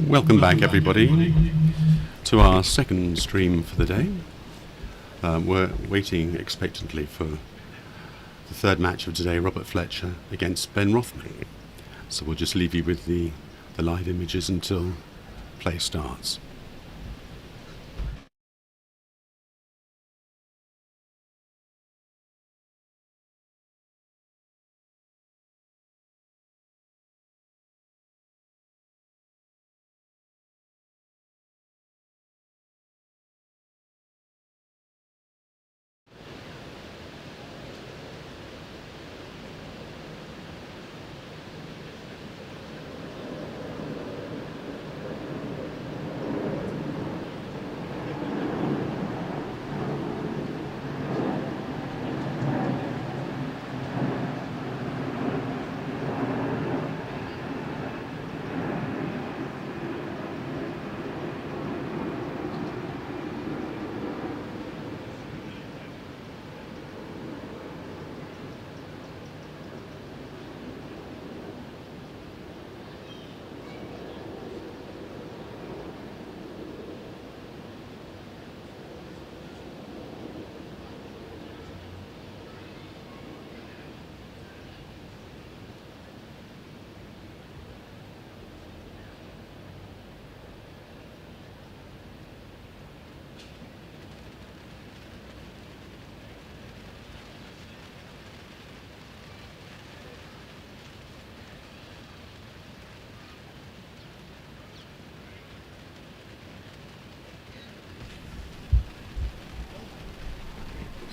Welcome back, everybody, to our second stream for the day. We're waiting expectantly for the third match of today, Robert Fletcher against Ben Rothman. So we'll just leave you with the live images until play starts.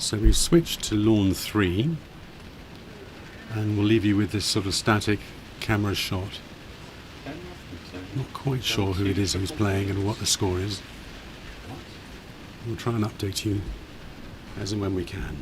So we've switched to lawn 3 and we'll leave you with this sort of static camera shot. Not quite sure who it is who's playing and what the score is. We'll try and update you as and when we can.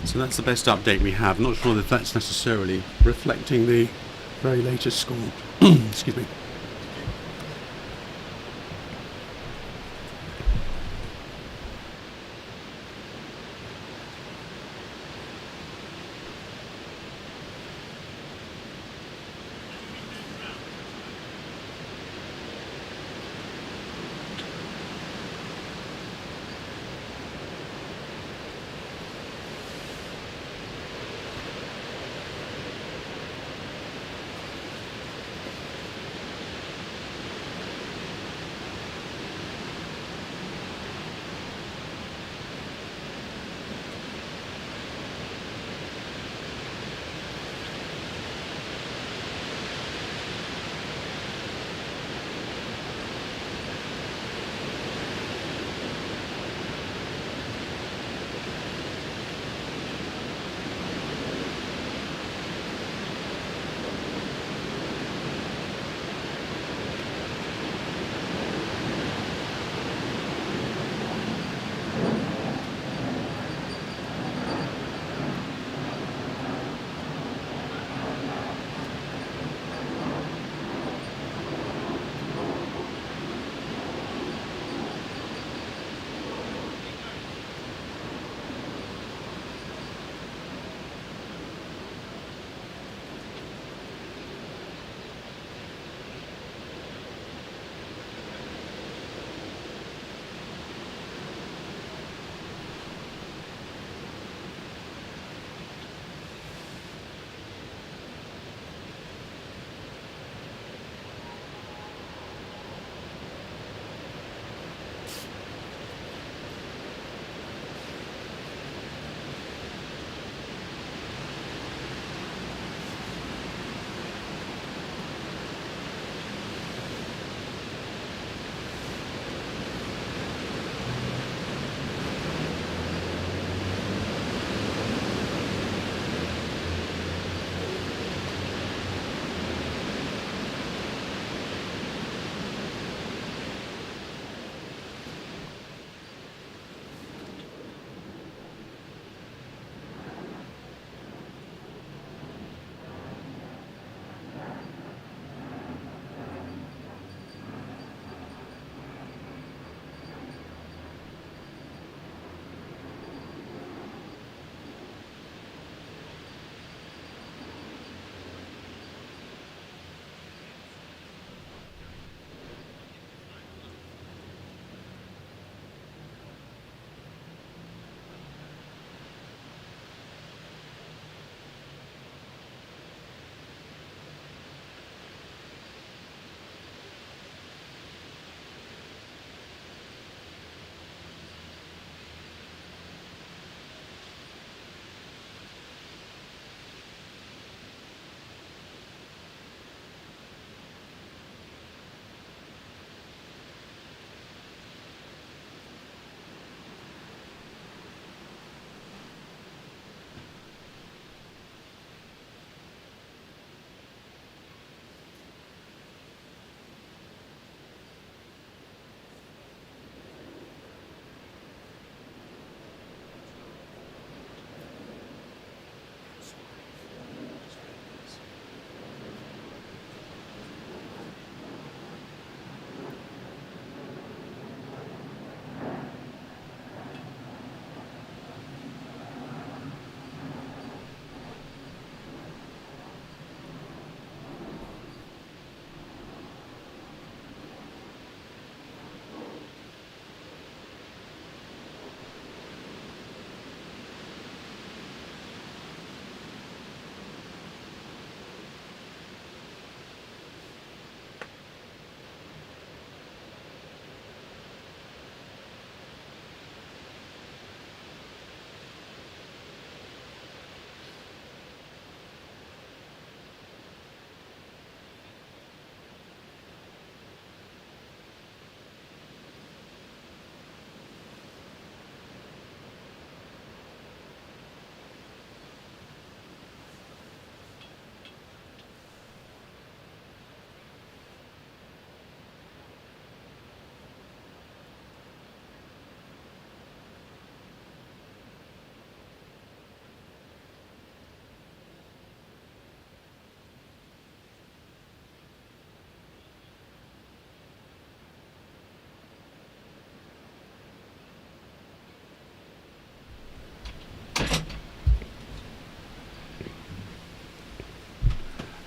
So that's the best update we have. Not sure that that's necessarily reflecting the very latest score. Excuse me.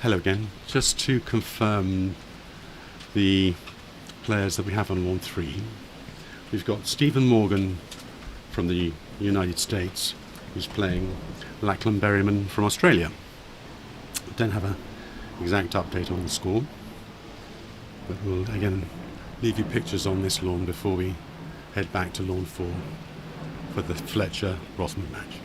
Hello again. Just to confirm the players that we have on lawn 3, we've got Stephen Morgan from the United States, who's playing Lachlan Berryman from Australia. I don't have an exact update on the score, but we'll again leave you pictures on this lawn before we head back to lawn 4 for the Fletcher Rothman match.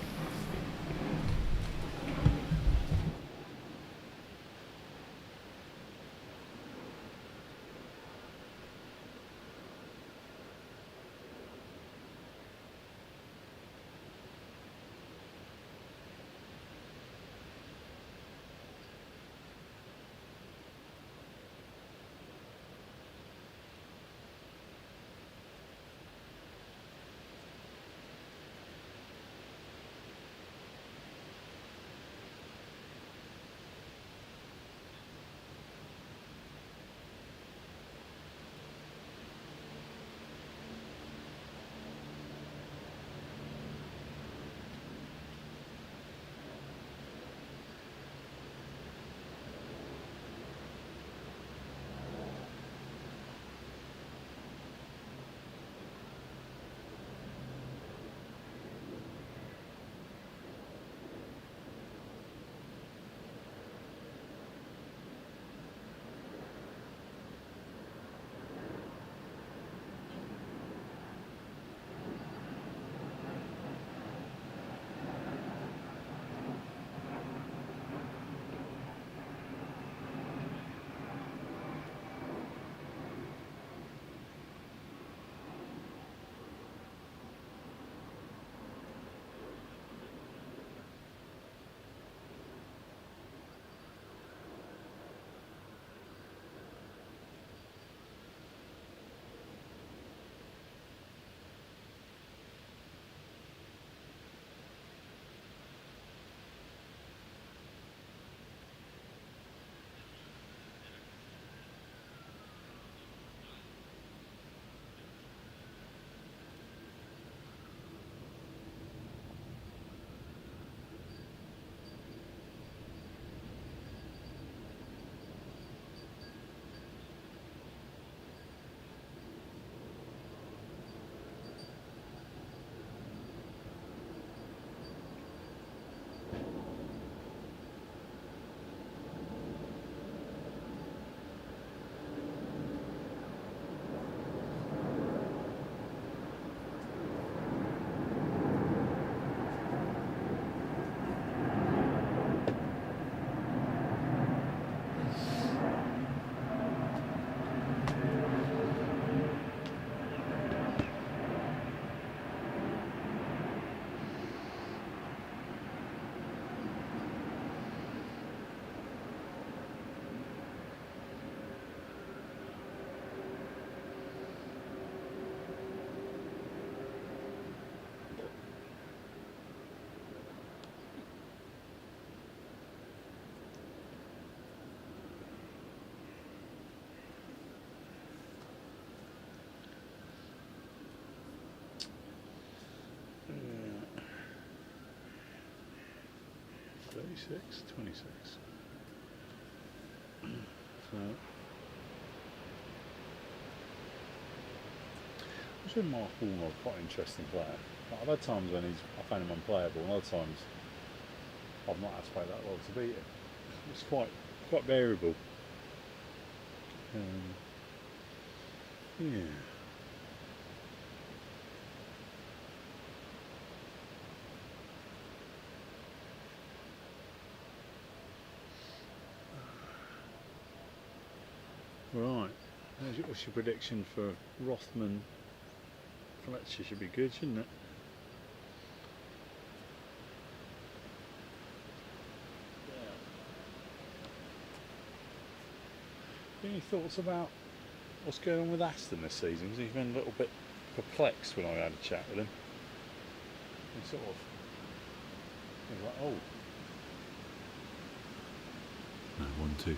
Six, 26. So, I'm sure Mark Warner quite an interesting player. Like, I've had times when I found him unplayable, and other times I've not had to play that well to beat him. It's quite variable. Yeah. Right. What's your prediction for Rothman? Fletcher should be good, shouldn't it? Yeah. Any thoughts about what's going on with Aston this season? Because he's been a little bit perplexed when I had a chat with him. He sort of, he was like, oh. No, 1-2.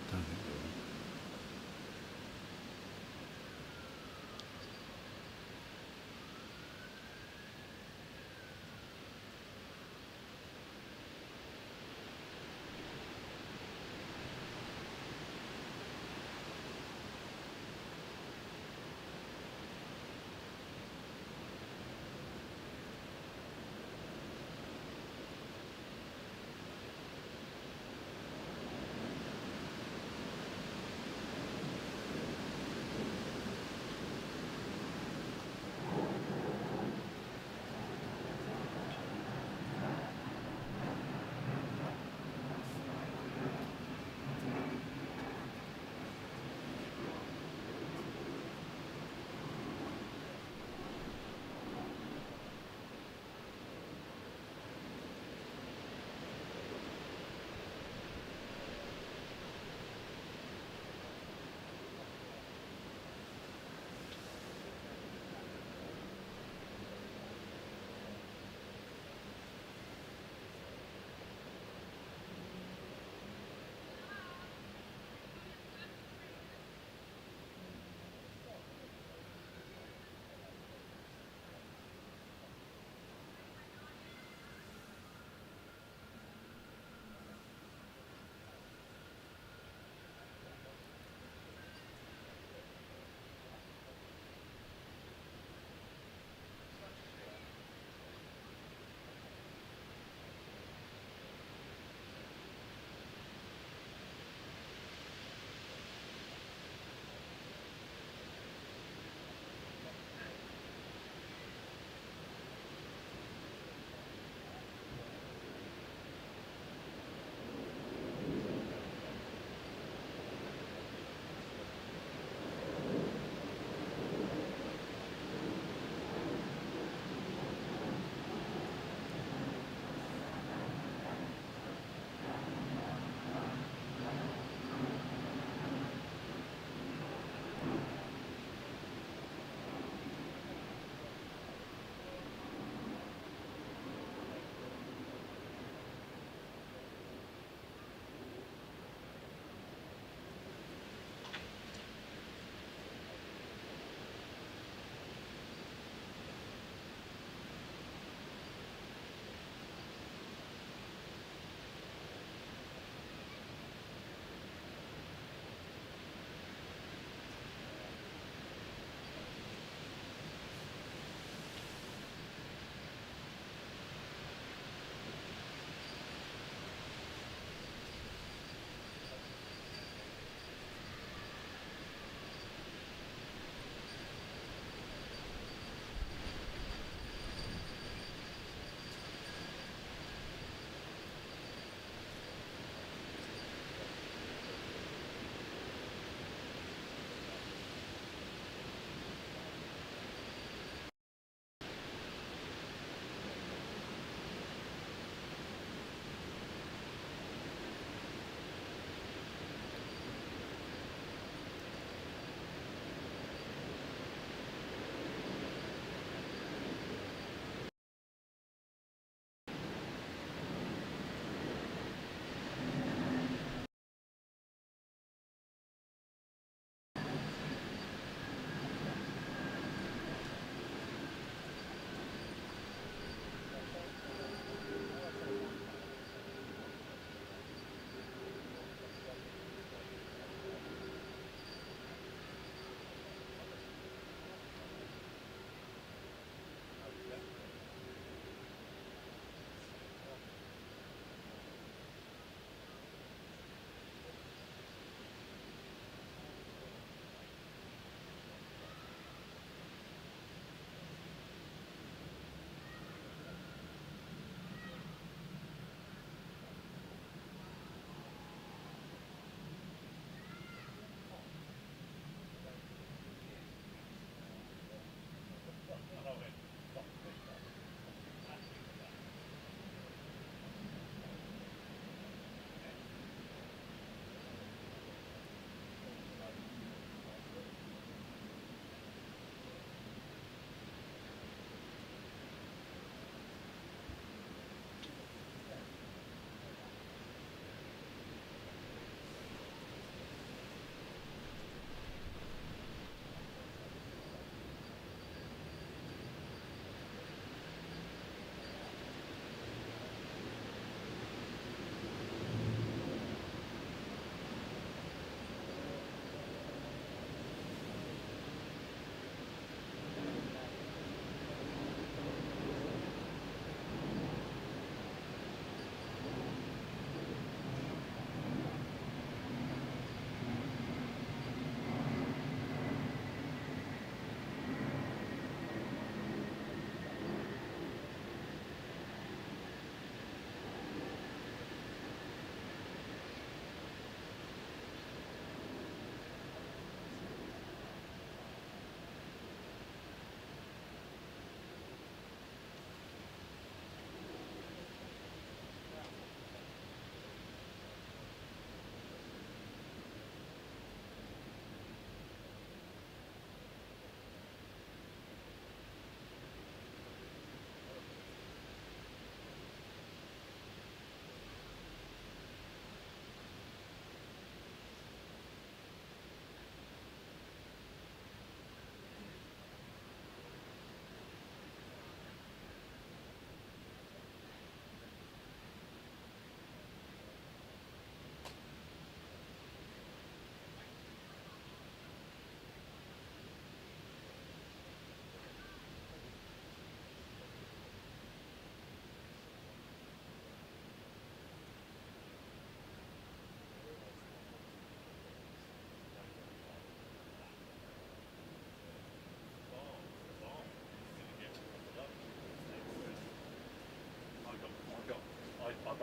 Don't think so.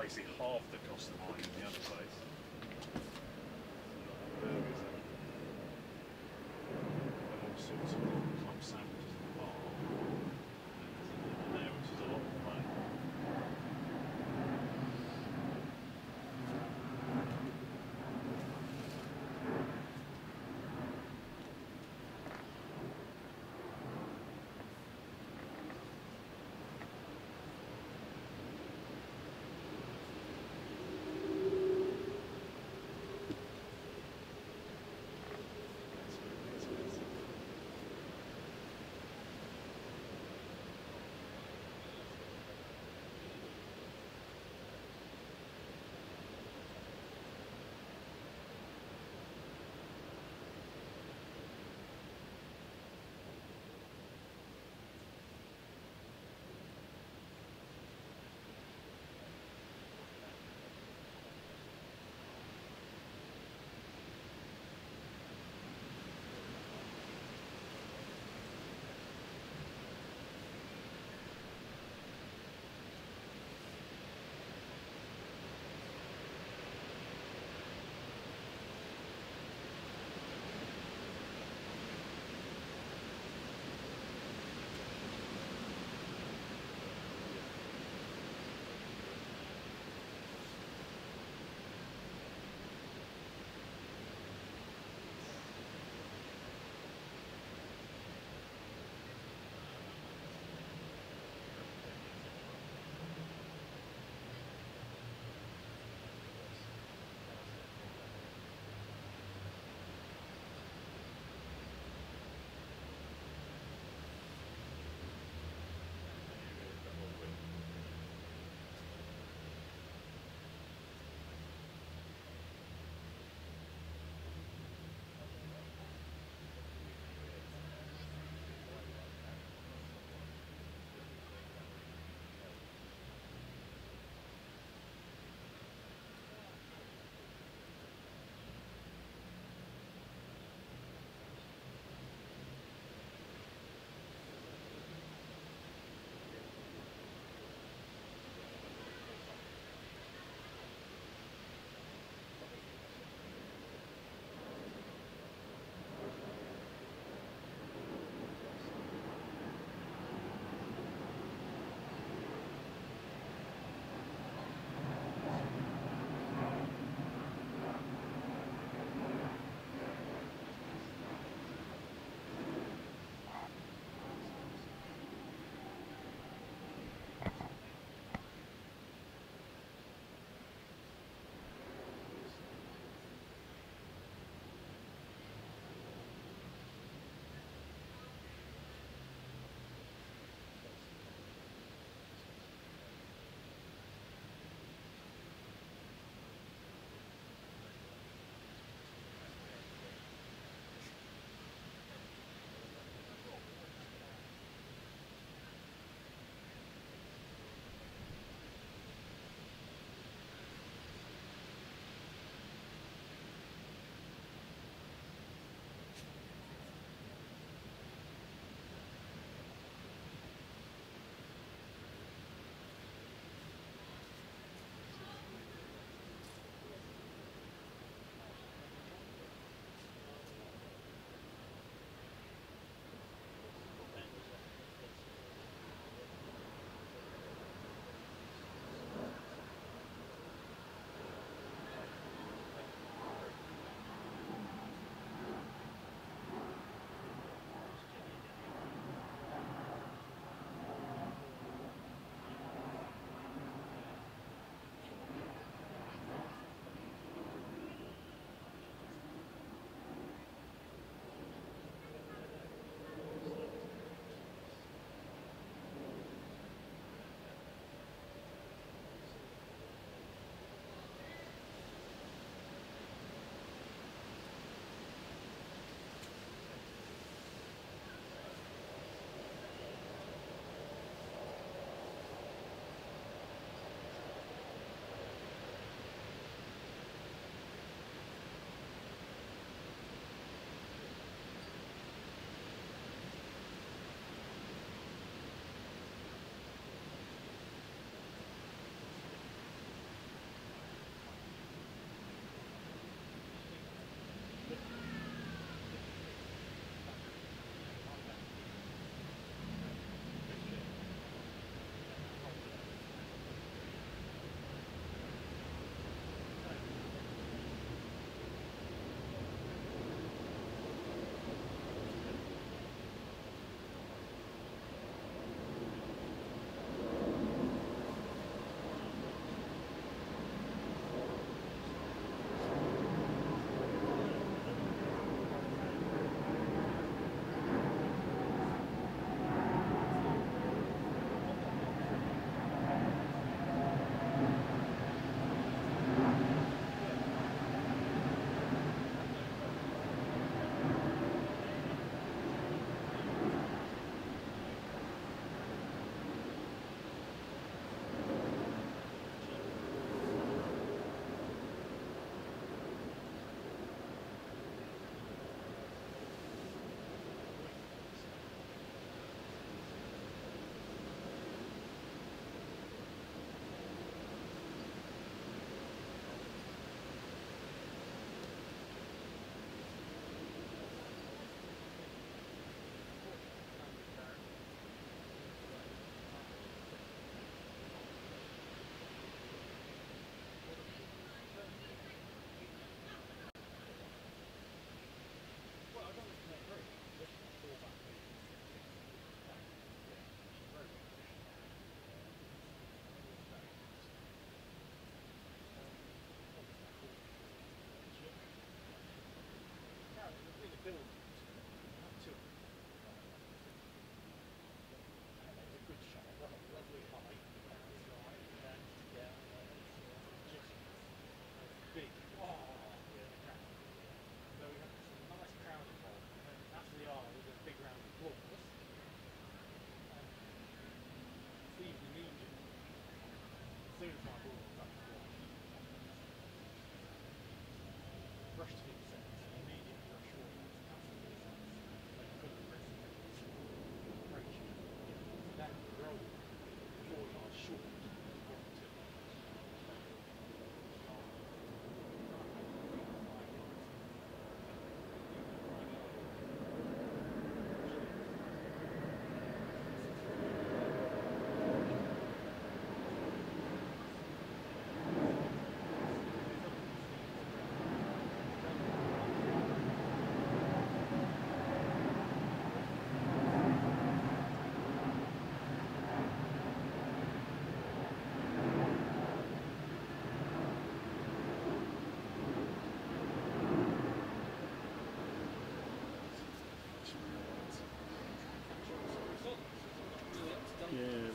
basically half the cost of mine in the other place. Burgers and all sorts of club sandwiches at the bar. And there's a there, which is a lot more money.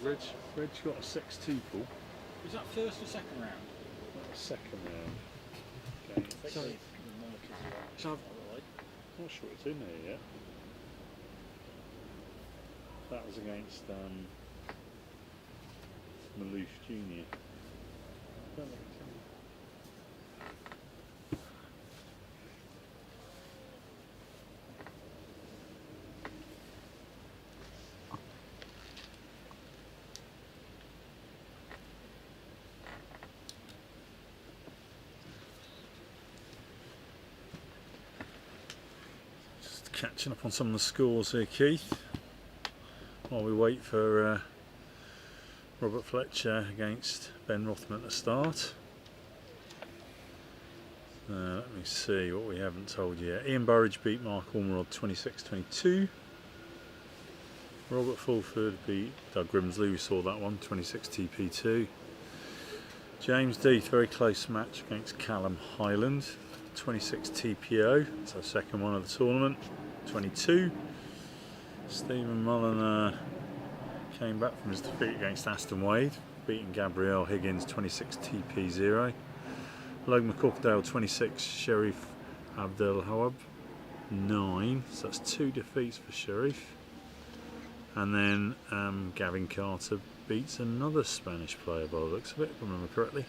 Reg got a 6-2 pull. Was that first or second round? That was second round. Okay. Sorry. So Not sure it's in there yet. That was against Maloof Jr. Don't think it's in there. Just catching up on some of the scores here, Keith, while we wait for Robert Fletcher against Ben Rothman to start. Let me see what we haven't told you yet. Ian Burridge beat Mark Ormerod 26-22. Robert Fulford beat Doug Grimsley, we saw that one, 26 TP2. James Death, very close match against Callum Highland, 26 TPO, that's our second one of the tournament, 22. Stephen Mullen came back from his defeat against Aston Wade, beating Gabrielle Higgins 26 TP0. Logan McCorkdale 26, Sharif Abdelhawab 9, so that's 2 defeats for Sharif. And then Gavin Carter beats another Spanish player by the looks of it, if I remember correctly.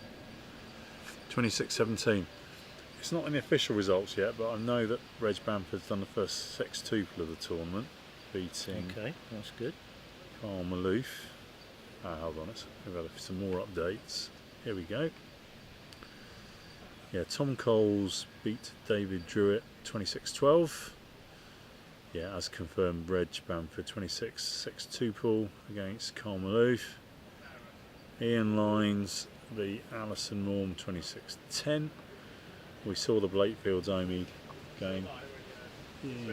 26-17. It's not in the official results yet, but I know that Reg Bamford's done the first 6-2 of the tournament, beating okay, that's good. Carl Maloof. Hold on, we've had some more updates. Here we go. Yeah, Tom Coles beat David Druitt 26-12. Yeah, as confirmed, Reg Bamford 26-6-2 pull against Carl Maloof. Ian Lines beat Alison Morm 26-10. We saw the Blakefields Omead game. Yeah.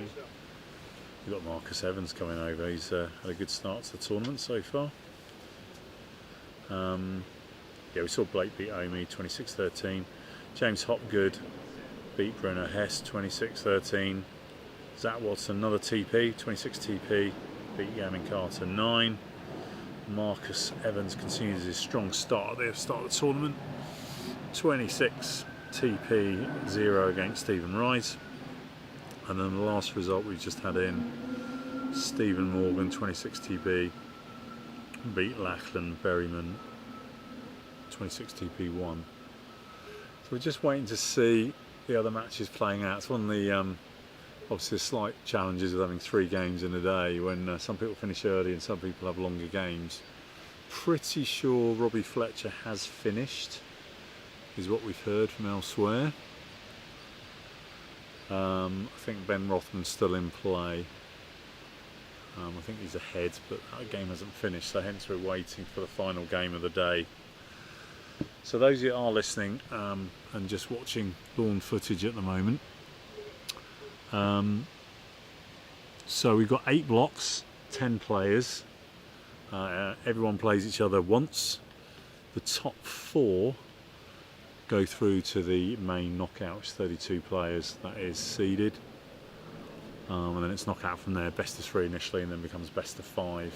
We've got Marcus Evans coming over. He's had a good start to the tournament so far. Yeah, we saw Blake beat Omead 26-13. James Hopgood beat Bruno Hess 26-13. Zach Watson, another TP, 26 TP, beat Gavin Carter 9. Marcus Evans continues his strong start at the start of the tournament, 26 TP 0 against Stephen Wright. And then the last result we just had in, Stephen Morgan 26 TP beat Lachlan Berryman 26 TP 1. So we're just waiting to see the other matches playing out. It's one of the obviously the slight challenges of having 3 games in a day when some people finish early and some people have longer games. Pretty sure Robbie Fletcher has finished, is what we've heard from elsewhere. I think Ben Rothman's still in play. I think he's ahead, but that game hasn't finished, so hence we're waiting for the final game of the day. So those of you that are listening and just watching lawn footage at the moment, so we've got 8 blocks, 10 players. Everyone plays each other once. The top 4 go through to the main knockout, which is 32 players. That is seeded, and then it's knockout from there. Best of 3 initially, and then becomes best of 5.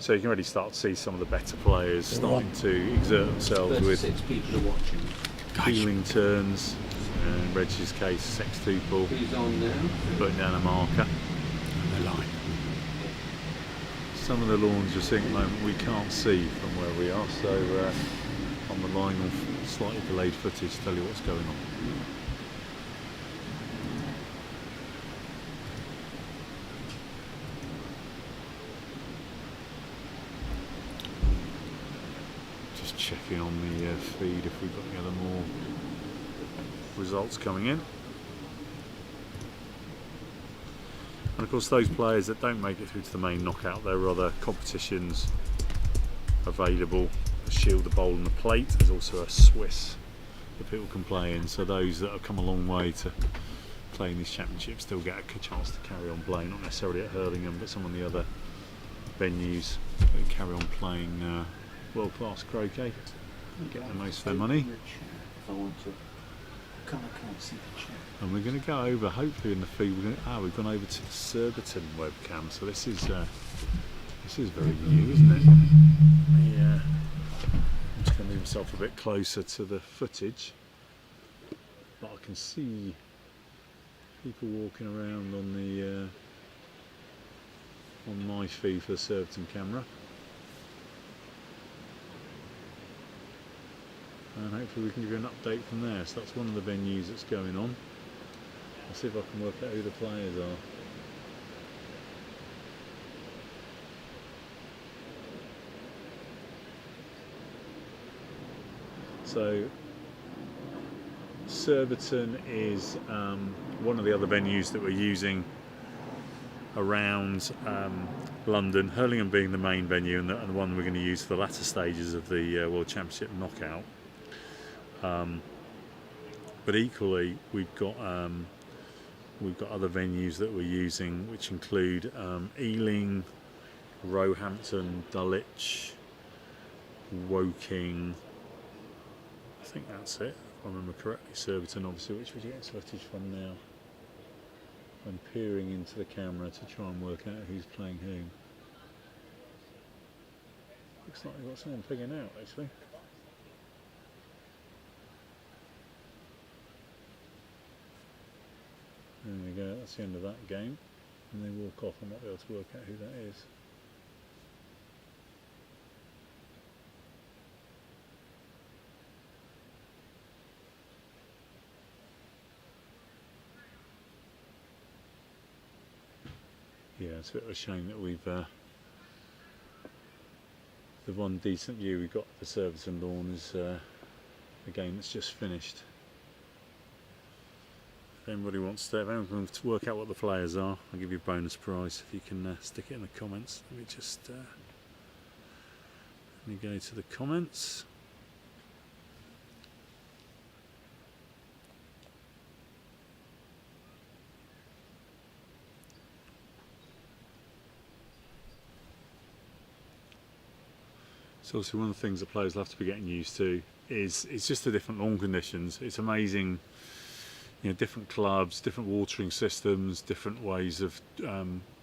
So you can already start to see some of the better players starting to exert themselves with 6 people are watching. healing turns. In Reg's case, 6 people. He's on now. Putting down a marker. And the line. Some of the lawns you're seeing at the moment we can't see from where we are, so I'm relying on slightly delayed footage to tell you what's going on. Just checking on the feed if we've got any other more results coming in. And of course those players that don't make it through to the main knockout, there are other competitions available. The Shield, the Bowl and the Plate. There's also a Swiss that people can play in, so those that have come a long way to playing these championships still get a chance to carry on playing, not necessarily at Hurlingham but some of the other venues that carry on playing world class croquet and get the most of their money. If I want to. I can't see the chat. And we're going to go over, hopefully in the feed, we've gone over to the Surbiton webcam. So this is This is very new, isn't it? Yeah. I'm just going to move myself a bit closer to the footage, but I can see people walking around on the on my feed for the Surbiton camera, and hopefully we can give you an update from there. So that's one of the venues that's going on. I'll see if I can work out who the players are. So Surbiton is one of the other venues that we're using around London, Hurlingham being the main venue and the one we're going to use for the latter stages of the World Championship knockout. But equally we've got other venues that we're using, which include Ealing, Roehampton, Dulwich, Woking. I think that's it, if I remember correctly. Surbiton, obviously, which would you get footage from now? I'm peering into the camera to try and work out who's playing who. Looks like we've got someone pigging out, actually. There we go, that's the end of that game. And they walk off, I might be able to work out who that is. Yeah, it's a bit of a shame that we've the one decent view we got at the Surbiton lawn is a game that's just finished. If anybody wants to, if anyone wants to work out what the players are, I'll give you a bonus prize if you can stick it in the comments. Let me just let me go to the comments. So obviously one of the things that players will have to be getting used to is it's just the different lawn conditions. It's amazing, you know, different clubs, different watering systems, different ways of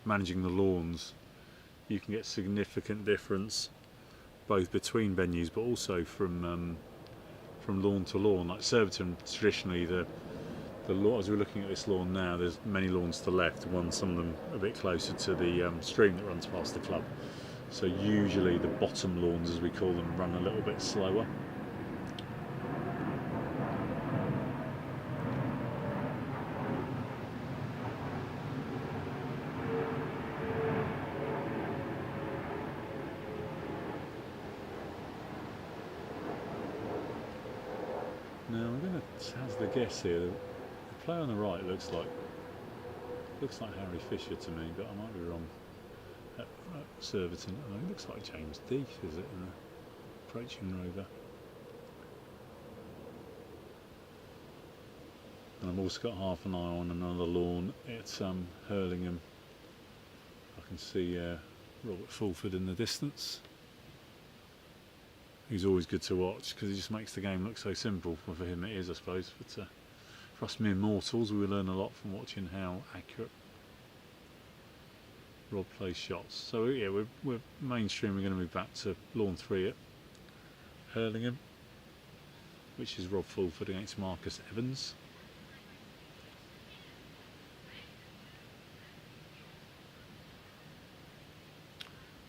managing the lawns. You can get significant difference both between venues, but also from lawn to lawn. Like Surbiton, traditionally the lawn, as we're looking at this lawn now, there's many lawns to the left, some of them a bit closer to the stream that runs past the club. So usually the bottom lawns, as we call them, run a little bit slower. Now I'm going to hazard a guess here. The player on the right looks like Harry Fisher to me, but I might be wrong. At Surbiton, oh, it looks like James Death, is it, in the approaching rover? And I've also got half an eye on another lawn. It's Hurlingham. I can see Robert Fulford in the distance. He's always good to watch because he just makes the game look so simple. Well, for him it is, I suppose, but for us mere mortals, we learn a lot from watching how accurate Rob plays shots. So yeah, we're mainstream. We're going to move back to lawn 3 at Hurlingham, which is Rob Fulford against Marcus Evans.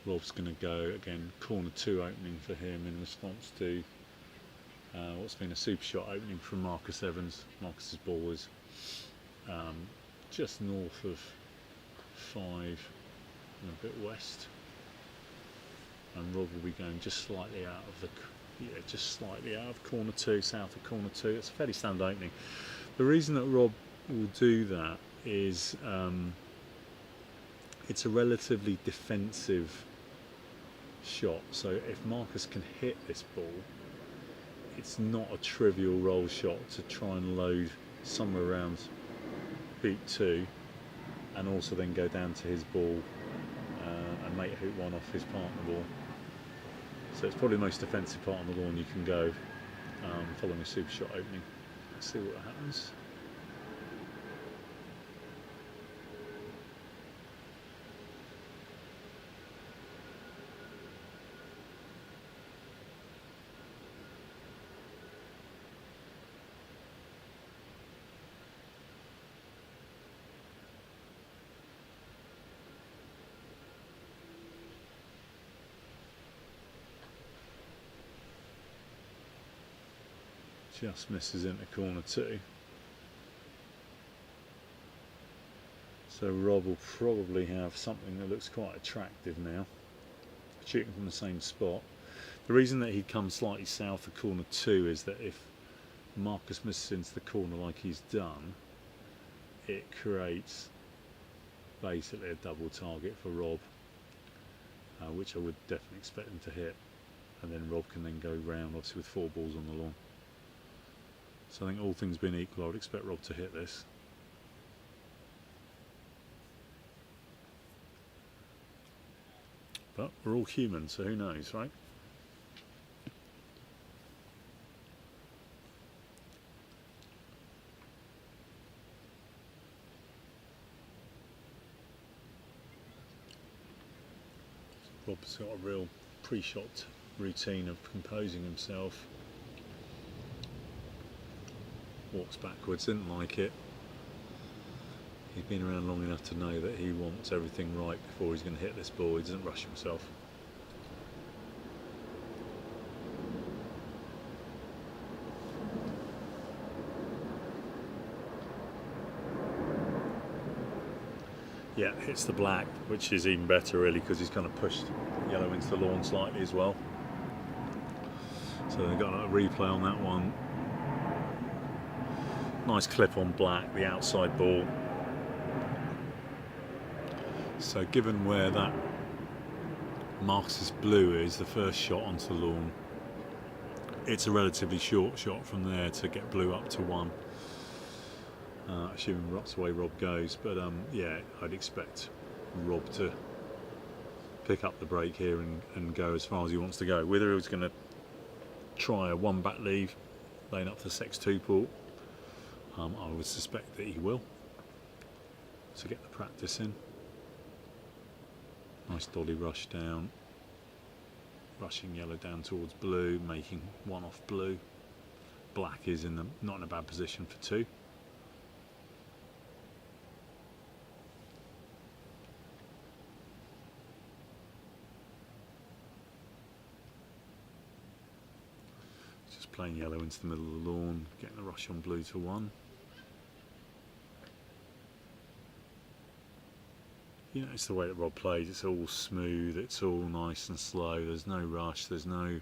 Rob's going to go again, corner 2 opening for him in response to what's been a super shot opening from Marcus Evans. Marcus's ball is just north of 5 and a bit west, and Rob will be going just slightly out of corner 2, south of corner 2. It's a fairly standard opening. The reason that Rob will do that is it's a relatively defensive shot, so if Marcus can hit this ball, it's not a trivial roll shot to try and load somewhere around beat 2 and also then go down to his ball and make a hoop 1 off his partner ball. So it's probably the most defensive part on the lawn you can go following a super shot opening. Let's see what happens. Just misses into corner 2. So Rob will probably have something that looks quite attractive now, shooting from the same spot. The reason that he'd come slightly south of corner 2 is that if Marcus misses into the corner like he's done, it creates basically a double target for Rob, which I would definitely expect him to hit, and then Rob can then go round, obviously with 4 balls on the lawn. So I think all things being equal, I would expect Rob to hit this. But we're all human, so who knows, right? Rob's got a real pre-shot routine of composing himself. Walks backwards, didn't like it. He's been around long enough to know that he wants everything right before he's going to hit this ball. He doesn't rush himself. Yeah, hits the black, which is even better really, because he's kind of pushed yellow into the lawn slightly as well. So they've got a replay on that one. Nice clip on black, the outside ball. So given where that Marcus's blue is, the first shot onto the lawn, it's a relatively short shot from there to get blue up to 1. Assuming that's the way Rob goes, but yeah, I'd expect Rob to pick up the break here and go as far as he wants to go. Whether he was going to try a 1-back leave, laying up to the 6-2 pool, I would suspect that he will, to get the practice in. Nice dolly rush down, rushing yellow down towards blue, making 1 off blue. Black is not in a bad position for 2. Just playing yellow into the middle of the lawn, getting the rush on blue to 1. You know, it's the way that Rob plays. It's all smooth, it's all nice and slow. There's no rush, there's no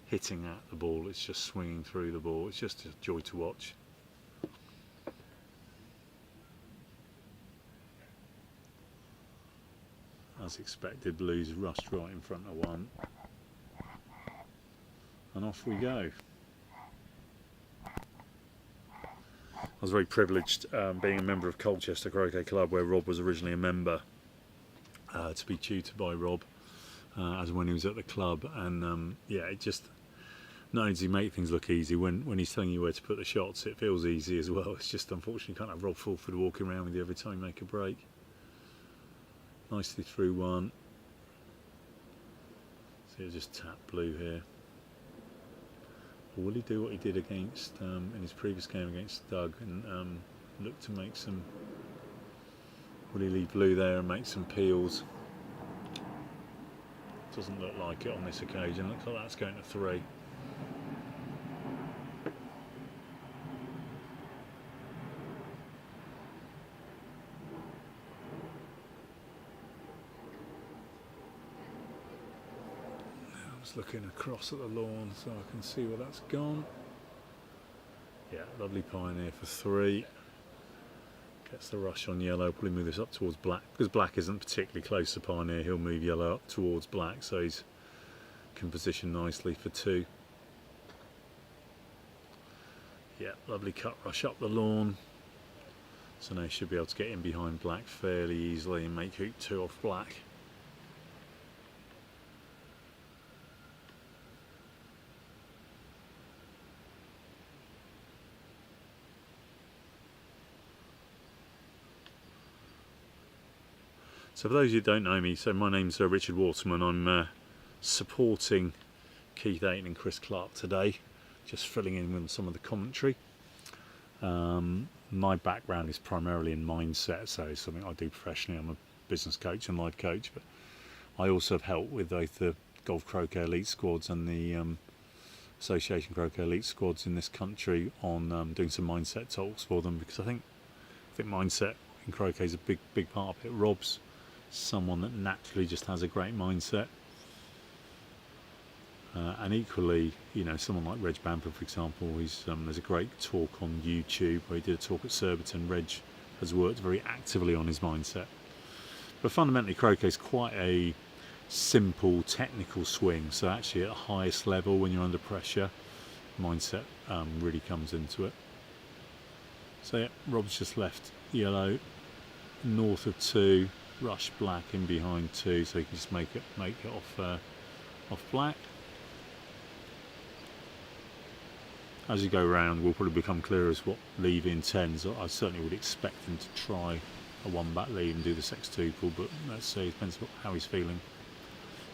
hitting at the ball. It's just swinging through the ball. It's just a joy to watch. As expected, blue's rushed right in front of 1. And off we go. I was very privileged being a member of Colchester Croquet Club, where Rob was originally a member, to be tutored by Rob as when he was at the club, and yeah, it just, not only does he make things look easy, when he's telling you where to put the shots, it feels easy as well. It's just unfortunately you can't have Rob Fulford walking around with you every time you make a break. Nicely through 1. So he'll just tap blue here. Or will he do what he did against in his previous game against Doug and look to make some? Will he leave blue there and make some peels? Doesn't look like it on this occasion. Looks like that's going to 3. Just looking across at the lawn so I can see where that's gone. Yeah, lovely pioneer for 3. Gets the rush on yellow, probably move this up towards black. Because black isn't particularly close to pioneer, he'll move yellow up towards black, so he's can position nicely for 2. Yeah, lovely cut rush up the lawn. So now he should be able to get in behind black fairly easily and make hoop 2 off black. So for those of you who don't know me, so my name's Richard Waterman. I'm supporting Keith Ayton and Chris Clark today, just filling in with some of the commentary. My background is primarily in mindset, so it's something I do professionally. I'm a business coach and life coach, but I also have helped with both the Golf Croquet Elite squads and the Association Croquet Elite squads in this country on doing some mindset talks for them, because I think mindset in croquet is a big part of it. Rob's someone that naturally just has a great mindset, and equally, you know, someone like Reg Bamford, for example, there's a great talk on YouTube where he did a talk at Surbiton. Reg has worked very actively on his mindset, but fundamentally croquet is quite a simple technical swing, so actually at the highest level, when you're under pressure, mindset really comes into it. So yeah, Rob's just left yellow north of 2, rush black in behind 2, so he can just make it off black. As you go round, we'll probably become clear as what Levy intends. I certainly would expect him to try a one-back lead and do the sextuple, but let's see, it depends how he's feeling.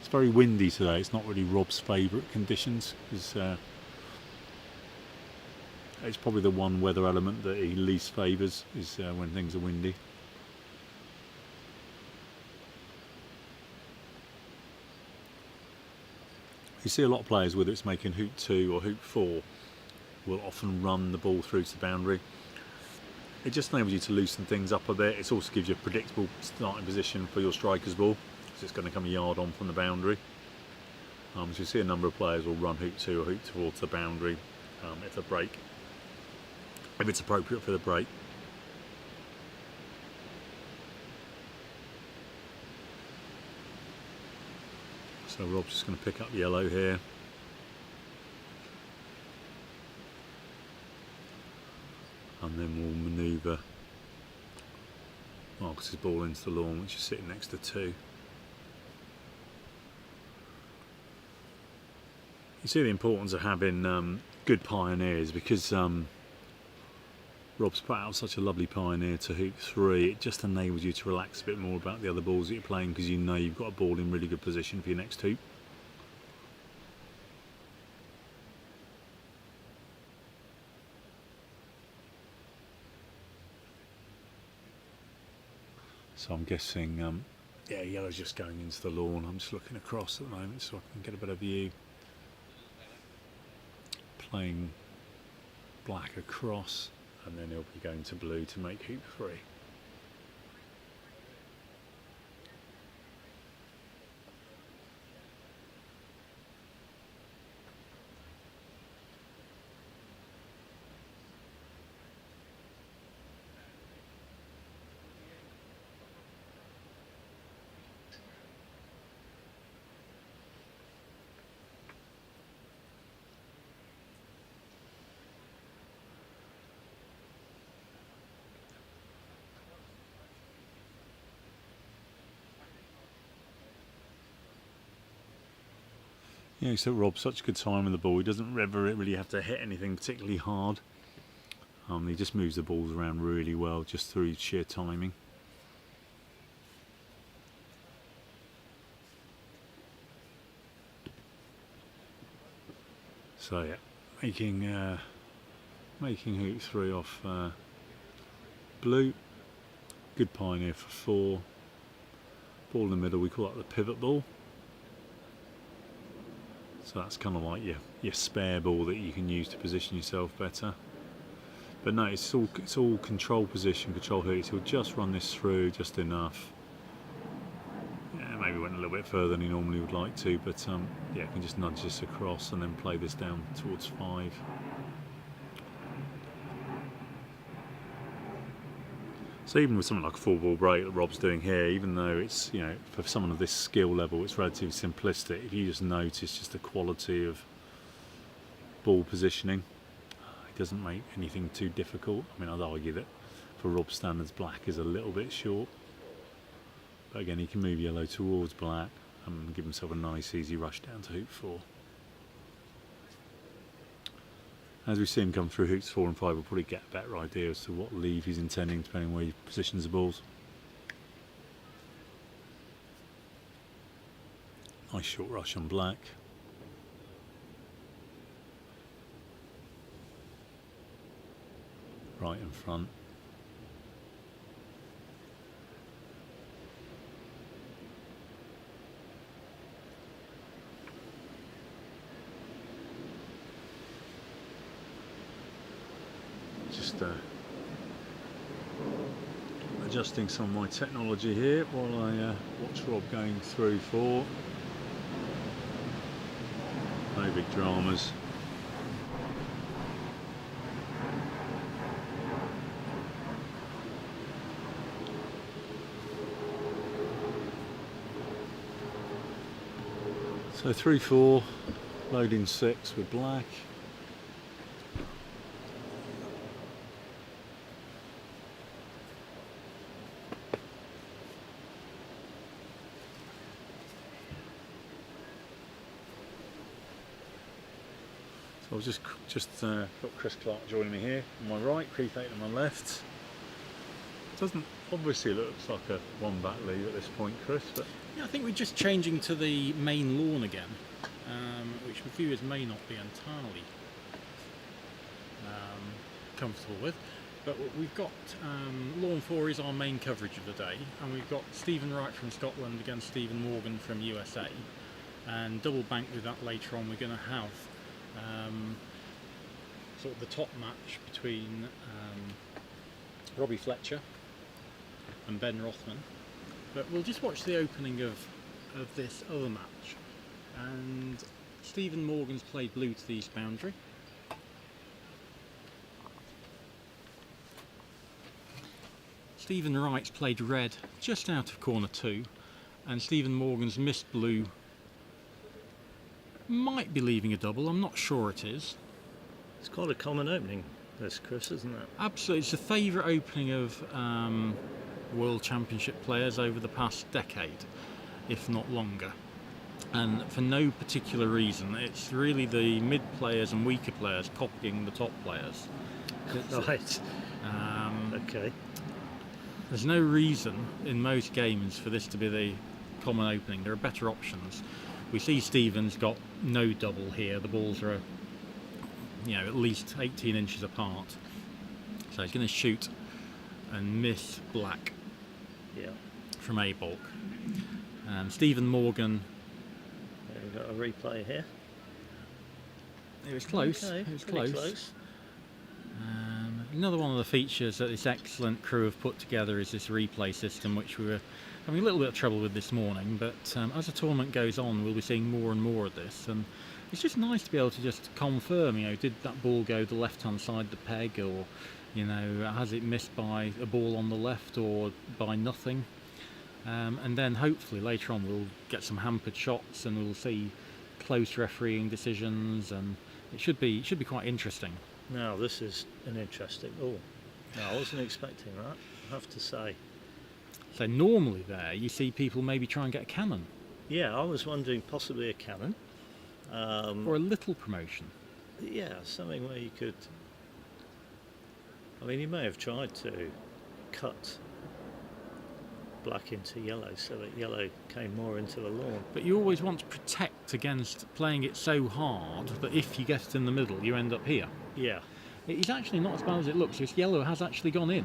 It's very windy today. It's not really Rob's favourite conditions. It's probably the one weather element that he least favours, is when things are windy. You see a lot of players, whether it's making hoop 2 or hoop 4, will often run the ball through to the boundary. It just enables you to loosen things up a bit. It also gives you a predictable starting position for your striker's ball, because it's going to come a yard on from the boundary. So you see a number of players will run hoop 2 or hoop towards the boundary if it's appropriate for the break. So Rob's just going to pick up yellow here. And then we'll manoeuvre Marcus's ball into the lawn, which is sitting next to 2. You see the importance of having good pioneers, because Rob's put out such a lovely pioneer to hoop 3. It just enables you to relax a bit more about the other balls that you're playing, because you know you've got a ball in really good position for your next hoop. So I'm guessing, yeah, yellow's just going into the lawn. I'm just looking across at the moment so I can get a better view. Playing black across, and then he'll be going to blue to make hoop 3. Yeah, so Rob's such a good time with the ball. He doesn't ever really have to hit anything particularly hard. He just moves the balls around really well, just through sheer timing. So yeah, making hoop 3 off blue. Good pioneer for 4. Ball in the middle, we call that the pivot ball. So that's kind of like your spare ball that you can use to position yourself better. But no, it's all control position, control hoops. He'll just run this through just enough. Yeah, maybe went a little bit further than he normally would like to, but yeah, can just nudge this across and then play this down towards 5. So even with something like a 4-ball break that Rob's doing here, even though it's, you know, for someone of this skill level, it's relatively simplistic. If you just notice just the quality of ball positioning, it doesn't make anything too difficult. I mean, I'd argue that for Rob's standards, black is a little bit short. But again, he can move yellow towards black and give himself a nice, easy rush down to hoop 4. As we see him come through hoops 4 and 5, we'll probably get a better idea as to what leave he's intending, depending on where he positions the balls. Nice short rush on black. Right in front. just adjusting some of my technology here while I watch Rob going through 4. No big dramas. So 3-4, loading 6 with black. So I've just got Chris Clark joining me here on my right, Keith 8 on my left. Doesn't obviously looks like a 1-back lead at this point, Chris, but Yeah, I think we're just changing to the main lawn again, which viewers may not be entirely comfortable with. But we've got lawn 4 is our main coverage of the day, and we've got Stephen Wright from Scotland against Stephen Morgan from USA, and double bank with that later on. We're going to have sort of the top match between Robbie Fletcher and Ben Rothman. But we'll just watch the opening of this other match. And Stephen Morgan's played blue to the east boundary. Stephen Wright's played red just out of corner 2. And Stephen Morgan's missed blue. Might be leaving a double, I'm not sure it is. It's quite a common opening, this, Chris, isn't it? Absolutely, it's a favourite opening of World Championship players over the past decade, if not longer. And for no particular reason, it's really the mid players and weaker players copying the top players. Right. Okay. There's no reason in most games for this to be the common opening. There are better options. We see Stephen's got no double here. The balls are, at least 18 inches apart. So he's going to shoot and miss black. Yeah. From A bulk. Stephen Morgan. We've got a replay here. It was close. Okay, it was pretty close. Another one of the features that this excellent crew have put together is this replay system, which we were having a little bit of trouble with this morning, but as the tournament goes on we'll be seeing more and more of this, and it's just nice to be able to just confirm, did that ball go the left hand side of the peg, or has it missed by a ball on the left or by nothing, and then hopefully later on we'll get some hampered shots and we'll see close refereeing decisions, and it should be quite interesting. Now this is an interesting. Oh, no, I wasn't expecting that, I have to say. So normally there you see people maybe try and get a cannon. Yeah, I was wondering possibly a cannon. Or a little promotion. Yeah, something where you could. I mean, he may have tried to cut black into yellow so that yellow came more into the lawn. But you always want to protect against playing it so hard that if you get it in the middle you end up here. Yeah. It's actually not as bad as it looks. This yellow has actually gone in.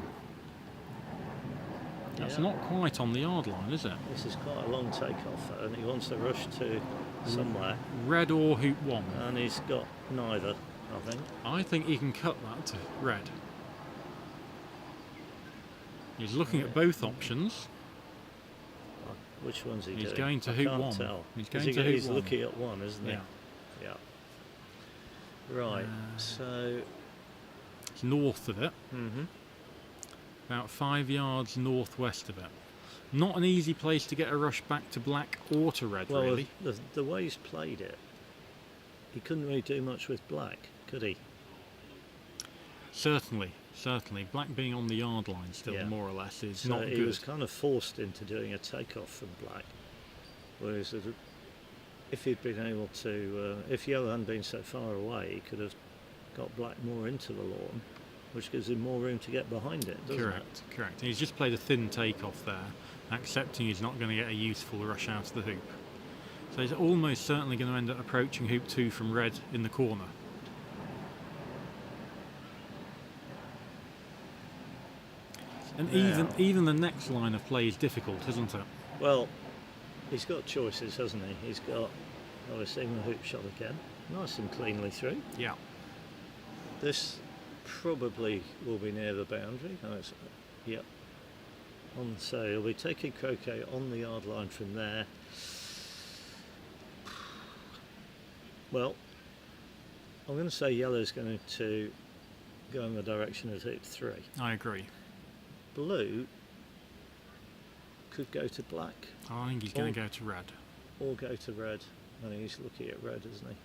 That's not quite on the yard line, is it? This is quite a long takeoff, and he wants to rush to somewhere. Red or hoop 1. And he's got neither, I think. I think he can cut that to red. He's looking at both options. Which one's he doing? He's going to I hoop can't 1. Tell. He's going to hoop 1. He's looking at 1, isn't he? Yeah. Yeah. Right. So it's north of it. Mm-hmm. About 5 yards northwest of it. Not an easy place to get a rush back to black or to red, well, really. The way he's played it, he couldn't really do much with black, could he? Certainly. Black being on the yard line still, more or less, is not good. He was kind of forced into doing a takeoff from black. Whereas if he'd been able to, if yellow hadn't been so far away, he could have got black more into the lawn, which gives him more room to get behind it, doesn't it? Correct. He's just played a thin takeoff there, accepting he's not going to get a useful rush out of the hoop. So he's almost certainly going to end up approaching hoop 2 from red in the corner. And even the next line of play is difficult, isn't it? Well, he's got choices, hasn't he? He's got, obviously, the hoop shot again. Nice and cleanly through. Yeah. This probably will be near the boundary. Oh, yep. So he'll be taking Croquet on the yard line from there. Well, I'm going to say yellow's going to go in the direction of hoop 3. I agree. Blue could go to black. I think he's going to go to red. Or go to red. And he's looking at red, isn't he?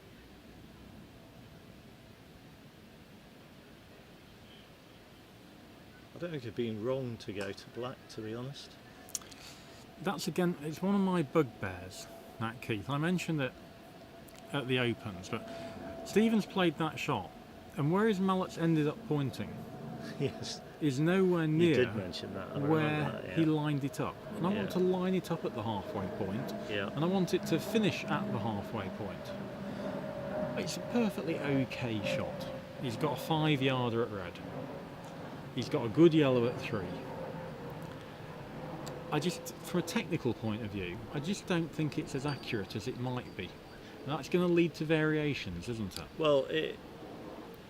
I don't think it'd be wrong to go to black, to be honest. That's again, it's one of my bugbears, that Keith. I mentioned it at the Opens, but Stevens played that shot, and where his mallets ended up pointing Yes. is nowhere You near did mention that. I remember where that, yeah. he lined it up. And I Yeah. want to line it up at the halfway point, Yeah. and I want it to finish at the halfway point. It's a perfectly okay shot. He's got a 5-yarder at red. He's got a good yellow at 3. I just, from a technical point of view, I just don't think it's as accurate as it might be. And that's going to lead to variations, isn't it? Well,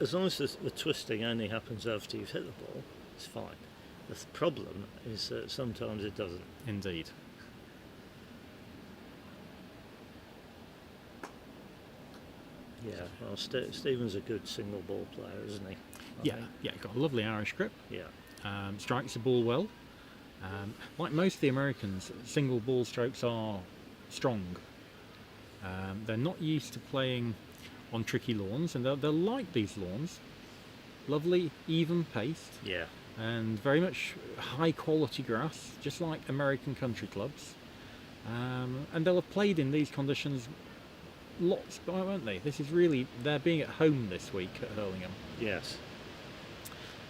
as long as the twisting only happens after you've hit the ball, it's fine. The problem is that sometimes it doesn't. Indeed. Yeah, well, Stephen's a good single ball player, isn't he? I think. Yeah, he's got a lovely Irish grip. Yeah. Strikes the ball well. Like most of the Americans, single ball strokes are strong. They're not used to playing on tricky lawns, and they'll like these lawns. Lovely, even paced, Yeah. and very much high quality grass, just like American country clubs. And they'll have played in these conditions lots, won't they? This is really, they're being at home this week at Hurlingham. Yes.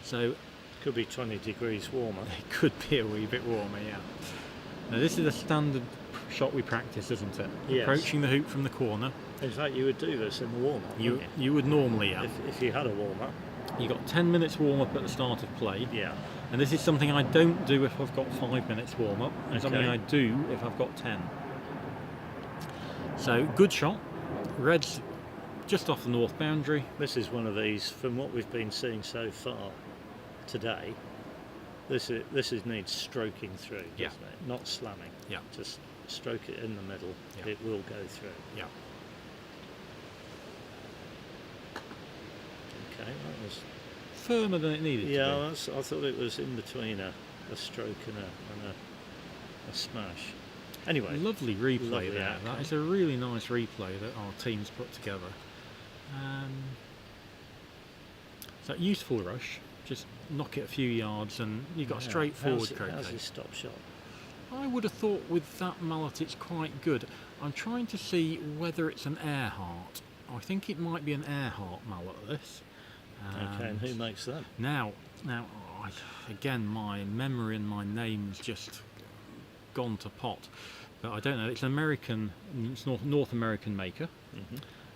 So Could be 20 degrees warmer. it could be a wee bit warmer, yeah. Now this is a standard shot we practice, isn't it? Yes. Approaching the hoop from the corner. In fact, you would do this in the warm-up, You wouldn't you would normally, yeah. if you had a warm-up. You got 10 minutes warm up at the start of play, Yeah. and this is something I don't do if I've got 5 minutes warm up, and something Okay. I do if I've got 10. So good shot. Red's just off the north boundary. This is one of these, from what we've been seeing so far today, this needs stroking through, doesn't Yeah. it? Not slamming. Yeah. Just stroke it in the middle. Yeah. It will go through. Yeah. Okay, that was... Firmer than it needed Yeah, to I thought it was in between a stroke and a smash. Anyway, be. Lovely replay Lovely there. outcome. That is a really nice replay that our team's put together. So useful rush. Just knock it a few yards and you've got a yeah, straightforward how's croquet. his stop shot? I would have thought with that mallet it's quite good. I'm trying to see whether it's an Earhart. I think it might be an Earhart mallet, this. Okay, and who makes that? Now, again, my memory and my name's just gone to pot. But I don't know, it's an American, it's North American maker.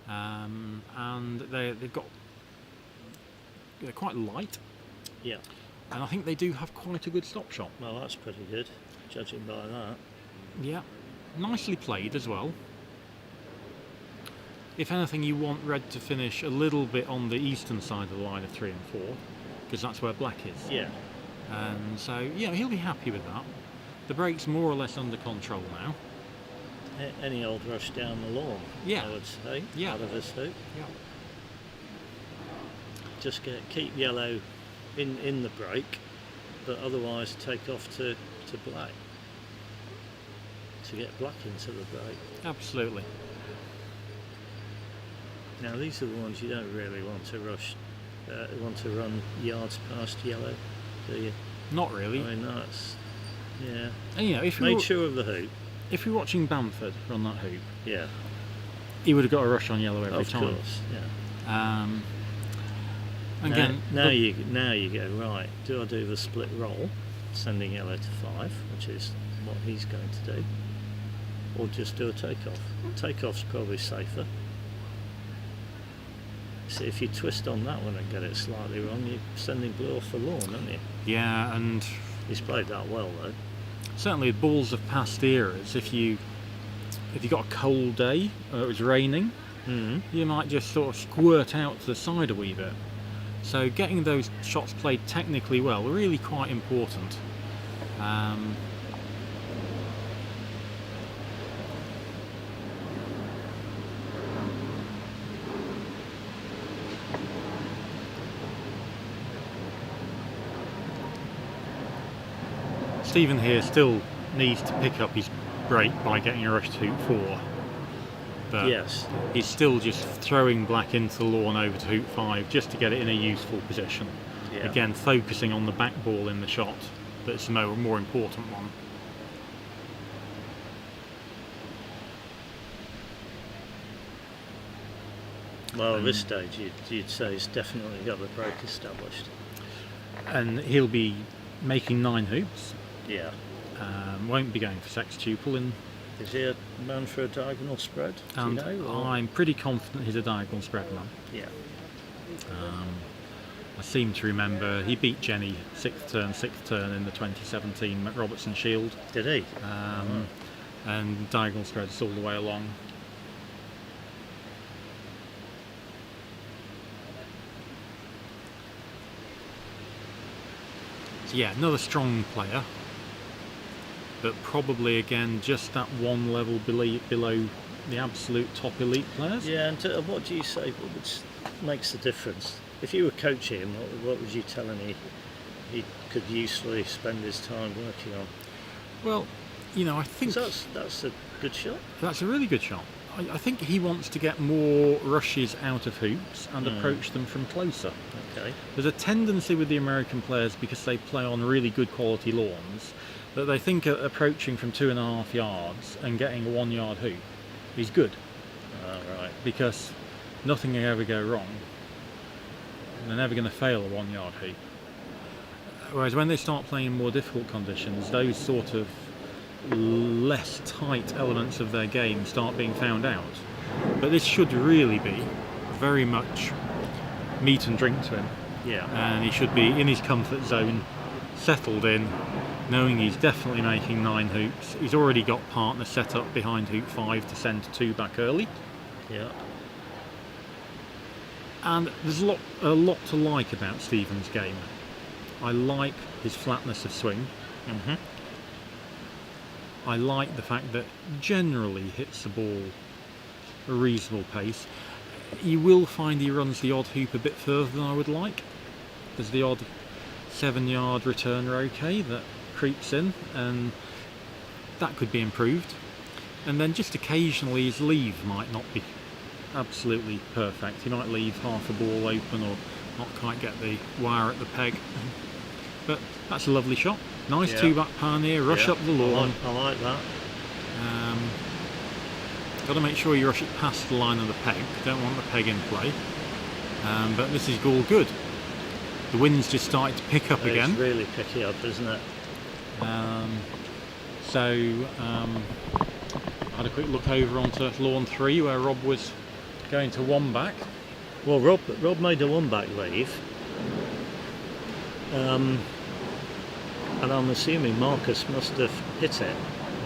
Hmm. And they're quite light. Yeah, And I think they do have quite a good stop shot. well, that's pretty good, judging by that. Yeah, nicely played as well. If anything, you want red to finish a little bit on the eastern side of the line of 3 and 4, because that's where black is. Yeah, And so, yeah, he'll be happy with that. The break's more or less under control now. any old rush down the lawn, Yeah. I would say, Yeah. out of this hoop. Yeah. Just keep yellow in the break, but otherwise take off to black, to get black into the break. Absolutely. Now these are the ones you don't really want to rush, want to run yards past yellow, do you? Not really. I mean that's, yeah. And, you know, if Made sure of the hoop. if you're watching Bamford run that hoop, Yeah, he would have got a rush on yellow every of time. course. Yeah. Again, now you go right. Do I do the split roll, sending yellow to 5, which is what he's going to do, or just do a takeoff? Takeoff's probably safer. So if you twist on that one and get it slightly wrong, you're sending blue off the lawn, aren't you? yeah, and He's played that well though. certainly balls of past eras. If you got a cold day or it was raining, Mm-hmm. you might just sort of squirt out to the side a wee bit. So getting those shots played technically well were really quite important. Stephen here still needs to pick up his break by getting a rush to hoop 4. But Yes. he's still just throwing black into the lawn over to hoop 5 just to get it in a useful position. Yeah. Again, focusing on the back ball in the shot. That's the more important one. Well, at this stage, you'd say he's definitely got the break established. And he'll be making 9 hoops. Yeah. Won't be going for sextuple, and Is he a man for a diagonal spread? Do you know? Or? I'm pretty confident he's a diagonal spread man. Yeah. I seem to remember he beat Jenny 6th turn in the 2017 McRobertson Shield, Did he? and diagonal spreads all the way along. So yeah, another strong player, but probably again just that one level below the absolute top elite players. Yeah, and what do you say what makes the difference? If you were coaching him, what would you tell him he could usefully spend his time working on? Well, you know, I think 'Cause that's a good shot. that's a really good shot. I think he wants to get more rushes out of hoops and approach them from closer. Okay. There's a tendency with the American players, because they play on really good quality lawns, that they think approaching from 2.5 yards and getting a 1 yard hoop is good, Right. because nothing can ever go wrong. They're never going to fail a 1 yard hoop. Whereas when they start playing in more difficult conditions, those sort of less tight elements of their game start being found out. But this should really be very much meat and drink to him, Yeah. and he should be in his comfort zone, settled in, knowing he's definitely making 9 hoops. He's already got partner set up behind hoop 5 to send 2 back early, Yeah. and there's a lot to like about Stephen's game. I like his flatness of swing. Mhm. I like the fact that generally hits the ball a reasonable pace. You will find he runs the odd hoop a bit further than I would like. There's the odd 7 yard return okay that creeps in, and that could be improved. And then just occasionally his leave might not be absolutely perfect. He might leave half a ball open or not quite get the wire at the peg. But that's a lovely shot. Nice Yeah. 2-back pioneer, rush Yeah. up the lawn. I like that. Got to make sure you rush it past the line of the peg. Don't want the peg in play. But this is all good. The wind's just started to pick up again. It's really picky up, isn't it? Had a quick look over onto lawn 3 where Rob was going to 1 back. Well, Rob made a 1-back leave. And I'm assuming Marcus must have hit it,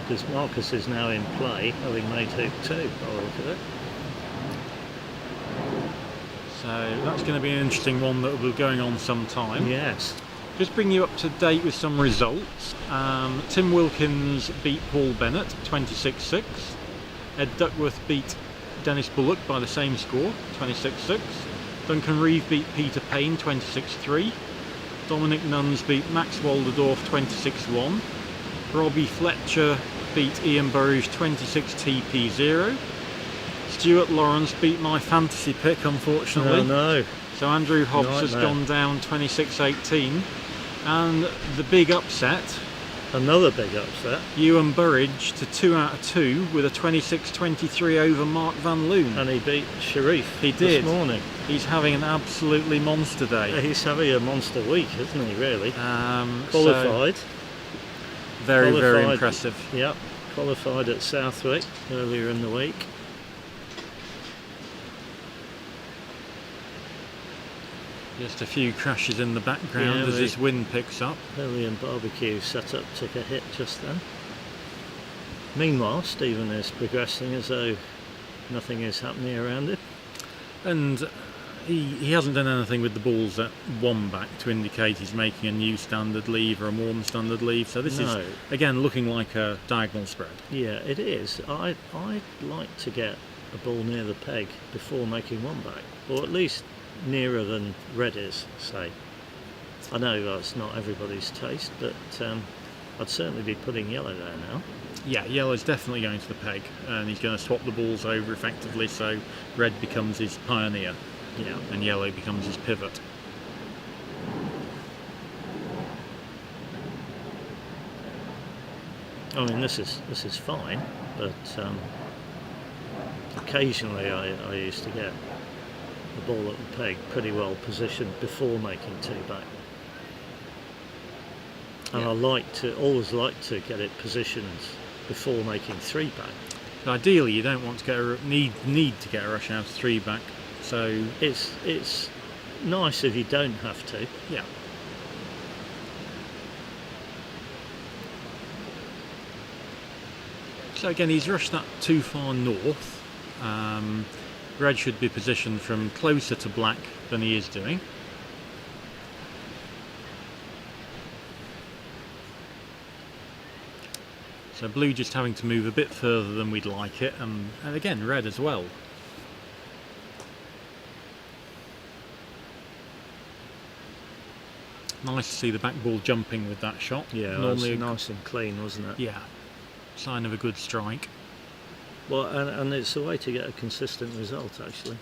because Marcus is now in play, having made hoop 2 by the look of it. So that's going to be an interesting one that will be going on some time. Yes. Just bring you up to date with some results. Tim Wilkins beat Paul Bennett 26-6. Ed Duckworth beat Dennis Bullock by the same score, 26-6. Duncan Reeve beat Peter Payne 26-3. Dominic Nuns beat Max Walderdorf 26-1. Robbie Fletcher beat Ian Burridge 26-TP0. Stuart Lawrence beat my fantasy pick, unfortunately. Oh no. So Andrew Hobbs has Nightmare. gone down 26-18. And the big upset, Another big upset. Ewan Burridge to 2 out of 2 with a 26-23 over Mark Van Loon. And he beat Sharif He did. this morning. He's having an absolutely monster day. He's having a monster week, isn't he, really? So Qualified. very, very Qualified. impressive. Yep. Qualified at Southwick earlier in the week. Just a few crashes in the background Yeah, as we- this wind picks up. Hurlingham barbecue setup took a hit just then. Meanwhile, Stephen is progressing as though nothing is happening around him. And he hasn't done anything with the balls at one back to indicate he's making a new standard leave or a more standard leave. So this is again looking like a diagonal spread. Yeah, it is. I'd like to get a ball near the peg before making one back, or at least nearer than red is, say. I know that's not everybody's taste, but I'd certainly be putting yellow there now. Yeah, yellow's definitely going to the peg, and he's going to swap the balls over effectively, so red becomes his pioneer, and yellow becomes his pivot. I mean, this is fine, but occasionally I used to get the ball at the peg pretty well positioned before making two back. And I always like to get it positioned before making three back. But ideally, you don't want to get need to get a rush out of three back. So it's nice if you don't have to. Yeah. So again, he's rushed that too far north. Red should be positioned from closer to black than he is doing. So blue just having to move a bit further than we'd like it, and again red as well. Nice to see the back ball jumping with that shot. Yeah, normally it was nice and clean, wasn't it? Yeah, sign of a good strike. Well, and it's a way to get a consistent result actually.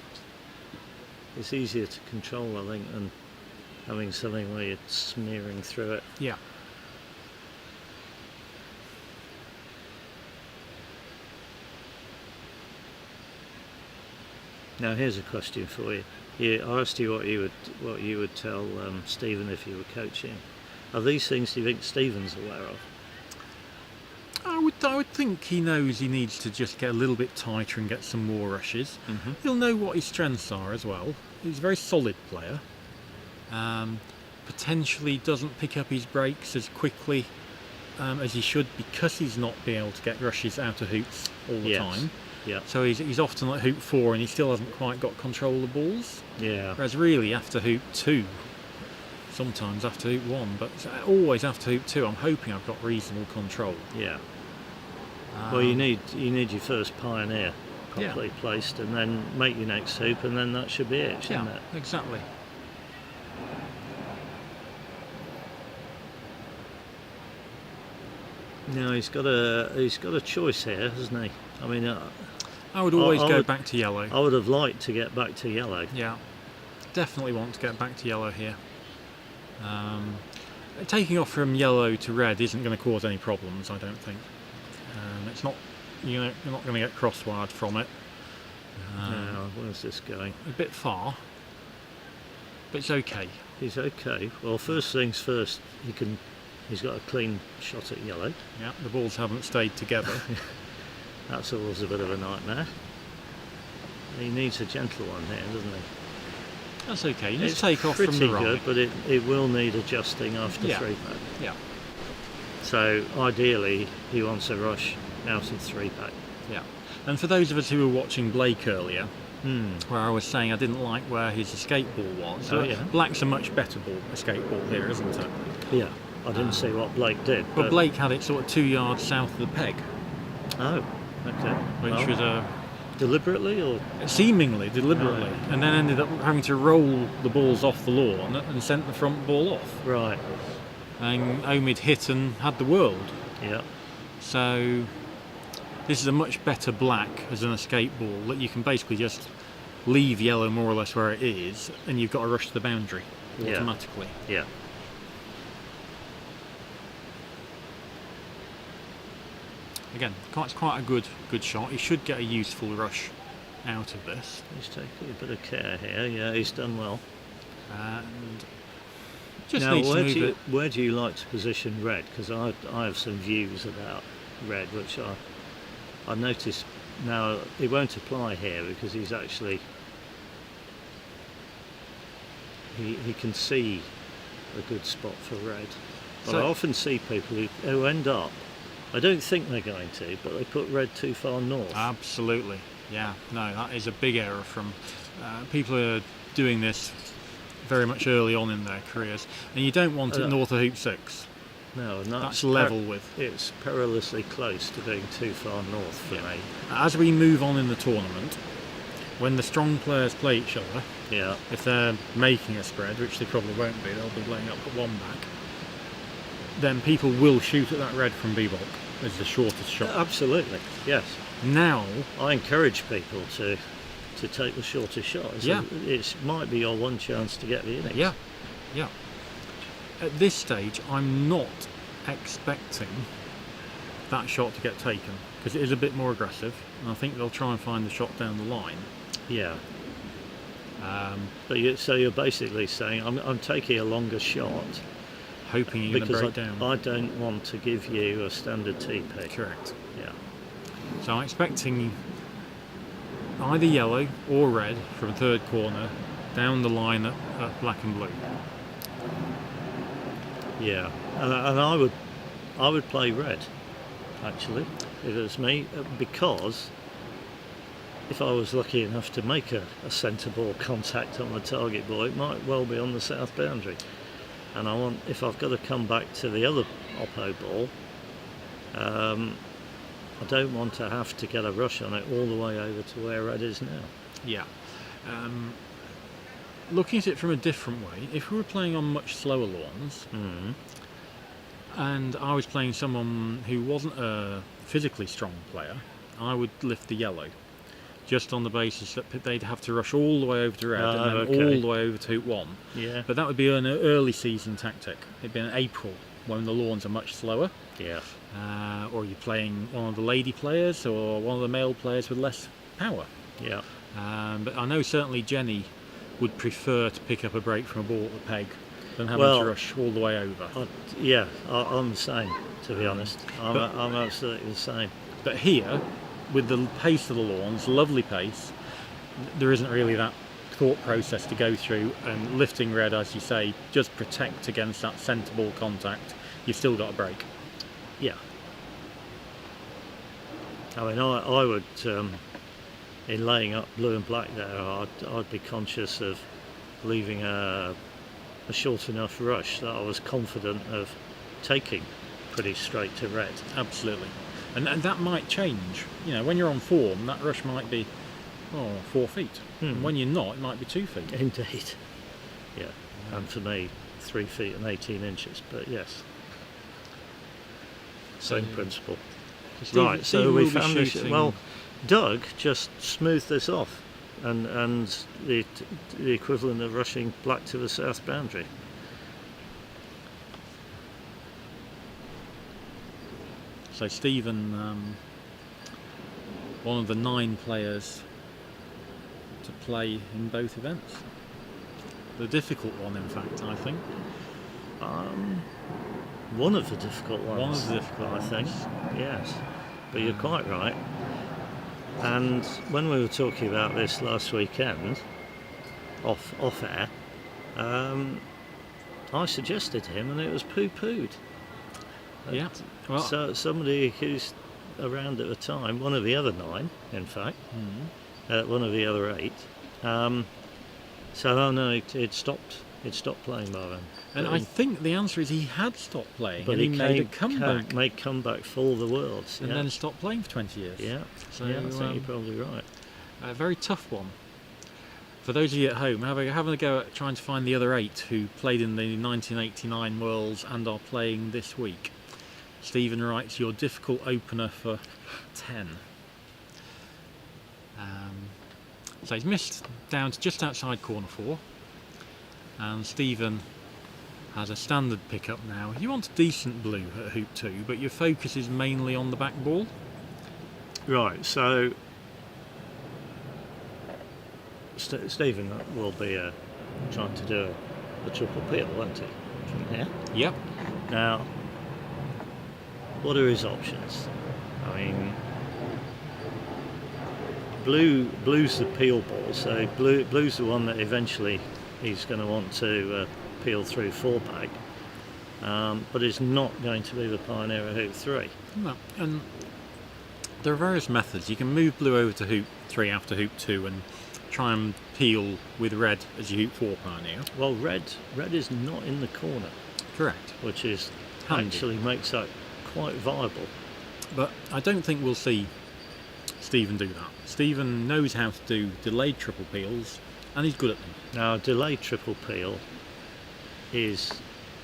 It's easier to control, I think, than having something where you're smearing through it. Yeah. Now here's a question for you. I asked you what you would tell Stephen if you were coaching. Are these things do you think Stephen's aware of? I would think he knows he needs to just get a little bit tighter and get some more rushes. Mm-hmm. He'll know what his strengths are as well. He's a very solid player. Potentially doesn't pick up his breaks as quickly as he should because he's not being able to get rushes out of hoops all the time. Yeah. So he's often at hoop 4 and he still hasn't quite got control of the balls. Yeah. Whereas really after hoop 2, sometimes after hoop 1, but always after hoop 2, I'm hoping I've got reasonable control. Yeah. Well, you need your first pioneer properly placed, and then make your next hoop, and then that should be it, shouldn't it? Exactly. Now he's got a choice here, hasn't he? I mean, I would always go back to yellow. I would have liked to get back to yellow. Yeah, definitely want to get back to yellow here. Taking off from yellow to red isn't going to cause any problems, I don't think. It's not, you're not going to get crosswired from it. Now, where's this going? A bit far, but it's okay. He's okay. Well, first things first, he's got a clean shot at yellow. Yeah, the balls haven't stayed together. That's always a bit of a nightmare. He needs a gentle one here, doesn't he? That's okay. You just take off from the right. Good, but it will need adjusting after three pack. Yeah. So ideally, he wants a rush out of three pack. Yeah. And for those of us who were watching Blake earlier, where I was saying I didn't like where his escape ball was. Black's a much better escape ball here, isn't it? Yeah. I didn't see what Blake did. But Blake had it sort of 2 yards south of the peg. Oh, okay. Which was deliberately or seemingly deliberately, and then ended up having to roll the balls off the lawn and sent the front ball off. Right. And Omid hit and had the world. Yeah. So this is a much better black as an escape ball that you can basically just leave yellow more or less where it is, and you've got to rush to the boundary automatically. Yeah. Again, it's quite a good shot. He should get a useful rush out of this. He's taking a bit of care here. Yeah, he's done well. And just now, needs to move it. Where do you like to position red? Because I have some views about red, which I noticed. Now it won't apply here because he's actually he can see a good spot for red. But So- I often see people who end up. I don't think they're going to, but they put red too far north. Absolutely. Yeah, no, that is a big error from people who are doing this very much early on in their careers, and you don't want it north of hoop 6. No, and That's level with. It's perilously close to being too far north for me. As we move on in the tournament, when the strong players play each other, Yeah, if they're making a spread, which they probably won't be, they'll be laying up at one back, then people will shoot at that red from B-block as the shortest shot. absolutely. Yes, Now, I encourage people to take the shortest shot. It might be your one chance to get the innings. yeah. At this stage, I'm not expecting that shot to get taken because it is a bit more aggressive, and I think they'll try and find the shot down the line. Yeah. But so you're basically saying I'm taking a longer shot Hoping you're going to break down. I don't want to give you a standard TP. Correct. Yeah. So I'm expecting either yellow or red from third corner down the line at black and blue. Yeah. And I would play red, actually, if it was me, because if I was lucky enough to make a centre ball contact on the target ball, it might well be on the south boundary. And if I've got to come back to the other oppo ball, I don't want to have to get a rush on it all the way over to where red is now. Yeah. Looking at it from a different way, if we were playing on much slower lawns, and I was playing someone who wasn't a physically strong player, I would lift the yellow, just on the basis that they'd have to rush all the way over to red and then all the way over to hoop 1. Yeah. But that would be an early season tactic. It'd be in April when the lawns are much slower. Yeah. Or you're playing one of the lady players or one of the male players with less power. Yeah. But I know certainly Jenny would prefer to pick up a break from a ball at the peg than having to rush all the way over. I'm the same, to be honest. I'm absolutely the same. But here, with the pace of the lawns, lovely pace, there isn't really that thought process to go through, and lifting red, as you say, just protect against that centre ball contact. You've still got a break. Yeah. I mean, I would, in laying up blue and black there, I'd be conscious of leaving a short enough rush that I was confident of taking pretty straight to red. Absolutely. And that might change. You know, when you're on form, that rush might be 4 feet. And when you're not, it might be 2 feet. Indeed. Yeah. And for me, 3 feet and 18 inches. But yes. Same principle. Right, so we found this. Well, Doug just smoothed this off, and the equivalent of rushing black to the south boundary. So Stephen, one of the 9 players to play in both events. The difficult one, in fact, I think. One of the difficult ones. One of the difficult I think. ones. Yes, but you're quite right. And when we were talking about this last weekend, off air, I suggested to him, and it was poo-pooed. Yeah. Well, So somebody who's around at the time, one of the other 9, in fact, one of the other 8, it stopped. It stopped playing by then. and I think the answer is he had stopped playing, But and he made a comeback, made comeback for all the worlds, and then stopped playing for 20 years. yeah. So, I think you're probably right. a very tough one. For those of you at home, having a go at trying to find the other 8 who played in the 1989 Worlds and are playing this week. Stephen writes, your difficult opener for 10. So he's missed down to just outside corner 4. And Stephen has a standard pickup now. You want a decent blue at hoop 2, but your focus is mainly on the back ball. Right, so Stephen will be trying to do a triple peel, won't he? From here. Yep. Now, what are his options? I mean, blue's the peel ball, so blue's the one that eventually he's going to want to peel through 4-bag, but it's not going to be the pioneer at hoop 3. No, and There are various methods. You can move blue over to hoop 3 after hoop 2 and try and peel with red as you hoop 4 pioneer. Well, red is not in the corner, Correct. which is Handy. actually makes that quite viable. But I don't think we'll see Stephen do that. Stephen knows how to do delayed triple peels, and he's good at them. Now, delayed triple peel is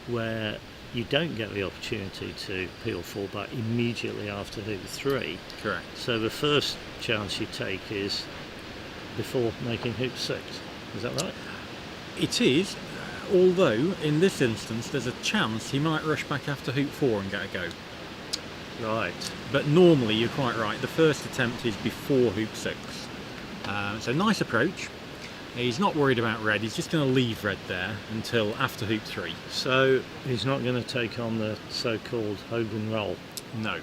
where you don't get the opportunity to peel 4 back immediately after hoop 3. Correct. So the first chance you take is before making hoop 6. Is that right? It is, although in this instance there's a chance he might rush back after hoop 4 and get a go. Right. But normally you're quite right, the first attempt is before hoop 6. So nice approach. He's not worried about red, he's just going to leave red there until after hoop 3. So he's not going to take on the so-called Hogan roll. No.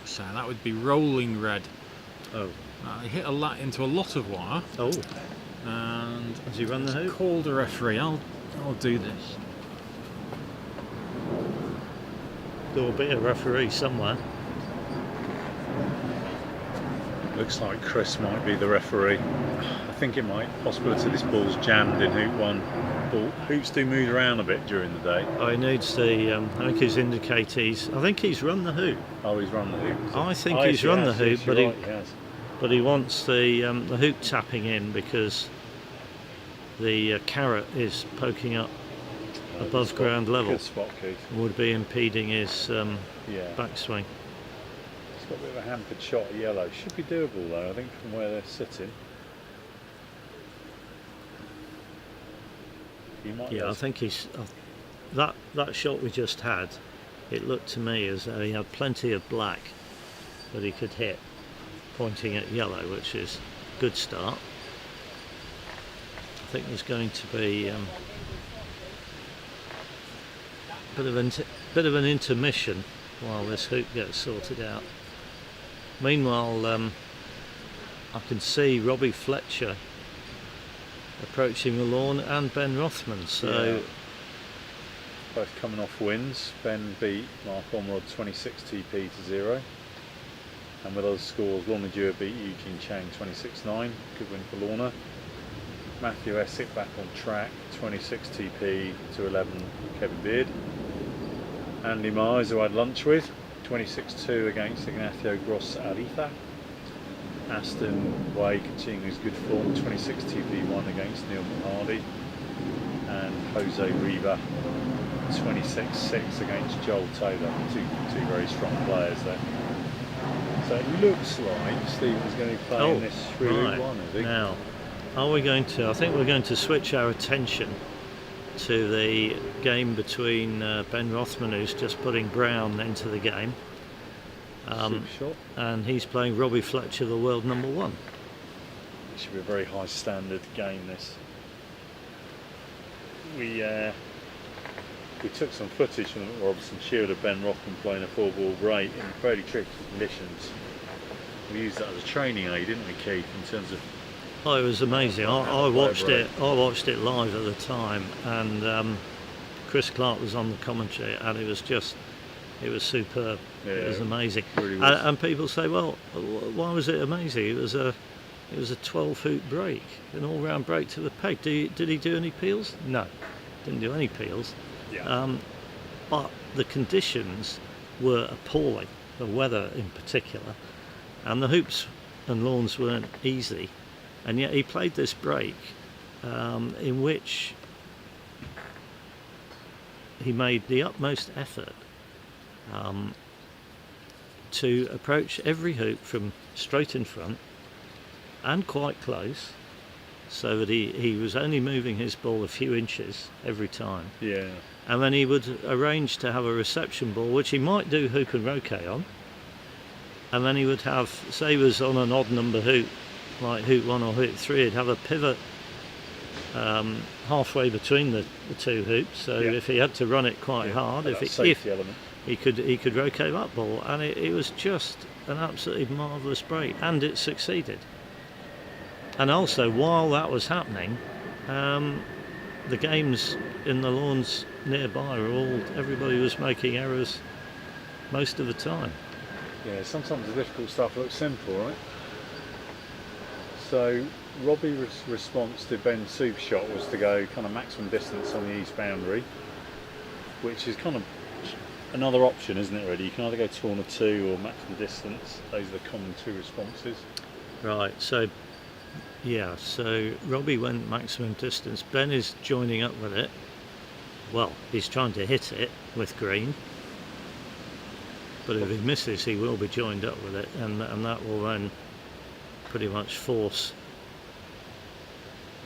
So that would be rolling red. Oh. He hit into a lot of wire. Oh. And Has he run the hoop? called a referee. I'll do this. There'll be a referee somewhere. Looks like Chris might be the referee. I think it might. Possibility this ball's jammed in hoop 1. Hoops do move around a bit during the day. Oh, he needs the. I think he's indicated. I think he's run the hoop. Oh, he's run the hoop. I think he's run the hoop, but Right, he has. but he wants the hoop tapping in because the carrot is poking up above Good ground level. Good spot, Keith. Would be impeding his Yeah. backswing. It's got a bit of a hampered shot at yellow. Should be doable though, I think, from where they're sitting. He might Yeah, I think he's that shot we just had. It looked to me as though he had plenty of black that he could hit, pointing at yellow, which is a good start. I think there's going to be bit of an intermission while this hoop gets sorted out. Meanwhile, I can see Robbie Fletcher approaching the lawn and Ben Rothman. So both coming off wins. Ben beat Mark Omrod 26 TP to 0. And with other scores, Lorna Dewar beat Eugene Chang 26-9. Good win for Lorna. Matthew Essick back on track, 26 TP to 11 Kevin Beard. Andy Myers, who I had lunch with, 26-2 against Ignacio Gross Ariza. Aston Way continuing his good form, 26 TP1 against Neil McHardy. And Jose Riva, 26-6 against Joel Taylor. Two very strong players there. So it looks like Stephen's going to be playing this really right. one, I think. Now, I think we're going to switch our attention to the game between Ben Rothman, who's just putting Brown into the game. Super shot. And he's playing Robbie Fletcher, the world number 1. It should be a very high standard game, this. We took some footage from the Robinson Shield of Ben Rothman playing a 4-ball Wright in fairly tricky conditions. We used that as a training aid, didn't we, Keith, in terms of... Oh, it was amazing. I watched it. I watched it live at the time, and Chris Clark was on the commentary, and it was superb. Yeah, it was amazing. It really was. And people say, well, why was it amazing? It was a 12-hoop break, an all-round break to the peg. Did he do any peels? No, didn't do any peels. Yeah. But the conditions were appalling. The weather, in particular, and the hoops and lawns weren't easy. And yet he played this break in which he made the utmost effort to approach every hoop from straight in front and quite close, so that he was only moving his ball a few inches every time. Yeah. And then he would arrange to have a reception ball, which he might do hoop and roquet on. And then he would have, say he was on an odd number hoop, like hoop 1 or hoop 3, he'd have a pivot halfway between the two hoops. So if he had to run it quite hard, if he could roquet that ball, and it was just an absolutely marvellous break, and it succeeded. And also, while that was happening, the games in the lawns nearby everybody was making errors most of the time. Yeah, sometimes the difficult stuff looks simple, right? So Robbie's response to Ben's super shot was to go kind of maximum distance on the east boundary, which is kind of another option, isn't it, really? You can either go 2 on a 2 or maximum distance. Those are the common 2 responses. Right, so yeah, so Robbie went maximum distance. Ben is joining up with it. Well, he's trying to hit it with green, but if he misses, he will be joined up with it, and that will then pretty much force.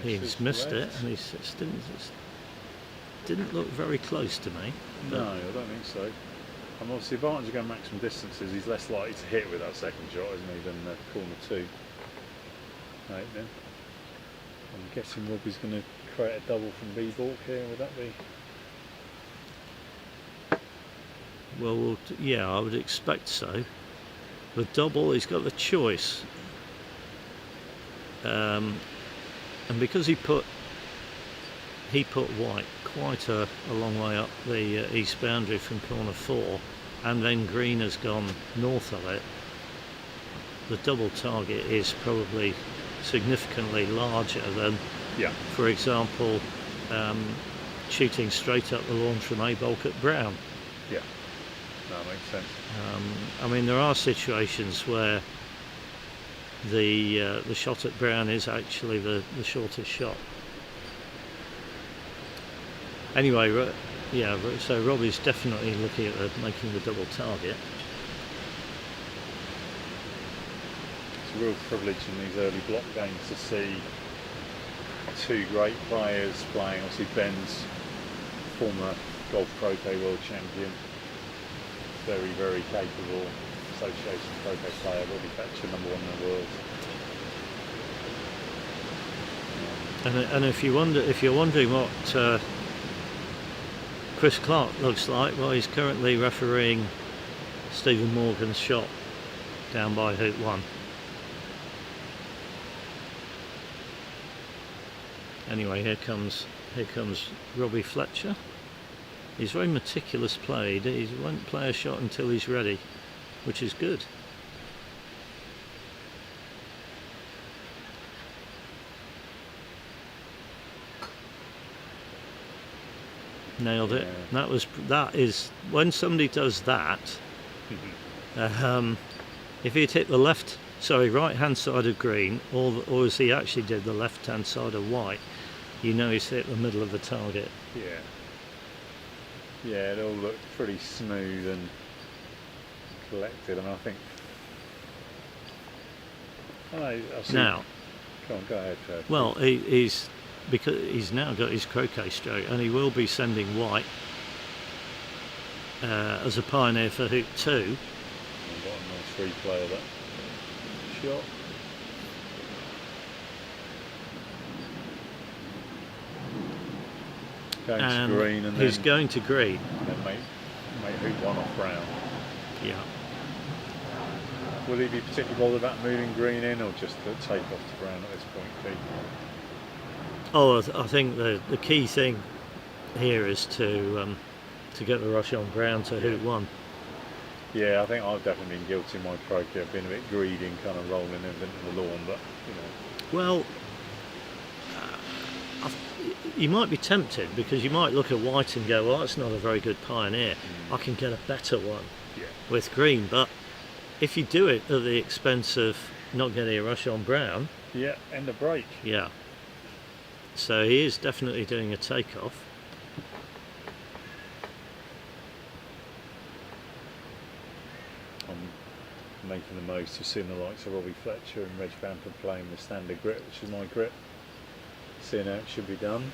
He's missed it, and it didn't look very close to me. No, I don't think so. And obviously, the advantage of going maximum distances, he's less likely to hit with that second shot, isn't he, than the corner 2. Right then. I'm guessing Robbie's going to create a double from B-balk here, would that be? Well, yeah, I would expect so. The double, he's got the choice. And because he put White quite a long way up the east boundary from corner 4, and then green has gone north of it, the double target is probably significantly larger than, for example, shooting straight up the lawn from A-balk at Brown. Yeah, that makes sense. I mean, there are situations where the shot at Brown is actually the shortest shot. Anyway, yeah, so Robbie's definitely looking at making the double target. It's a real privilege in these early block games to see 2 great players playing. Obviously, Ben's former golf croquet world champion, very, very capable association croquet player, Robbie Fletcher, #1 in the world. And if you're wondering what Chris Clark looks like, well, he's currently refereeing Stephen Morgan's shot down by hoop 1. Anyway, here comes Robbie Fletcher. He's very meticulous played. He won't play a shot until he's ready, which is good. Nailed it. Yeah. That is when somebody does that. If he'd hit the right hand side of green, or as he actually did the left hand side of white, you know he's hit the middle of the target. Yeah, it all looked pretty smooth and collected, and I think. I'll see. Now, go ahead. well, because he's now got his croquet stroke, and he will be sending White as a pioneer for hoop 2. I've got a nice replay of that shot. Going to green, and he's then going to green. And then make hoop 1 off Brown. Yeah. Will he be particularly bothered about moving green in, or just the take off to Brown at this point, Pete? Oh, I think the key thing here is to get the rush on Brown to hoop 1. Yeah, I think I've definitely been guilty in my croquet. I've been a bit greedy and kind of rolling everything to the lawn, but Well, you might be tempted, because you might look at White and go, well, that's not a very good pioneer. I can get a better one with green. But if you do it at the expense of not getting a rush on Brown, end of break. Yeah. So he is definitely doing a takeoff. I'm making the most of seeing the likes of Robbie Fletcher and Reg Bamford playing the standard grip, which is my grip. Seeing how it should be done.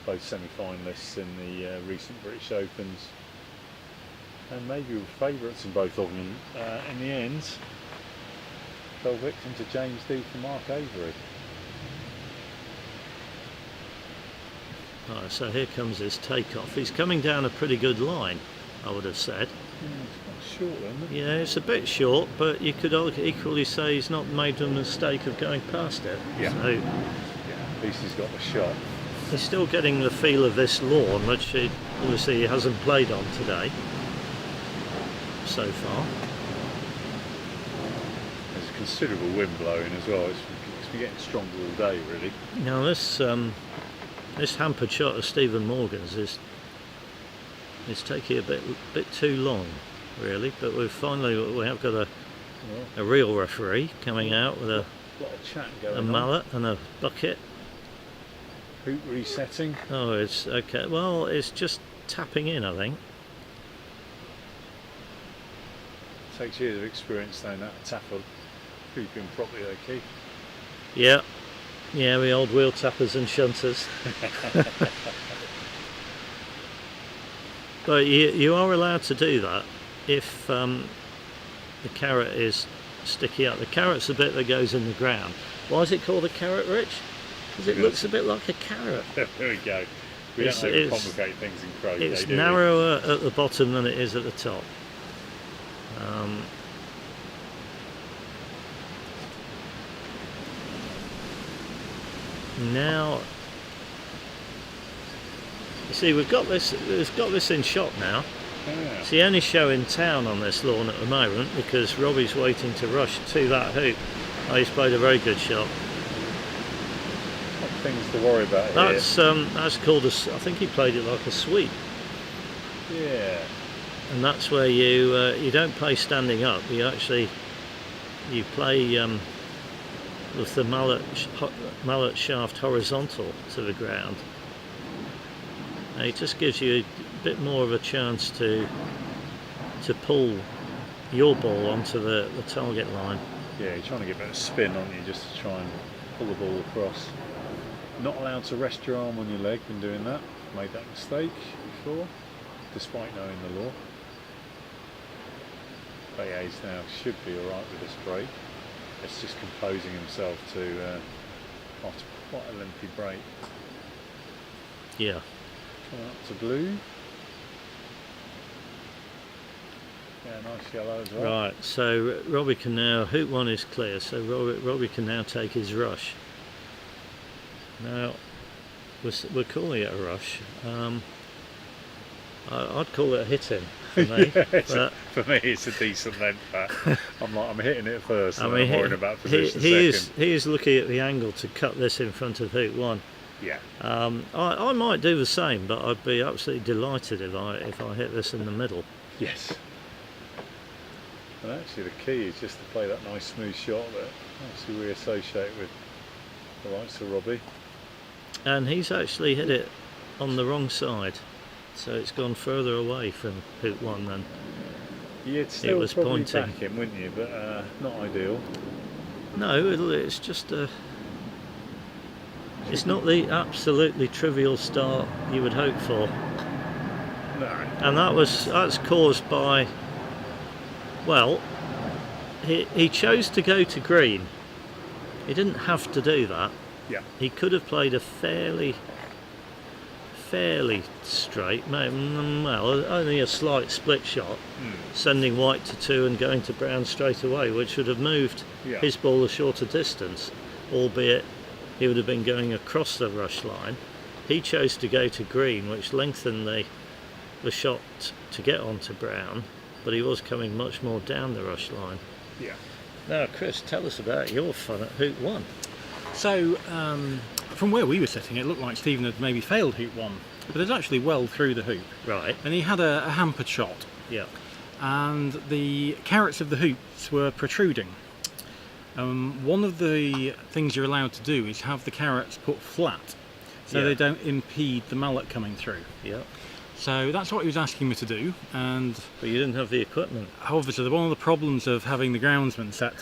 Both semi-finalists in the recent British Opens, and maybe with favourites in both of them. In the end, fell victim to James Deed and Mark Avery. Right, so here comes his takeoff. He's coming down a pretty good line, I would have said. It's quite short then, isn't it? Yeah, it's a bit short, but you could equally say he's not made the mistake of going past it. Yeah. So, At least he's got the shot. He's still getting the feel of this lawn, which he obviously he hasn't played on today so far. There's a considerable wind blowing as well. It's been getting stronger all day, really. Now this hampered shot of Stephen Morgan's is taking a bit too long, really. But we have got a real referee coming out with a lot of chat going on. mallet and a bucket. Hoop resetting. Oh, it's okay. Well, it's just tapping in, I think. Takes years of experience knowing that to tackle hooping properly, though, Keith. Yeah, we old wheel tappers and shunters. But you are allowed to do that if the carrot is sticky up. The carrot's the bit that goes in the ground. Why is it called a carrot, Rich? Because it looks a bit like a carrot. There we go. We don't overcomplicate things in croquet. It's narrower at the bottom than it is at the top. Now, you see, we've got this in shot now. Yeah. It's the only show in town on this lawn at the moment because Robbie's waiting to rush to that hoop. Oh, he's played a very good shot. Not things to worry about here. That's called I think he played it like a sweep. Yeah. And that's where you don't play standing up. You play with the mallet shaft horizontal to the ground. And it just gives you a bit more of a chance to pull your ball onto the target line. Yeah, you're trying to get a bit of spin on you just to try and pull the ball across. Not allowed to rest your arm on your leg when doing that. Made that mistake before, despite knowing the law. Bayes now should be alright with this break. It's just composing himself to after quite a lengthy break. Yeah. Coming up to blue. Yeah, nice yellow as well. Right, so Robbie can now, hoop one is clear, so Robbie can now take his rush. Now, we're calling it a rush. I'd call it a hit-in for me. Yeah, for me, it's a decent length. I'm hitting it first, and I'm worrying about position second. He is looking at the angle to cut this in front of hoop one. Yeah. I might do the same, but I'd be absolutely delighted if I hit this in the middle. Yes. And actually, the key is just to play that nice smooth shot that actually we associate with the likes of Robbie. And he's actually hit it on the wrong side, so it's gone further away from hoop one than You'd still it was probably pointing. back him, wouldn't you? But not ideal. No, it's just it's not the absolutely trivial start you would hope for. No. And that's caused by, well, he chose to go to green. He didn't have to do that. Yeah. He could have played a fairly straight, well, only a slight split shot, sending white to 2 and going to brown straight away, which would have moved his ball a shorter distance, albeit he would have been going across the rush line. He chose to go to green, which lengthened the shot to get onto brown, but he was coming much more down the rush line. Yeah. Now, Chris, tell us about your fun at hoop one. So, from where we were sitting, it looked like Stephen had maybe failed hoop one, but it's actually well through the hoop. Right. And he had a hampered shot, Yeah. and the carrots of the hoops were protruding. One of the things you're allowed to do is have the carrots put flat, so they don't impede the mallet coming through. Yeah. So that's what he was asking me to do, and But you didn't have the equipment. obviously one of the problems of having the groundsman set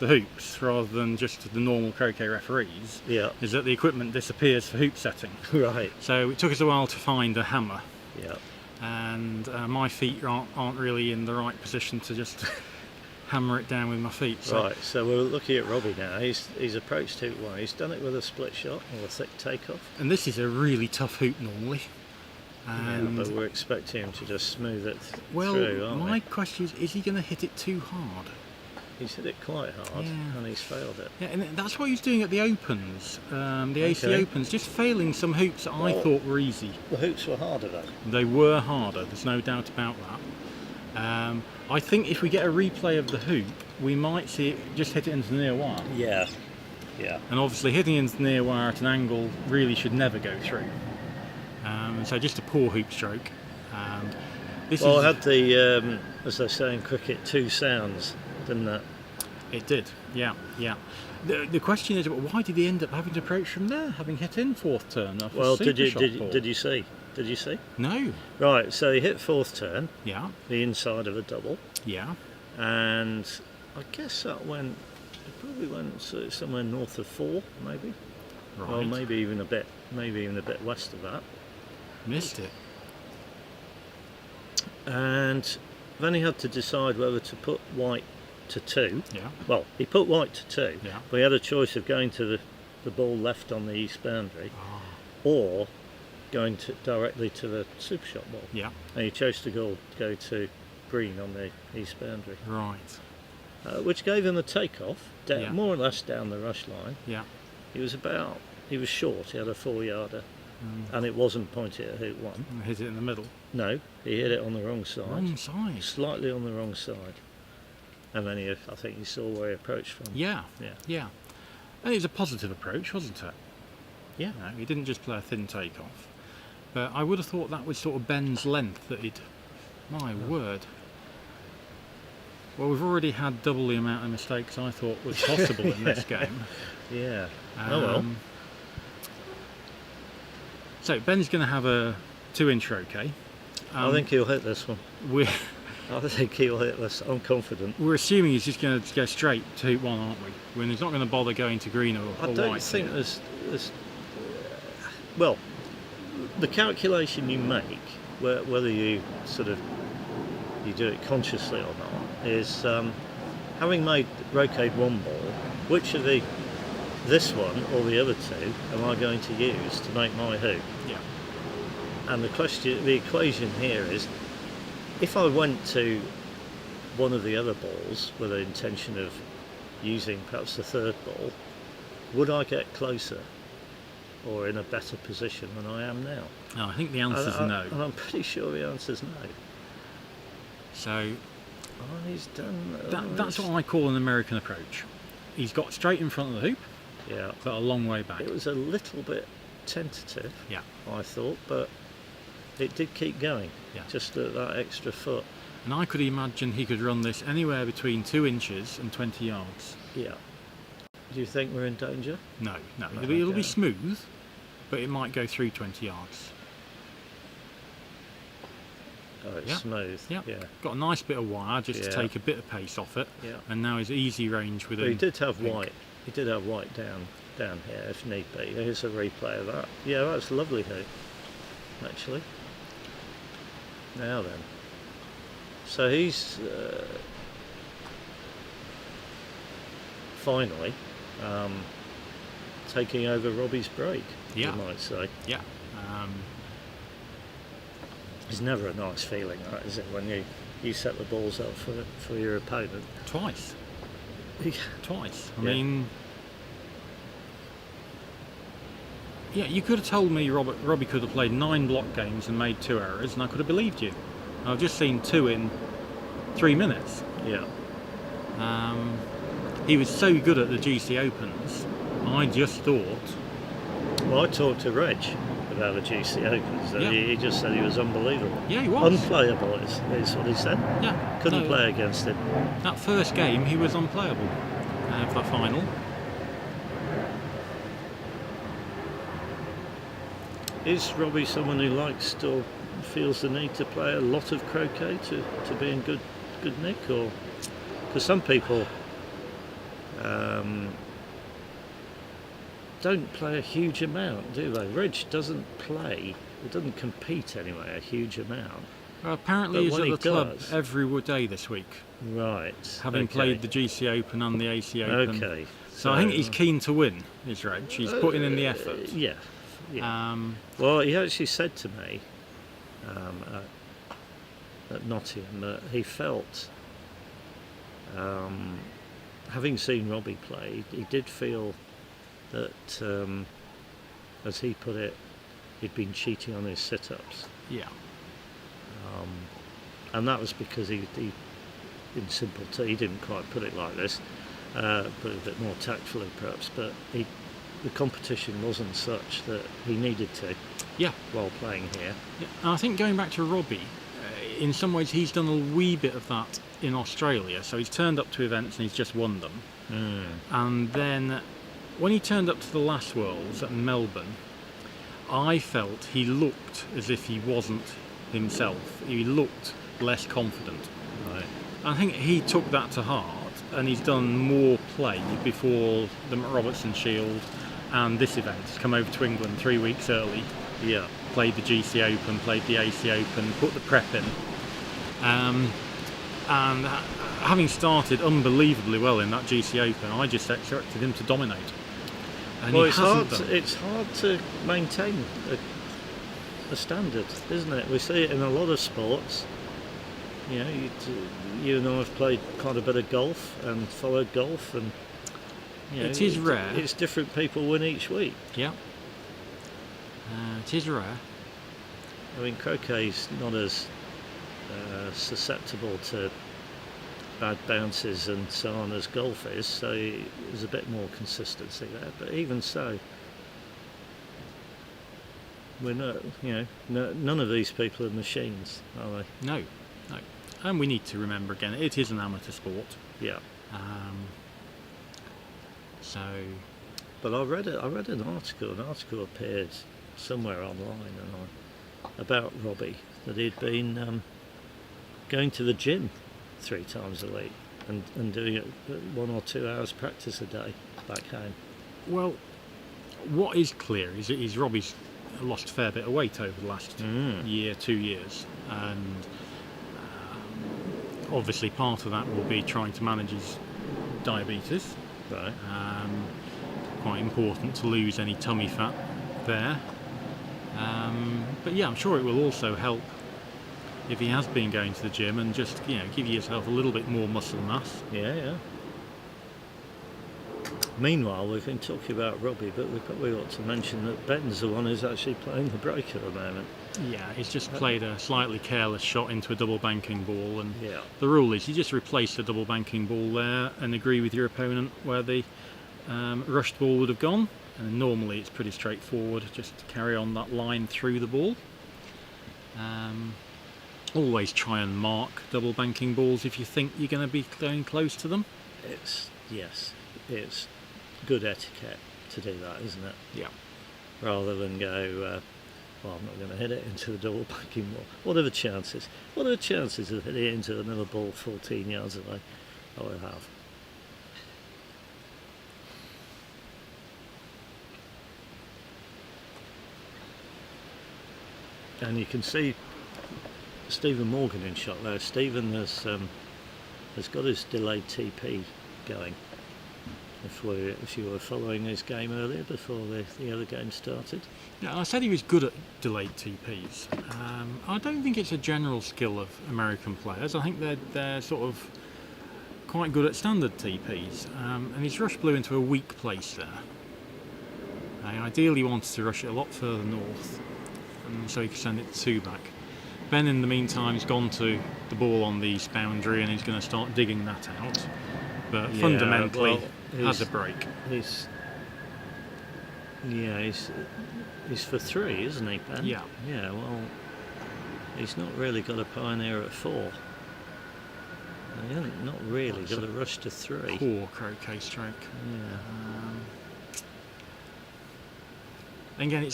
the hoops rather than just the normal croquet referees Yeah. is that the equipment disappears for hoop setting. Right. So it took us a while to find a hammer, Yeah. and my feet aren't really in the right position to just hammer it down with my feet. So Right. So we're looking at Robbie now. He's approached hoop one. He's done it with a split shot or a thick takeoff. and this is a really tough hoop normally. And But we're expecting him to just smooth it well, through, aren't my question is he going to hit it too hard? He's hit it quite hard, Yeah. and he's failed it. Yeah, and that's what he was doing at the Opens, the AC Okay. Opens, just failing some hoops that I Well- thought were easy. The hoops were harder though. They were harder, there's no doubt about that. I think if we get a replay of the hoop, we might see it just hit it into the near wire. Yeah, yeah. And obviously hitting into the near wire at an angle really should never go through. So just a poor hoop stroke. This Well, is, it had the, as they say in cricket, 2 sounds, didn't it? It did, yeah. The question is, why did he end up having to approach from there, having hit in fourth turn? Off a Well, super did you shot ball? did you see? Did you see? No. Right, so he hit fourth turn, Yeah. the inside of a double, Yeah. and I guess that went. It probably went somewhere north of 4, maybe. Right. Well, maybe even a bit west of that. Missed it. And then he had to decide whether to put white to 2. Yeah. Well, he put white to 2, Yeah. but he had a choice of going to the ball left on the east boundary Ah. or going directly to the super shot ball. Yeah. And he chose to go to green on the east boundary, Right. which gave him a takeoff, Yeah. more or less down the rush line. Yeah. He was short, he had a 4-yarder, and it wasn't pointed at hoop 1. And hit it in the middle. No, he hit it on the wrong side. Wrong side. Slightly on the wrong side. And then I think he saw where he approached from. Yeah. Yeah. Yeah. And it was a positive approach, wasn't it? Yeah. No, he didn't just play a thin takeoff. But I would have thought that was sort of Ben's length that he'd. My word. Well, we've already had double the amount of mistakes I thought was possible in this game. Yeah. Oh well. So Ben's going to have a 2-inch Croquet. I think he'll hit this one. we're I think he'll hit this. I'm confident. we're assuming he's just going to go straight to hoop 1, aren't we? When he's not going to bother going to green or I white. don't think here. there's well, the calculation you make, whether you you do it consciously or not, is having made Rocade 1 ball, which of this one or the other 2 am I going to use to make my hoop? Yeah. And the equation here is, if I went to one of the other balls with the intention of using perhaps the third ball, would I get closer or in a better position than I am now? No, I think the answer's no. And I'm pretty sure the answer's no. So Oh, he's done. that's what I call an American approach. He's got straight in front of the hoop, Yeah. but a long way back. It was a little bit tentative, Yeah. I thought, but it did keep going. Yeah. Just that extra foot. And I could imagine he could run this anywhere between 2 inches and 20 yards. Yeah. Do you think we're in danger? No. No, It'll be okay. smooth, but it might go through 20 yards. Oh, it's Yeah. smooth. Yeah. Yeah. Got a nice bit of wire just to Yeah. take a bit of pace off it. Yeah. And now he's easy range But within. he did have pink. white. He did have white down here if need be. Here's a replay of that. Yeah, that's lovely hoop, actually. Now then. So he's finally taking over Robbie's break, Yeah. you might say. Yeah. It's never a nice feeling, that, is it, when you set the balls up for your opponent. Twice. Twice. I Yeah. mean, yeah, you could have told me Robbie could have played 9 block games and made 2 errors, and I could have believed you. I've just seen 2 in 3 minutes. Yeah. He was so good at the GC Opens. I just thought, Well, I talked to Reg about the GC Opens. Yeah. He just said he was unbelievable. yeah, he was. Unplayable is what he said. Yeah, Couldn't no, play against him. That first game, he was unplayable for the final. Is Robbie someone who likes or feels the need to play a lot of croquet to be in good nick, or because some people don't play a huge amount, do they? Reg doesn't play, he doesn't compete anyway a huge amount. Apparently, But he's when at he the club does- every day this week, Right. having okay. played the GC Open and the AC Open. Okay. So I think he's keen to win, is Reg. He's putting in the effort. Yeah. Yeah. Um, He actually said to me at Nottingham that he felt having seen Robbie play, he did feel that, as he put it, he'd been cheating on his sit-ups. Yeah. And that was because he in simple terms, he didn't quite put it like this, put it a bit more tactfully perhaps, but the competition wasn't such that he needed to, while playing here. Yeah. And I think going back to Robbie, in some ways he's done a wee bit of that in Australia. So he's turned up to events and he's just won them. And then when he turned up to the last Worlds at Melbourne, I felt he looked as if he wasn't himself. He looked less confident. Right. I think he took that to heart, and he's done more play before the Robertson Shield and this event. He's come over to England 3 weeks early. Yeah. Played the GC Open, played the AC Open, put the prep in. And having started unbelievably well in that GC Open, I just expected him to dominate. And Well, he it's hasn't hard. done. It's hard to maintain a standard, isn't it? We see it in a lot of sports. You know, you and I have played quite a bit of golf and followed golf, and you know, It is rare. It's different people win each week. Yeah. It is rare. I mean, croquet's not as susceptible to bad bounces and so on as golf is, so there's a bit more consistency there. But even so, we're not, none of these people are machines, are they? No. And we need to remember again, it is an amateur sport. Yeah. So, But I read an article. An article appeared somewhere online, about Robbie, that he'd been going to the gym 3 times a week and doing it 1 or 2 hours practice a day back home. well, what is clear is Robbie's lost a fair bit of weight over the last year, 2 years, and obviously part of that will be trying to manage his diabetes. Right. Quite important to lose any tummy fat there. But yeah, I'm sure it will also help if he has been going to the gym and just, give yourself a little bit more muscle mass. Yeah. Meanwhile, we've been talking about Robbie, but we ought to mention that Ben's the one who's actually playing the break at the moment. Yeah, he's just played a slightly careless shot into a double banking ball, and Yeah. the rule is you just replace the double banking ball there and agree with your opponent where the rushed ball would have gone, and normally it's pretty straightforward, just to carry on that line through the ball. Always try and mark double banking balls if you think you're going to be going close to them. It's good etiquette to do that, isn't it? Yeah. Rather than go, well, I'm not going to hit it into the double banking ball. What are the chances? What are the chances of hitting it into another ball 14 yards away? I will have. And you can see Stephen Morgan in shot there. Stephen has got his delayed TP going. If you were following his game earlier before the other game started. Yeah, I said he was good at delayed TPs. I don't think it's a general skill of American players. I think they're sort of quite good at standard TPs. And he's rush blew into a weak place there. I ideally wanted to rush it a lot further north, and so he could send it 2 back. Ben, in the meantime, has gone to the ball on the east boundary and he's going to start digging that out. But Yeah, fundamentally, well, has a break. He's for 3, isn't he, Ben? Yeah. Yeah, well, he's not really got a pioneer at 4. He hasn't not really got a rush to 3. Poor croquet stroke. Yeah. Again,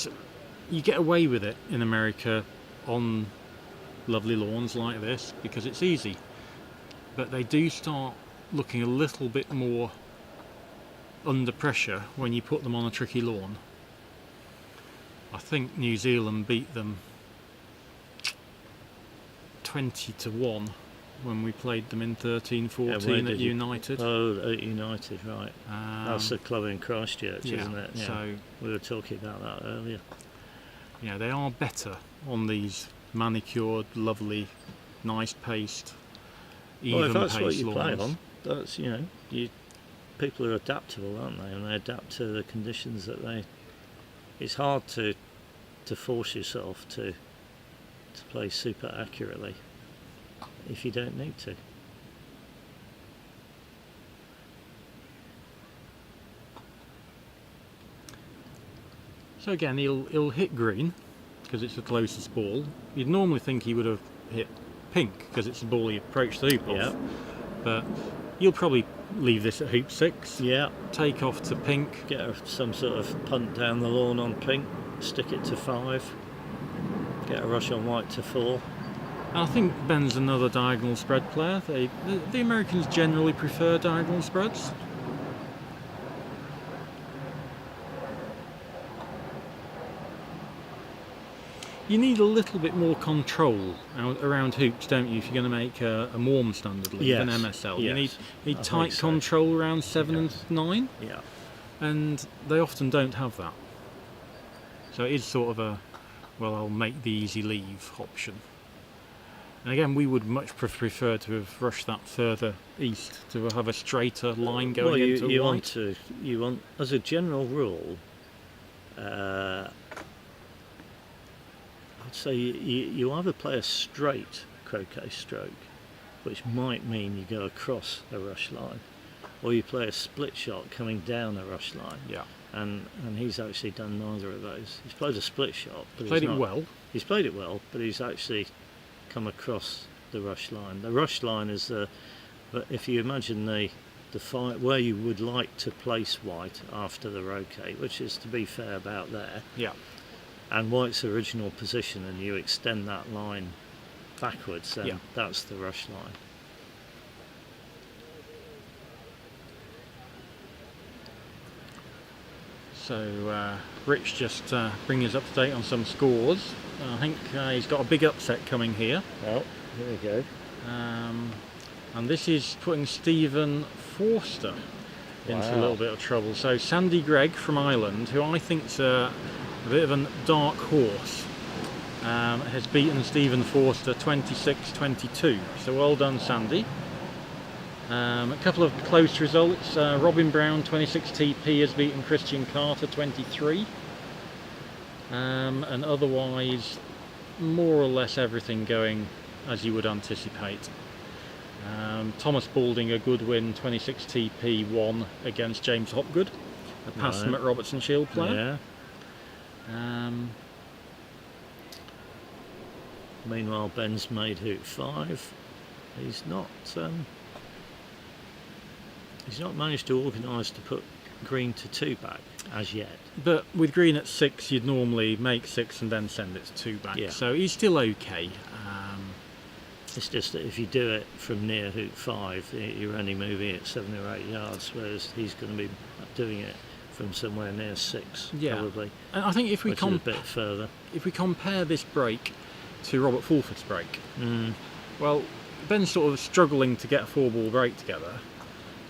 you get away with it in America on lovely lawns like this because it's easy, but they do start looking a little bit more under pressure when you put them on a tricky lawn. I think New Zealand beat them 20-1 when we played them in 13-14 at United. Oh, at United, right. That's the club in Christchurch, yeah, isn't it? Yeah. So we were talking about that earlier. they are better on these manicured, lovely, nice paced, even Well, if that's paced what you lawns. play on, that's you people are adaptable, aren't they? And they adapt to the conditions that they. It's hard to force yourself to play super accurately if you don't need to. So again, he'll hit green because it's the closest ball. You'd normally think he would have hit pink because it's the ball he approached the hoop Yeah. off. But you'll probably leave this at hoop 6. Yeah. Take off to pink. Get some sort of punt down the lawn on pink. Stick it to 5. Get a rush on white to 4. And I think Ben's another diagonal spread player. The Americans generally prefer diagonal spreads. You need a little bit more control around hoops, don't you, if you're going to make a Morm standard league, an MSL. You Yes. need I tight think so. control around 7 and 9, Yeah. and they often don't have that. So it is sort of I'll make the easy leave option. And again, we would much prefer to have rushed that further east to have a straighter line going Well, into you white. want, as a general rule, I'd say you either play a straight croquet stroke, which might mean you go across a rush line, or you play a split shot coming down a rush line. Yeah. And he's actually done neither of those. He's played a split shot, but Played it well. He's played it well, but he's actually come across the rush line. The rush line is but if you imagine the where you would like to place white after the roquet, which is, to be fair, about there. Yeah. And white's original position, and you extend that line backwards, then Yeah. that's the rush line. So Rich just bringing us up to date on some scores. I think he's got a big upset coming here. Well, here we go. And this is putting Stephen Forster into a Wow. little bit of trouble. So Sandy Gregg from Ireland, who I think's a bit of a dark horse, has beaten Stephen Forster 26-22. So well done, Sandy. A couple of close results. Robin Brown 26 TP has beaten Christian Carter 23. And otherwise, more or less everything going as you would anticipate. Thomas Balding, a good win, 26 TP, won against James Hopgood, a past Right. Matt Robertson Shield player. Yeah. Meanwhile, Ben's made hoop 5. He's not managed to organise to put green to 2 back as yet. But with green at 6, you'd normally make 6 and then send it to 2 back. Yeah. So he's still okay. It's just that if you do it from near hoop 5, you're only moving it 7 or 8 yards, whereas he's going to be doing it from somewhere near 6, Yeah. probably, And I think if we which is a bit further. if we compare this break to Robert Fulford's break, Mm. well, Ben's sort of struggling to get a 4-ball break together,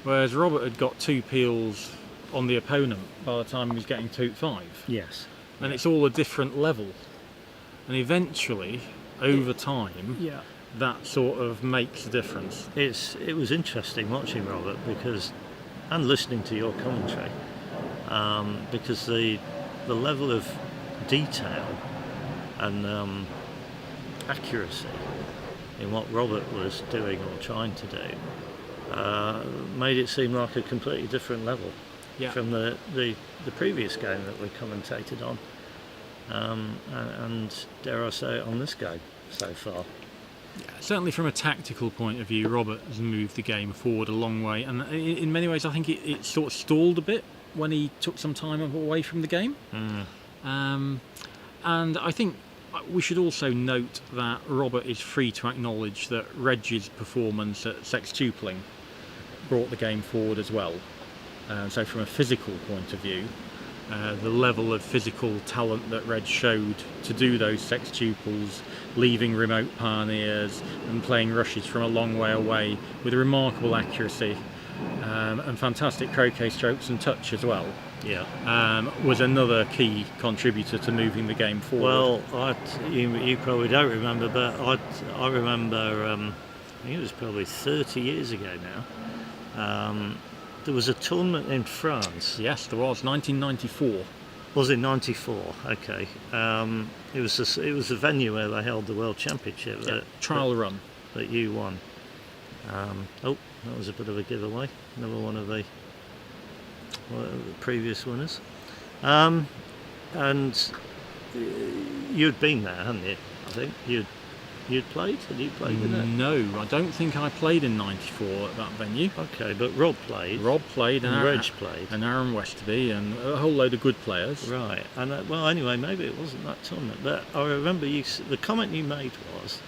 whereas Robert had got 2 peels on the opponent by the time he was getting to hoop 5. Yes. And it's all a different level. And eventually, over time, Yeah. that sort of makes a difference. It was interesting watching Robert and listening to your commentary, because the level of detail and accuracy in what Robert was doing or trying to do made it seem like a completely different level Yeah. from the previous game that we commentated on, and dare I say it, on this game so far. Certainly from a tactical point of view, Robert has moved the game forward a long way, and in many ways I think it sort of stalled a bit when he took some time away from the game. And I think we should also note that Robert is free to acknowledge that Reg's performance at sextupling brought the game forward as well. So from a physical point of view, the level of physical talent that Reg showed to do those sextuples, leaving remote pioneers and playing rushes from a long way away with remarkable accuracy and fantastic croquet strokes and touch as well, was another key contributor to moving the game forward. Well, you probably don't remember, but I remember, I think it was probably 30 years ago now, there was a tournament in France. Yes, there was 1994. Was it 94? Okay. It was a venue where they held the World Championship. Trial run. That you won. Oh, that was a bit of a giveaway. Another one of the previous winners. And you'd been there, hadn't you? I think you'd played. Had you played in it? No, I don't think I played in '94 at that venue. Okay, but Rob played. Rob played, and Reg played, and Aaron Westerby, and a whole load of good players. Right. And well, anyway, maybe it wasn't that tournament, but I remember the comment you made was,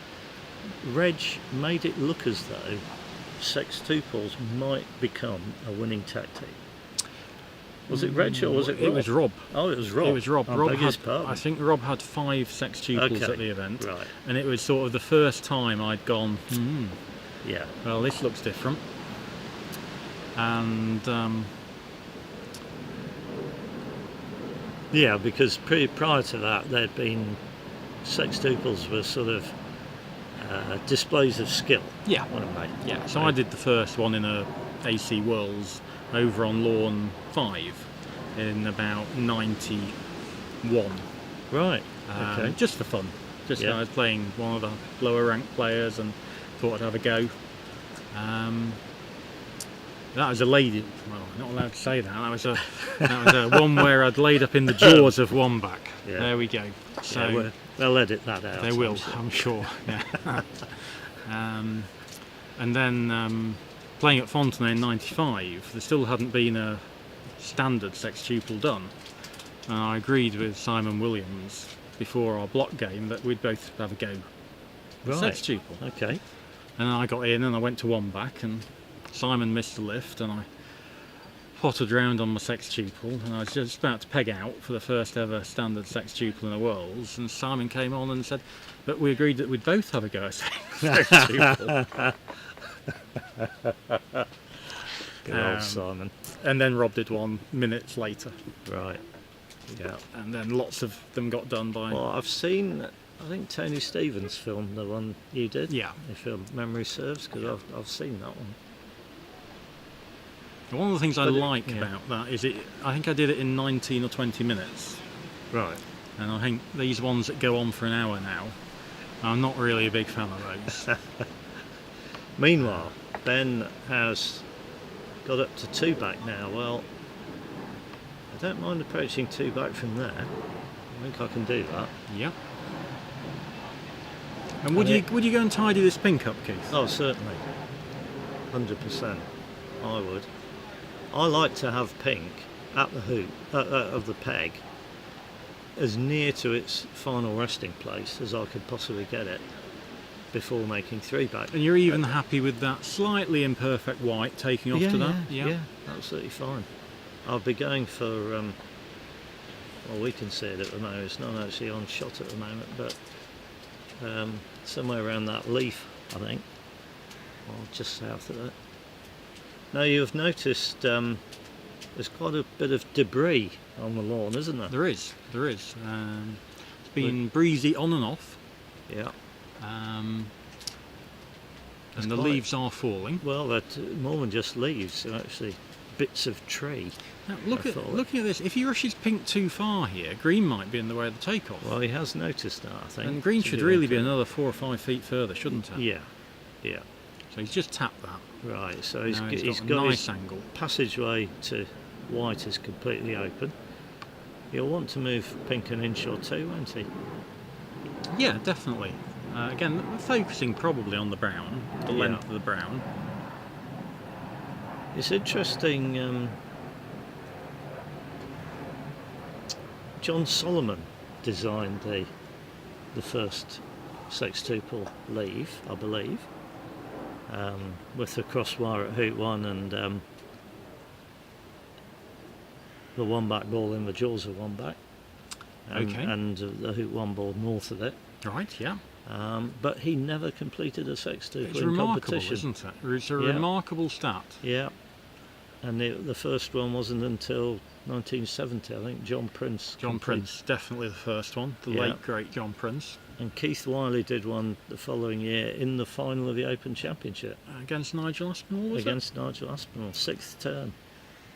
Reg made it look as though sextuples might become a winning tactic. Was it Reg or was it Rob? It was Rob. Oh, it was Rob. It was Rob. I think Rob had 5 sextuples at the event. Right. And it was sort of the first time I'd gone, yeah, well, this looks different. And yeah, because prior to that, there'd been sextuples were sort of displays of skill. Yeah. Weren't they? Yeah. So I did the first one in a AC Worlds over on Lawn 5 in about 91. Right. Okay. Just for fun. I was playing one of the lower ranked players and thought I'd have a go. That was a lady. Well, I'm not allowed to say that. That was a one where I'd laid up in the jaws of Womback. Yeah. There we go. So yeah, they'll edit that out. they will, I'm sure. Yeah. And then playing at Fontenay in '95, there still hadn't been a standard sextuple done. And I agreed with Simon Williams before our block game that we'd both have a go at sextuple. Okay. And I got in and I went to Womback, and Simon missed the lift, and I pottered round on my sextuple, and I was just about to peg out for the first ever standard sextuple in the Worlds, and Simon came on and said, but we agreed that we'd both have a go at sextuple. Good old Simon. And then Rob did one minutes later. Right. Yeah. And then lots of them got done by... Well, I've seen, I think Tony Stevens filmed the one you did. Yeah. If memory serves, because I've seen that one. One of the things I like about that is I think I did it in 19 or 20 minutes. Right. And I think these ones that go on for an hour now, I'm not really a big fan of those. Meanwhile, Ben has got up to 2 back now. Well, I don't mind approaching 2 back from there. I think I can do that. Yeah. And would you go and tidy this pink up, Keith? Oh, certainly. 100%. I would. I like to have pink at the hoop of the peg as near to its final resting place as I could possibly get it before making 3 back. And you're even happy with that slightly imperfect white taking off to that? Yeah, absolutely fine. I'll be going for, well, we can see it at the moment, it's not actually on shot at the moment, but somewhere around that leaf, I think, or just south of it. Now you've noticed there's quite a bit of debris on the lawn, isn't there? There is. It's been breezy on and off. Yeah. And the leaves are falling. Well, that more than just leaves, they're actually bits of tree. Now, looking at this, if he rushes pink too far here, green might be in the way of the takeoff. Well, he has noticed that, I think. And green should really be another 4 or 5 feet further, shouldn't it? Yeah. So he's just tapped that. Right, so he's got a nice his angle. Passageway to white is completely open. He'll want to move pink an inch or 2, won't he? Yeah, definitely. Again, focusing probably on the brown, the length of the brown. It's interesting. John Solomon designed the first sextuple leaf, I believe, with the crosswire at hoop 1 and the 1-back ball in the jaws of 1-back, and the hoop 1 ball north of it. Right, yeah. But he never completed a sextuple It's in remarkable, competition. isn't it? It's a remarkable stat. Yeah. And the first one wasn't until 1970, I think. John Prince, definitely the first one. The late great John Prince. And Keith Wiley did one the following year in the final of the Open Championship Against Nigel Aspinall, was against Nigel Aspinall, 6th turn.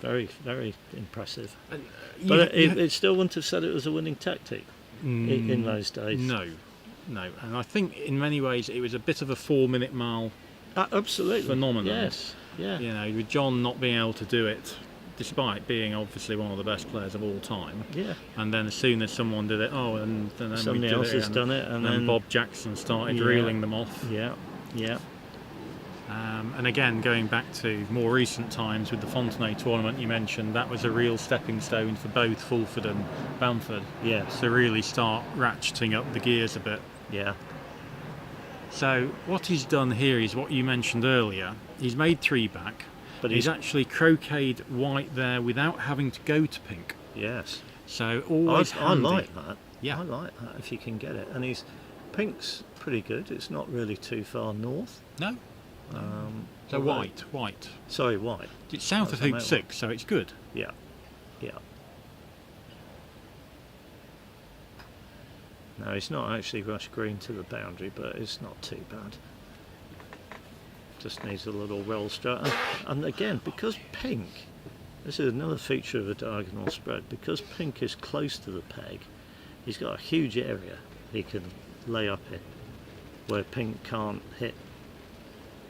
Very, very impressive. And, But it still wouldn't have said it was a winning tactic in those days. No. And I think in many ways it was a bit of a 4-minute mile Absolutely. phenomenon. Yes. Yeah. You know, with John not being able to do it, despite being obviously one of the best players of all time. Yeah. And then as soon as someone did it, and then Somebody else has done it, and then then Bob Jackson started reeling them off. Yeah. Yeah. And again, going back to more recent times with the Fontenay tournament you mentioned, that was a real stepping stone for both Fulford and Bamford Yes. to really start ratcheting up the gears a bit. Yeah. So what he's done here is what you mentioned earlier. He's made 3 back, But he's actually croqueted white there without having to go to pink. Yes. So always I handy. like that. Yeah. I like that if you can get it. And pink's pretty good. It's not really too far north. No. So although- white. Sorry, white. It's south That's of Hoop amazing. 6, so it's good. Yeah. Yeah. No, it's not actually rush green to the boundary, but it's not too bad. Just needs a little roll strut. And again, because pink, this is another feature of a diagonal spread, because pink is close to the peg, he's got a huge area he can lay up in, where pink can't hit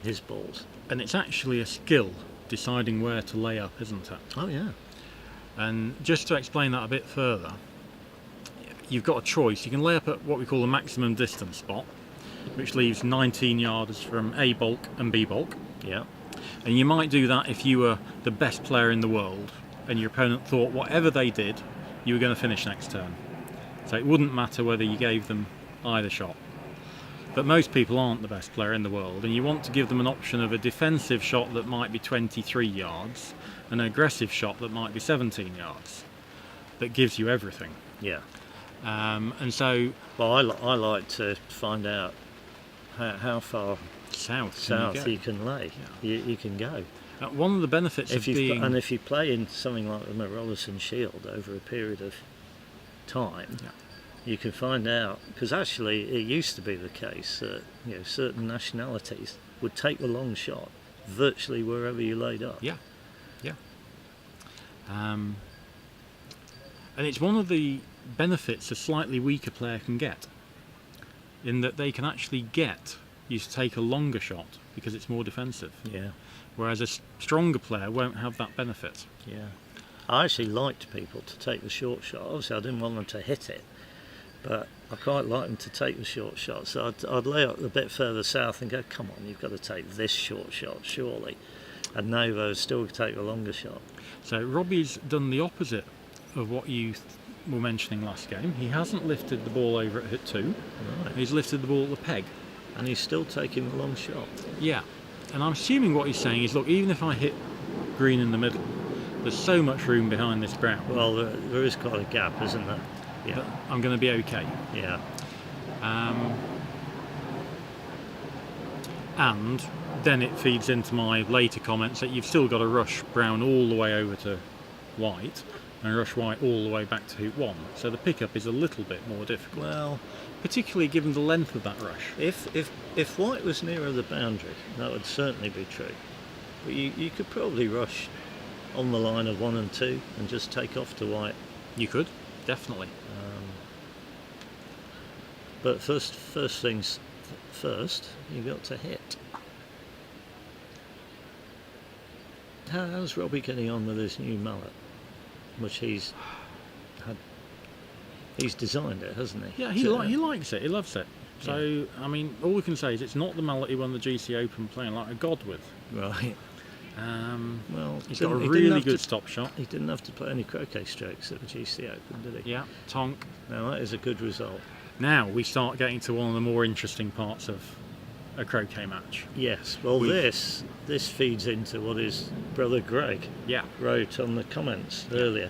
his balls. And it's actually a skill deciding where to lay up, isn't it? Oh yeah. And just to explain that a bit further, you've got a choice. You can lay up at what we call the maximum distance spot, which leaves 19 yards from A bulk and B bulk. Yeah. And you might do that if you were the best player in the world and your opponent thought whatever they did, you were going to finish next turn. So it wouldn't matter whether you gave them either shot. But most people aren't the best player in the world, and you want to give them an option of a defensive shot that might be 23 yards and an aggressive shot that might be 17 yards. That gives you everything. Yeah. And so Well, I like to find out how far south you can lay. You can go. One of the benefits of being... And if you play in something like the Morolison Shield over a period of time, you can find out, because actually it used to be the case that certain nationalities would take the long shot virtually wherever you laid up. Yeah. And it's one of the benefits a slightly weaker player can get, in that they can actually get you to take a longer shot because it's more defensive. Yeah. Whereas a stronger player won't have that benefit. Yeah. I actually liked people to take the short shot. Obviously I didn't want them to hit it, but I quite like them to take the short shot. So I'd lay up a bit further south and go, come on, you've got to take this short shot, surely. And Novo would still take the longer shot. So Robbie's done the opposite of what you were mentioning last game. He hasn't lifted the ball over at hit 2. Right. He's lifted the ball at the peg. And he's still taking the long shot. Yeah. And I'm assuming what he's saying is, look, even if I hit green in the middle, there's so much room behind this brown. Well, there is quite a gap, isn't there? Yeah. That I'm going to be okay. Yeah. And then it feeds into my later comments that you've still got to rush brown all the way over to white and rush white all the way back to hoop 1. So the pickup is a little bit more difficult. Well, particularly given the length of that rush. if white was nearer the boundary, that would certainly be true. But you could probably rush on the line of 1 and 2 and just take off to white. You could, definitely. But first things first, you've got to hit. How's Robbie getting on with his new mallet, which he's designed it, hasn't he? Yeah, he likes it. He loves it. So, I mean, all we can say is it's not the mallet he won the GC Open playing like a god with. Right. Well, he's got a really good stop shot. He didn't have to play any croquet strokes at the GC Open, did he? Yeah, tonk. Now that is a good result. Now we start getting to one of the more interesting parts of a croquet match. Yes. Well, this feeds into what his brother Greg wrote on the comments earlier.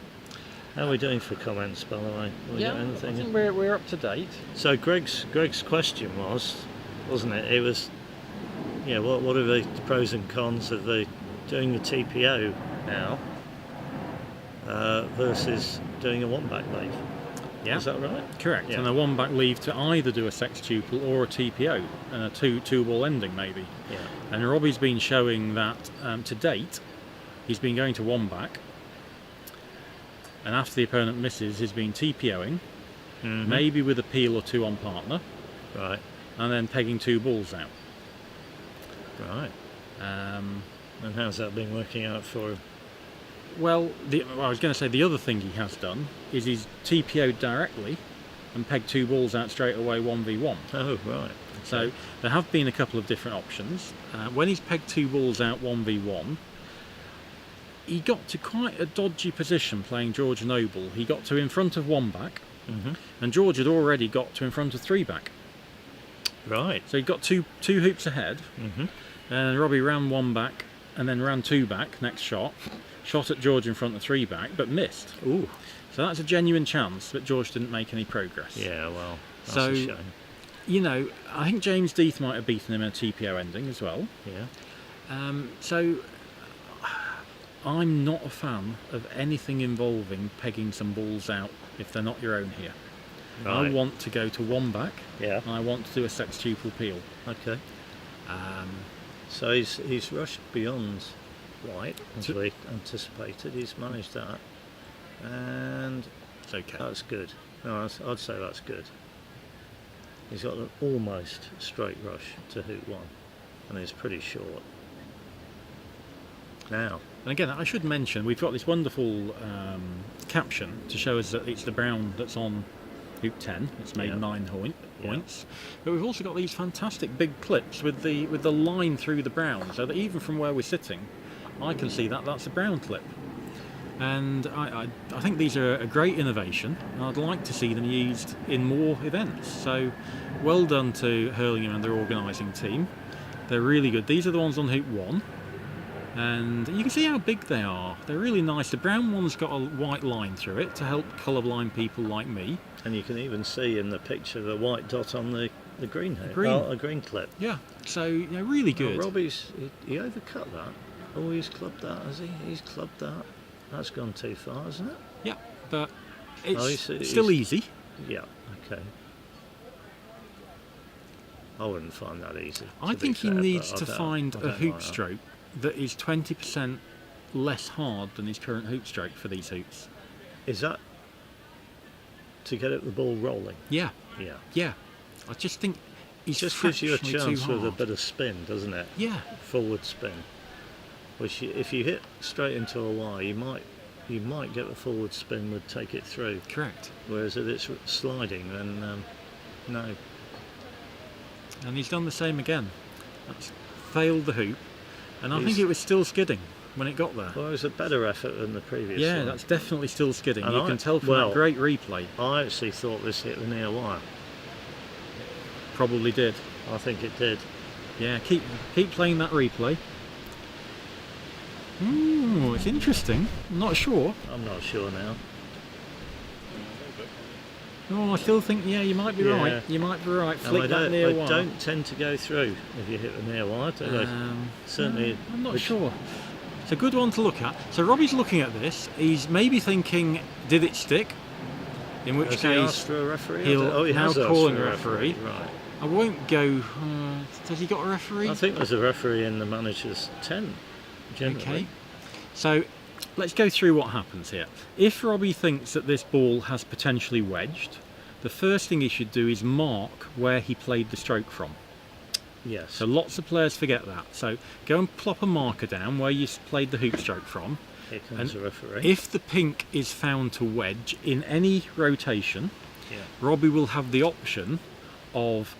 How are we doing for comments, by the way? Have we got anything? I think we're up to date. So Greg's question wasn't it? It was, what are the pros and cons of doing the TPO now versus doing a one-back leave? Yeah. Is that right? Correct. Yeah. And a one-back leave to either do a sextuple or a TPO and a two-ball ending maybe. Yeah. And Robbie's been showing that to date, he's been going to one-back and after the opponent misses, he's been TPOing, Mhm. maybe with a peel or two on partner, Right. and then pegging 2 balls out. Right. Um, And how's that been working out for him? well, I was going to say the other thing he has done is he's TPO'd directly and pegged 2 balls out straight away 1v1. Oh, right. So there have been a couple of different options. When he's pegged 2 balls out 1v1, he got to quite a dodgy position playing George Noble. He got to in front of 1 back, Mhm. and George had already got to in front of 3 back. Right. So he got two hoops ahead, Mhm. and Robbie ran 1 back and then ran 2 back next shot at George in front of 3 back, but missed. Ooh. So that's a genuine chance that George didn't make any progress. Yeah. Well, that's So- a shame. You know, I think James Death might have beaten him in a TPO ending as well. Yeah. So I'm not a fan of anything involving pegging some balls out if they're not your own here. I Right. want to go to 1 back, Yeah. and I want to do a sextuple peel. Okay. Um, So he's rushed beyond Wright, as To- we anticipated. He's managed that, and it's okay. that's good. No, I'd say that's good. He's got an almost straight rush to hoop 1, and it's pretty short. Now, And again, I should mention we've got this wonderful caption to show us that it's the brown that's on hoop 10. It's made Yeah. 9 Yeah. points, but we've also got these fantastic big clips with the line through the brown, so that even from where we're sitting, I can see that that's a brown clip. And I think these are a great innovation, and I'd like to see them used in more events. So well done to Hurlingham and their organising team. They're really good. These are the ones on hoop 1. And you can see how big they are. They're really nice. The brown one's got a white line through it to help colourblind people like me. and you can even see in the picture the white dot on the green here. Green. Oh, a green clip. Yeah, so really good. Now, Robbie's he overcut that. Oh, he's clubbed that, has he? He's clubbed that. That's gone too far, hasn't it? Yeah, but it's Oh, he's- still easy. Yeah. Okay. I wouldn't find that easy. I to be think he fair, but needs I to don't- find I a don't hoop like that. stroke that is 20% less hard than his current hoop stroke for these hoops. Is that to get the ball rolling? Yeah, Yeah. yeah. I just think he's Just gives you a fractionally chance too with a hard. bit of spin, doesn't it? Yeah, Forward spin. Which if you hit straight into a wire, you might get the forward spin would take it through. correct. Whereas if it's sliding, then no. And he's done the same again. That's failed the hoop, and I think He's- it was still skidding when it got there. Well, it was a better effort than the previous Yeah, one. that's definitely still skidding. And You I- can tell from well- that great replay. I actually thought this hit the near wire. Probably did. I think it did. Yeah, keep playing that replay. Ooh, it's interesting. I'm not sure. I'm not sure now. Oh, I still think, yeah, you might be Yeah. right. You might be right. And Flick that near they wire. don't tend to go through if you hit the near wire, do they? Certainly. I'm not which- sure. It's a good one to look at. So Robbie's looking at this. He's maybe thinking, did it stick? In which Has he asked case, for a referee? he'll Oh, he now has asked calling for a referee. Right. I won't go. Has he got a referee? I think there's a referee in the manager's tent. Generally. Okay. So let's go through what happens here. If Robbie thinks that this ball has potentially wedged, the first thing he should do is mark where he played the stroke from. Yes. So lots of players forget that. So go and plop a marker down where you played the hoop stroke from. Here comes and the referee. If the pink is found to wedge in any rotation, Yeah. Robbie will have the option of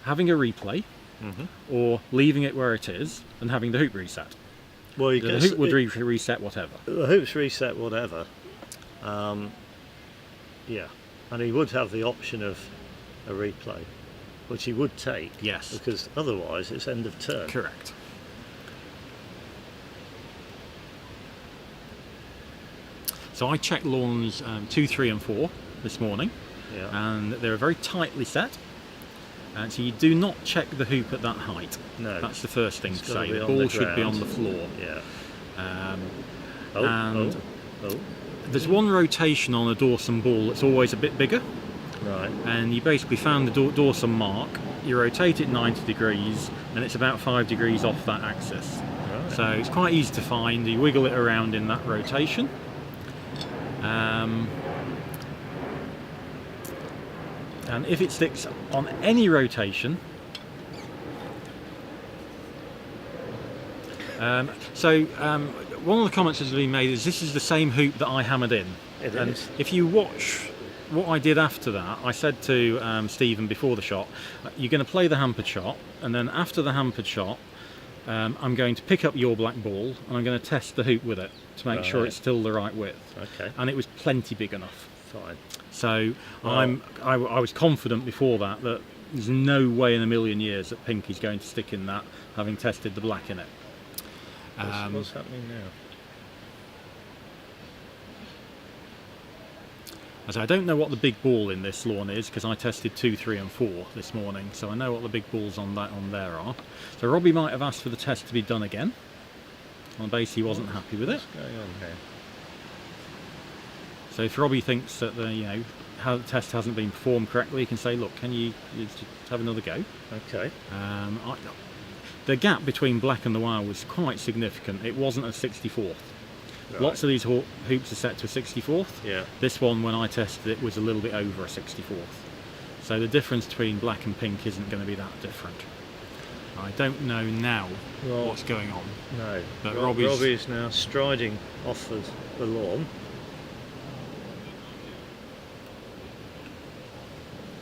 having a replay Mhm. or leaving it where it is and having the hoop reset. Well, you The guess hoop would reset whatever. the hoops reset whatever. Yeah, and he would have the option of a replay, which he would take. Yes. Because otherwise it's end of turn. Correct. So I checked lawns 2, 3 and 4 this morning, Yeah. and they're very tightly set, and so you do not check the hoop at that height. No. That's the first thing It's to gotta say. be The on ball the should be on ground. the floor. Yeah. Um, Oh. and- Oh. there's one rotation on a Dawson ball that's always a bit bigger, Right. and you basically found the Dawson mark, you rotate it 90 degrees, and it's about 5 degrees off that axis. Right. So it's quite easy to find. You wiggle it around in that rotation, And if it sticks on any rotation, one of the comments that's been made is this is the same hoop that I hammered in. It And is. if you watch what I did after that, I said to Stephen before the shot, you're going to play the hampered shot, and then after the hampered shot, I'm going to pick up your black ball and I'm going to test the hoop with it to make sure Right. it's still the right width. Okay, And it was plenty big enough. fine. So Well- I was confident before that there's no way in a million years that pink is going to stick in that, having tested the black in it. What's happening now? As I don't know what the big ball in this lawn is because I tested 2, 3 and 4 this morning, so I know what the big balls on there are. So Robbie might have asked for the test to be done again on the basis he wasn't happy with it. What's going on here? So if Robbie thinks that the test hasn't been performed correctly, he can say, look, can you just have another go? Okay. The gap between black and the wire was quite significant. It wasn't a 64th. Right. Lots of these hoops are set to a 64th. Yeah. This one, when I tested it, was a little bit over a 64th. So the difference between black and pink isn't going to be that different. I don't know now Well, what's going on. No. But Robbie's now striding off the lawn.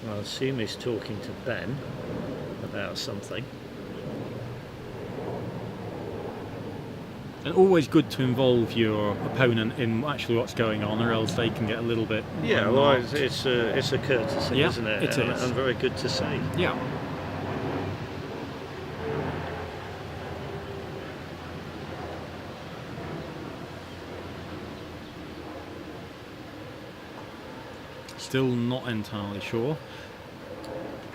I assume he's talking to Ben about something. And always good to involve your opponent in actually what's going on, or else they can get a little bit. Yeah, well, unmarked. it's a courtesy, Yeah, isn't it? it is. And very good to see. Yeah. Still not entirely sure.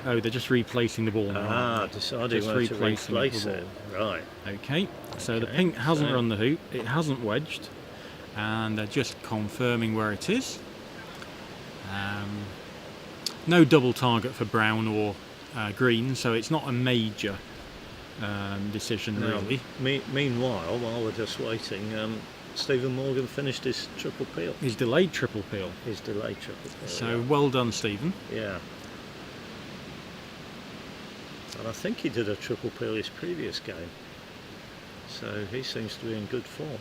Oh, they're just replacing the ball now. Deciding Just where to replacing replace the it. Right. Okay, so the Okay, pink hasn't so- run the hoop, it hasn't wedged, and they're just confirming where it is. No double target for brown or green, so it's not a major decision Now, really. Meanwhile, while we're just waiting, Stephen Morgan finished his triple peel. His delayed triple peel. His delayed triple peel. So well done, Stephen. yeah. And I think he did a triple peel his previous game. So he seems to be in good form.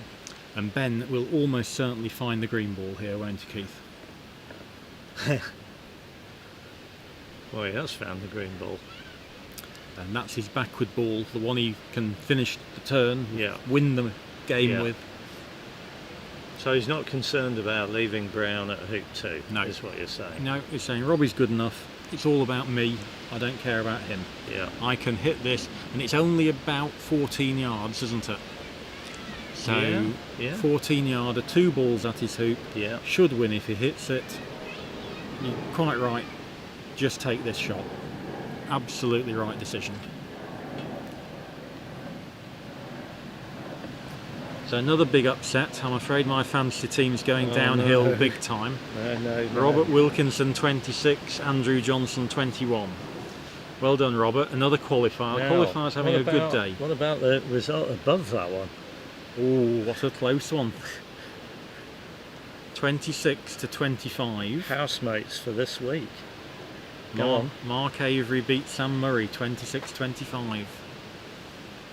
And Ben will almost certainly find the green ball here, won't he, Keith? Well, he has found the green ball. And that's his backward ball, the one he can finish the turn, Yeah. win the game Yeah. with. So he's not concerned about leaving brown at hoop 2, No. is what you're saying. No, he's saying Robbie's good enough. It's all about me. I don't care about him. Yeah. I can hit this, and it's only about 14 yards, isn't it? So, Yeah. 14 yarder, 2 balls at his hoop. Yeah. Should win if he hits it. You're quite right. Just take this shot. Absolutely right decision. So another big upset. I'm afraid my fantasy team's going Oh, downhill no. big time. No. Robert Wilkinson 26, Andrew Johnson 21. Well done, Robert. Another qualifier. Now, Qualifier's having what a good about- day. What about the result above that one? Oh, what a close one. 26 to 25. Housemates for this week. Go on. Mark Avery beat Sam Murray 26-25.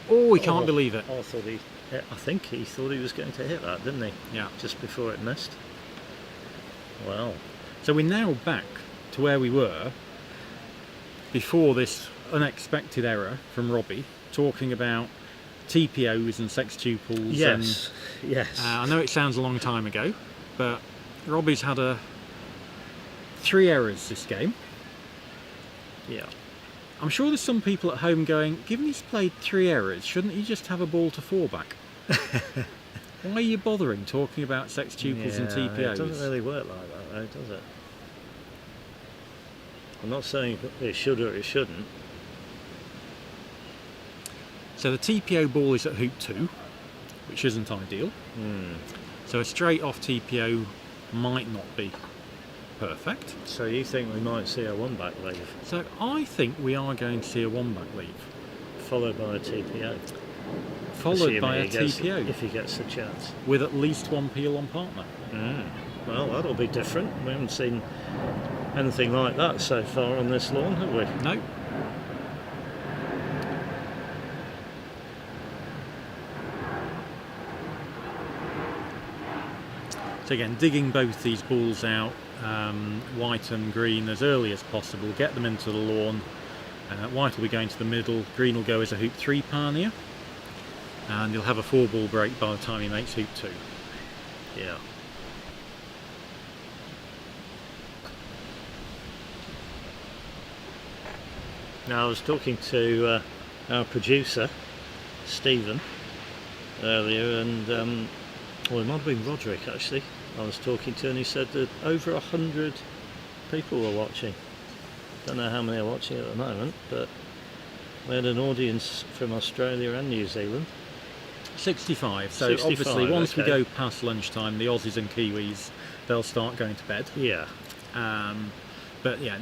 Oh, he can't believe it. I think he thought he was going to hit that, didn't he? Yeah. Just before it missed. Well, So we're now back to where we were before this unexpected error from Robbie, talking about TPOs and sextuples. yes. I know it sounds a long time ago, but Robbie's had 3 errors this game. Yeah. I'm sure there's some people at home going, given he's played 3 errors, shouldn't he just have a ball to 4 back? Why are you bothering talking about sextuples and TPOs? It doesn't really work like that, though, does it? I'm not saying it should or it shouldn't. So the TPO ball is at hoop 2, which isn't ideal. So a straight off TPO might not be perfect. So you think we might see a one-back leave, So I think we are going to see a 1-back leave, followed by a TPO? followed Assuming by a he gets- TPO, if he gets the chance. with at least 1 peel on partner. Well, that'll be different. We haven't seen anything like that so far on this lawn, have we? No. So again, digging both these balls out, white and green, as early as possible, get them into the lawn. White will be going to the middle, green will go as a hoop 3 pioneer, and he'll have a 4-ball break by the time he makes hoop 2. Yeah. Now, I was talking to our producer, Stephen, earlier, and well, it might have been Roderick actually. I was talking to, and he said that over 100 people were watching. Don't know how many are watching at the moment, but we had an audience from Australia and New Zealand. 65. So 65, obviously, once we okay. go past lunchtime, the Aussies and Kiwis, they'll start going to bed. Yeah. But yeah,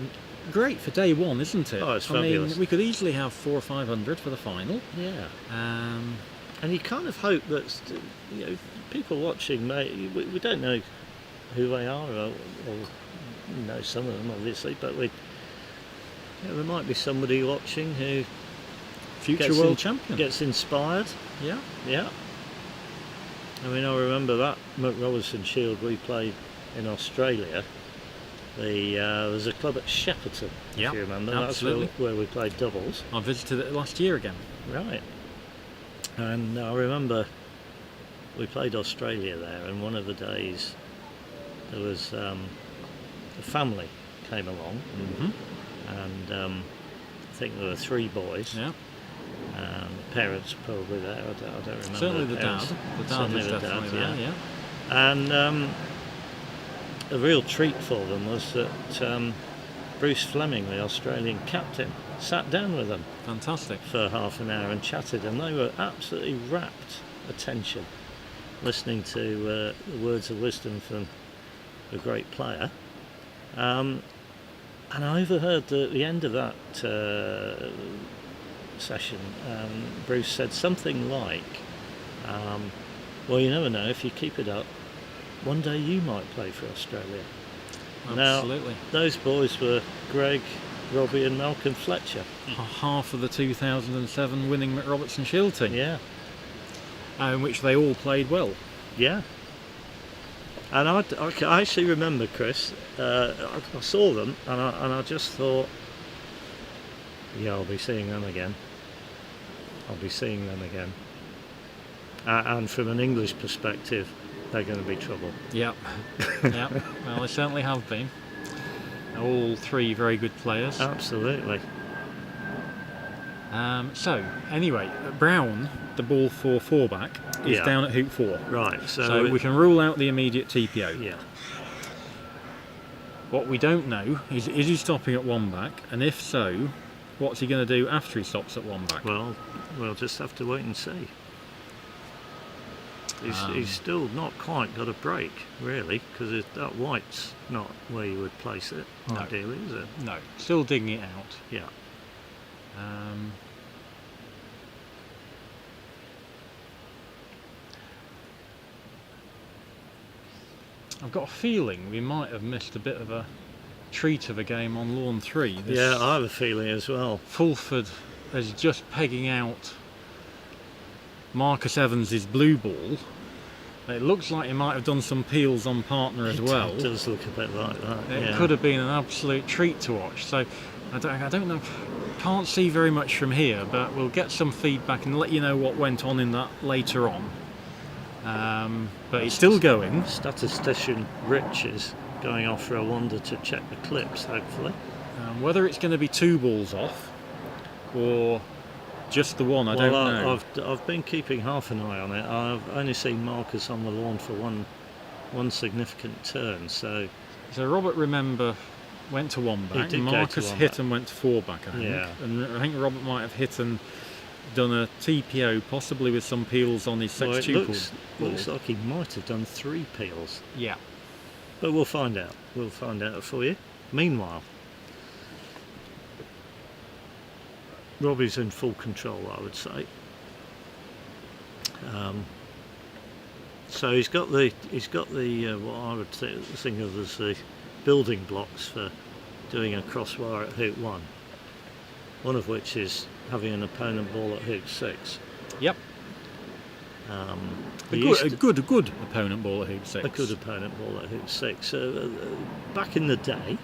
great for day one, isn't it? Oh, it's I mean, fabulous. we could easily have 400 or 500 for the final. Yeah. And you kind of hope that people watching we don't know who they are, or know some of them obviously, but there might be somebody watching who future world champion gets inspired. Yeah. Yeah. I mean, I remember that McRobertson Shield we played in Australia. There's a club at Shepperton, Yeah, if you remember. absolutely. That's where we played doubles. I visited it last year again. Right. And I remember we played Australia there, and one of the days there was a family came along, and I think there were 3 boys. Yeah. Parents probably there. I don't remember. Certainly the parents. dad. The dad Certainly is the definitely dad, there. yeah. And a real treat for them was that Bruce Fleming, the Australian captain, sat down with them Fantastic. for half an hour and chatted, and they were absolutely rapt attention, listening to the words of wisdom from a great player. And I overheard that at the end of that session, Bruce said something like, well, you never know, if you keep it up, one day you might play for Australia. Absolutely. Now, those boys were Greg, Robbie and Malcolm Fletcher. Half of the 2007 winning McRobertson Shield team. Yeah. In which they all played well. Yeah. And I actually remember, Chris, I saw them and I just thought, yeah, I'll be seeing them again. I'll be seeing them again. And from an English perspective, they're going to be trouble. Yeah. Yeah. Well, they certainly have been. All 3 very good players. Absolutely. So, anyway, Brown, the ball for 4-back, is Yeah. down at hoop 4. Right. So we can rule out the immediate TPO. Yeah. What we don't know is he stopping at 1-back? And if so, what's he going to do after he stops at 1-back? Well, we'll just have to wait and see. He's still not quite got a break, really, because that white's not where you would place it, No. ideally, is it? No, still digging it out. Yeah. I've got a feeling we might have missed a bit of a treat of a game on lawn 3. Yeah, I have a feeling as well. Fulford is just pegging out Marcus Evans's blue ball. It looks like he might have done some peels on partner as well. It does look a bit like that. It could have been an absolute treat to watch. So I don't know. Can't see very much from here, but we'll get some feedback and let you know what went on in that later on. But it's still going. Statistician Rich is going off for a wander to check the clips, hopefully. Whether it's going to be 2 balls off or just the one, I don't know. I've been keeping half an eye on it. I've only seen Marcus on the lawn for one significant turn, so Robert, remember, went to 1-back. He did go to Marcus 1-back. hit and went to 4-back, I think. Yeah. And I think Robert might have hit and done a TPO, possibly with some peels on his sextuple. looks like he might have done 3 peels. Yeah. But we'll find out. We'll find out for you. Meanwhile, Robbie's in full control, I would say. So he's got the what I would think of as the building blocks for doing a crosswire at hoop 1. One of which is having an opponent ball at hoop 6. Yep. A good opponent ball at hoop 6. A good opponent ball at hoop 6. Back in the day,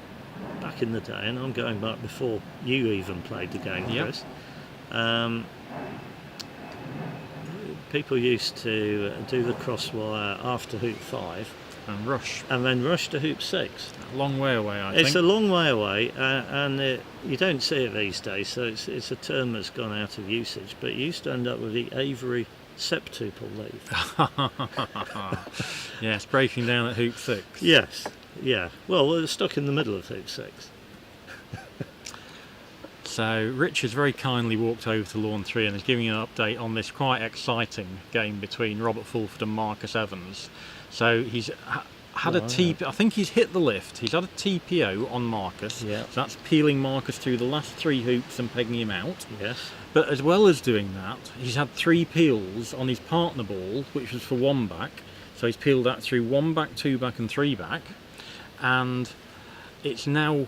and I'm going back before you even played the game, Yep. Chris. People used to do the crosswire after hoop 5 And rush. and then rush to hoop 6. A long way away, I think. It's a long way away, and you don't see it these days, so it's a term that's gone out of usage, but you used to end up with the Avery septuple leave. Yes, breaking down at hoop 6. Yes, yeah. Well, we're stuck in the middle of hoop 6. So Rich has very kindly walked over to lawn 3 and is giving an update on this quite exciting game between Robert Fulford and Marcus Evans. So he's had a TP. I think he's hit the lift. He's had a TPO on Marcus. Yeah. So that's peeling Marcus through the last 3 hoops and pegging him out. Yes. But as well as doing that, he's had 3 peels on his partner ball, which was for 1 back. So he's peeled that through 1 back, 2 back and 3 back. And it's now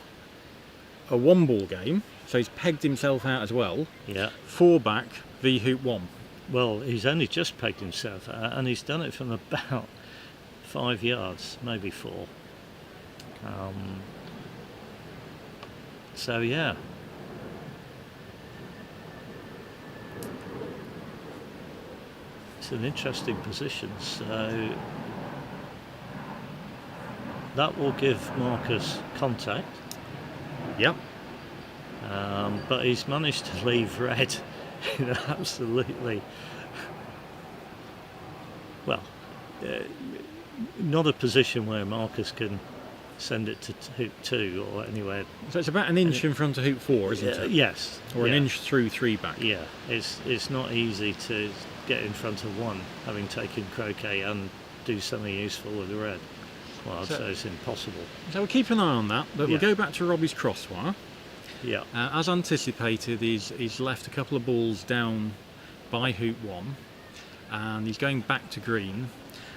a 1 ball game. So he's pegged himself out as well. Yeah. 4 back v hoop 1. Well, he's only just pegged himself out, and he's done it from about 5 yards, maybe 4. So yeah. It's an interesting position. So that will give Marcus contact. Yep. But he's managed to leave red in an absolutely, well, not a position where Marcus can send it to hoop 2 or anywhere. So it's about an inch in front of hoop 4, isn't it? Yes. Or an yeah. inch through 3 back. Yeah, it's not easy to get in front of 1, having taken croquet and do something useful with the red. Well, I'd say it's impossible. So we'll keep an eye on that, but Yeah. we'll go back to Robbie's crosswire. Yeah. As anticipated, he's left a couple of balls down by hoop 1, and he's going back to green.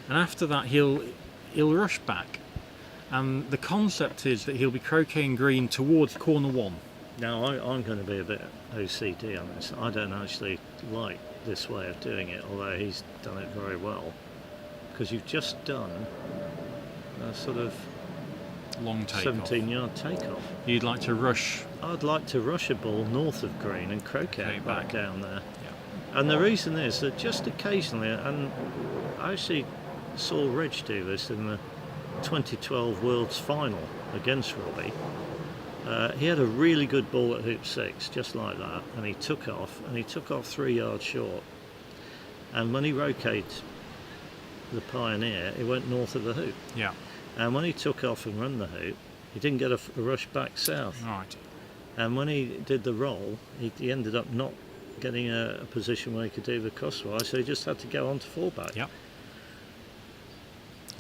And after that, he'll rush back, and the concept is that he'll be croqueting green towards corner 1. Now, I'm going to be a bit OCD on this. I don't actually like this way of doing it, although he's done it very well. Because you've just done a sort of Long takeoff. 17-yard takeoff. You'd like to rush. I'd like to rush a ball north of green and croquet Okay, it back back. down there. Yeah. And the reason is that just occasionally, and I actually saw Rich do this in the 2012 World's Final against Robbie. He had a really good ball at hoop 6, just like that, and he took off 3 yards short. And when he rotated the Pioneer, it went north of the hoop. Yeah. And when he took off and run the hoop, he didn't get a rush back south. Right. And when he did the roll, he ended up not getting a position where he could do the crosswire, so he just had to go on to 4 back. Yep.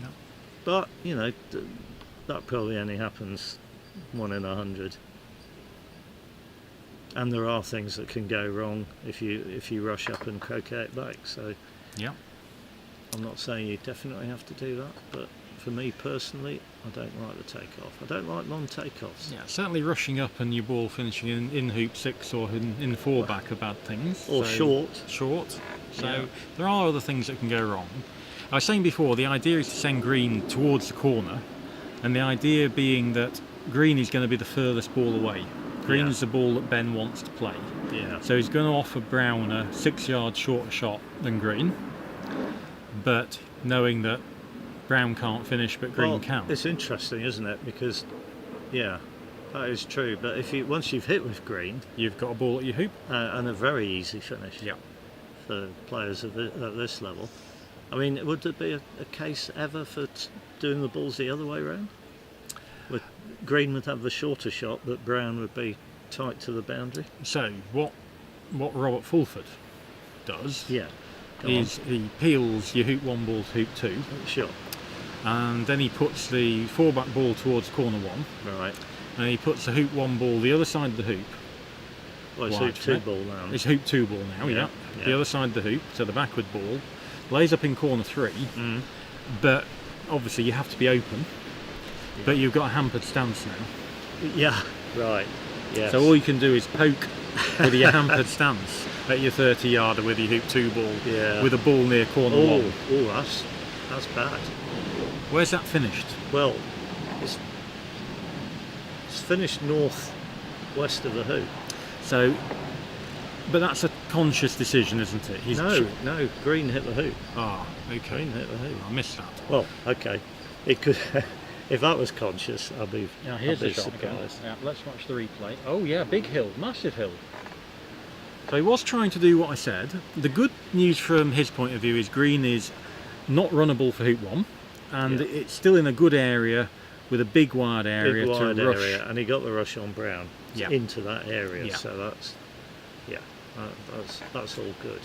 Yep. But, that probably only happens 1 in 100. And there are things that can go wrong if you rush up and croquet it back. So Yep. I'm not saying you definitely have to do that, but for me personally, I don't like the takeoff. I don't like long takeoffs. Yeah, certainly rushing up and your ball finishing in hoop 6 or in 4 back are bad things. Or short. Short. So Yeah. there are other things that can go wrong. I was saying before, the idea is to send green towards the corner, and the idea being that green is going to be the furthest ball away. Green Yeah. is the ball that Ben wants to play. Yeah. So he's going to offer Brown a 6 yard shorter shot than green, but knowing that Brown can't finish but green Well, can. it's interesting, isn't it? Because, yeah, that is true. But once you've hit with green, You've got a ball at your hoop. and a very easy finish Yeah. for players at this level. I mean, would there be a case ever for doing the balls the other way around? With green would have the shorter shot, but Brown would be tight to the boundary. So what Robert Fulford does Yeah. Go is he peels your hoop 1 ball to hoop 2, on. Sure. and then he puts the 4 back ball towards corner 1, Right. and he puts the hoop 1 ball the other side of the hoop. Well, it's Wide, hoop 2 right? ball now. It's hoop 2 ball now, Yeah, yeah. yeah. The other side of the hoop, so the backward ball, lays up in corner 3, Mm. but obviously you have to be open. But you've got a hampered stance now. Yeah, right. Yes. So all you can do is poke with your hampered stance at your 30-yarder with your hoop 2 ball, with a ball near corner 1. That's bad. Where's that finished? Well, it's finished north-west of the hoop. So, but that's a conscious decision, isn't it? No, green hit the hoop. Ah, okay. Green hit the hoop. I missed that. Well, okay. It could. If that was conscious, I'd be. Now here's I'd be the shot again. surprised. Yeah, let's watch the replay. Oh yeah, big hill, massive hill. So he was trying to do what I said. The good news from his point of view is green is not runnable for hoop 1, and it's still in a good area with a big wide area to rush. And he got the rush on Brown into that area. Yeah. So that's all good.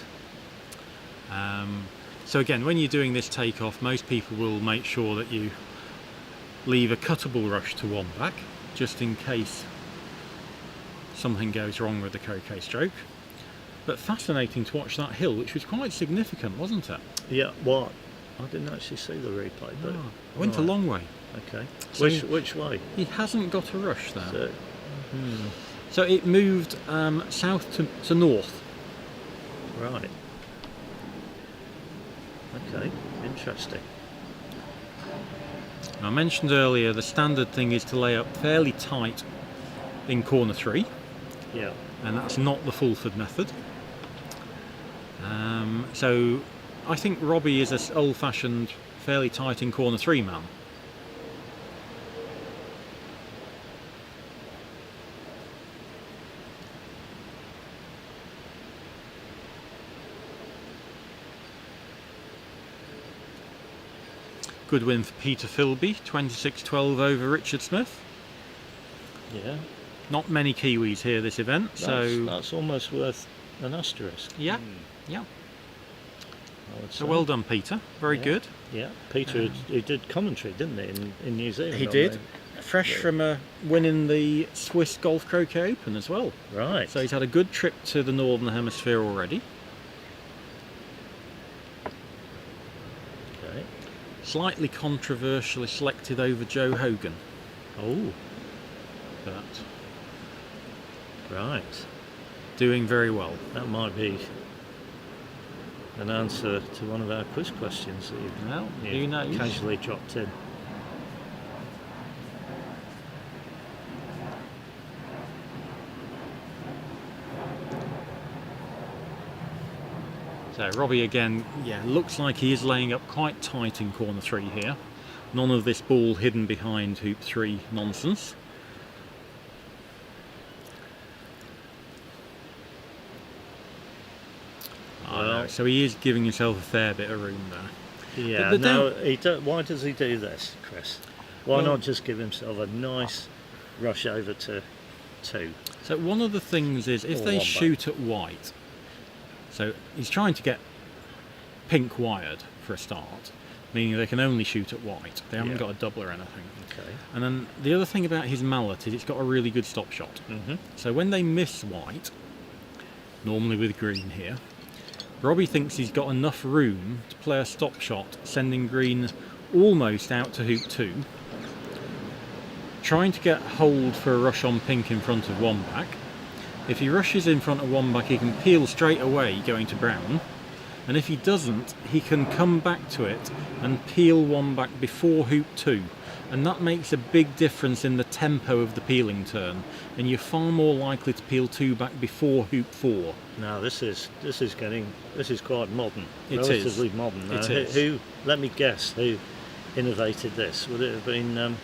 So again, when you're doing this takeoff, most people will make sure that you leave a cuttable rush to 1 back, just in case something goes wrong with the croquet stroke. But fascinating to watch that hill, which was quite significant, wasn't it? Yeah. What? I didn't actually see the replay, but I went a long way. Okay. So which way? He hasn't got a rush there. So, So it moved south to north. right. Okay. Interesting. I mentioned earlier the standard thing is to lay up fairly tight in corner 3, Yeah. and that's not the Fulford method. So I think Robbie is an old-fashioned, fairly tight in corner 3 man. Good win for Peter Philby, 26-12 over Richard Smith. Yeah. Not many Kiwis here this event, so That's almost worth an asterisk. yeah. I would So say. well done, Peter. Very good. Yeah. Peter, he did commentary, didn't he, in New Zealand? He on did. the- Fresh from winning the Swiss Golf Croquet Open as well. Right. So he's had a good trip to the Northern Hemisphere already. Okay. Slightly controversially selected over Joe Hogan, Oh, but right. doing very well. That might be an answer to one of our quiz questions that Well, you've who knows? casually dropped in. So Robbie again, looks like he is laying up quite tight in corner 3 here. None of this ball hidden behind hoop 3 nonsense. Well- So he is giving himself a fair bit of room there. Yeah. But Now, why does he do this, Chris? Why Well- not just give himself a nice rush over to 2? So one of the things is if Or they one back. shoot at white, so he's trying to get pink wired for a start, meaning they can only shoot at white. They haven't Yeah. got a double or anything. Okay. And then the other thing about his mallet is it's got a really good stop shot. Mm-hmm. So when they miss white, normally with green here, Robbie thinks he's got enough room to play a stop shot, sending green almost out to hoop 2, trying to get hold for a rush on pink in front of 1 back. If he rushes in front of 1 back, he can peel straight away going to brown, and if he doesn't, he can come back to it and peel 1 back before hoop 2, and that makes a big difference in the tempo of the peeling turn, and you're far more likely to peel 2 back before hoop 4. Now this is quite modern. It is. Relatively modern. Now, It is. Who? Let me guess. Who innovated this? Would it have been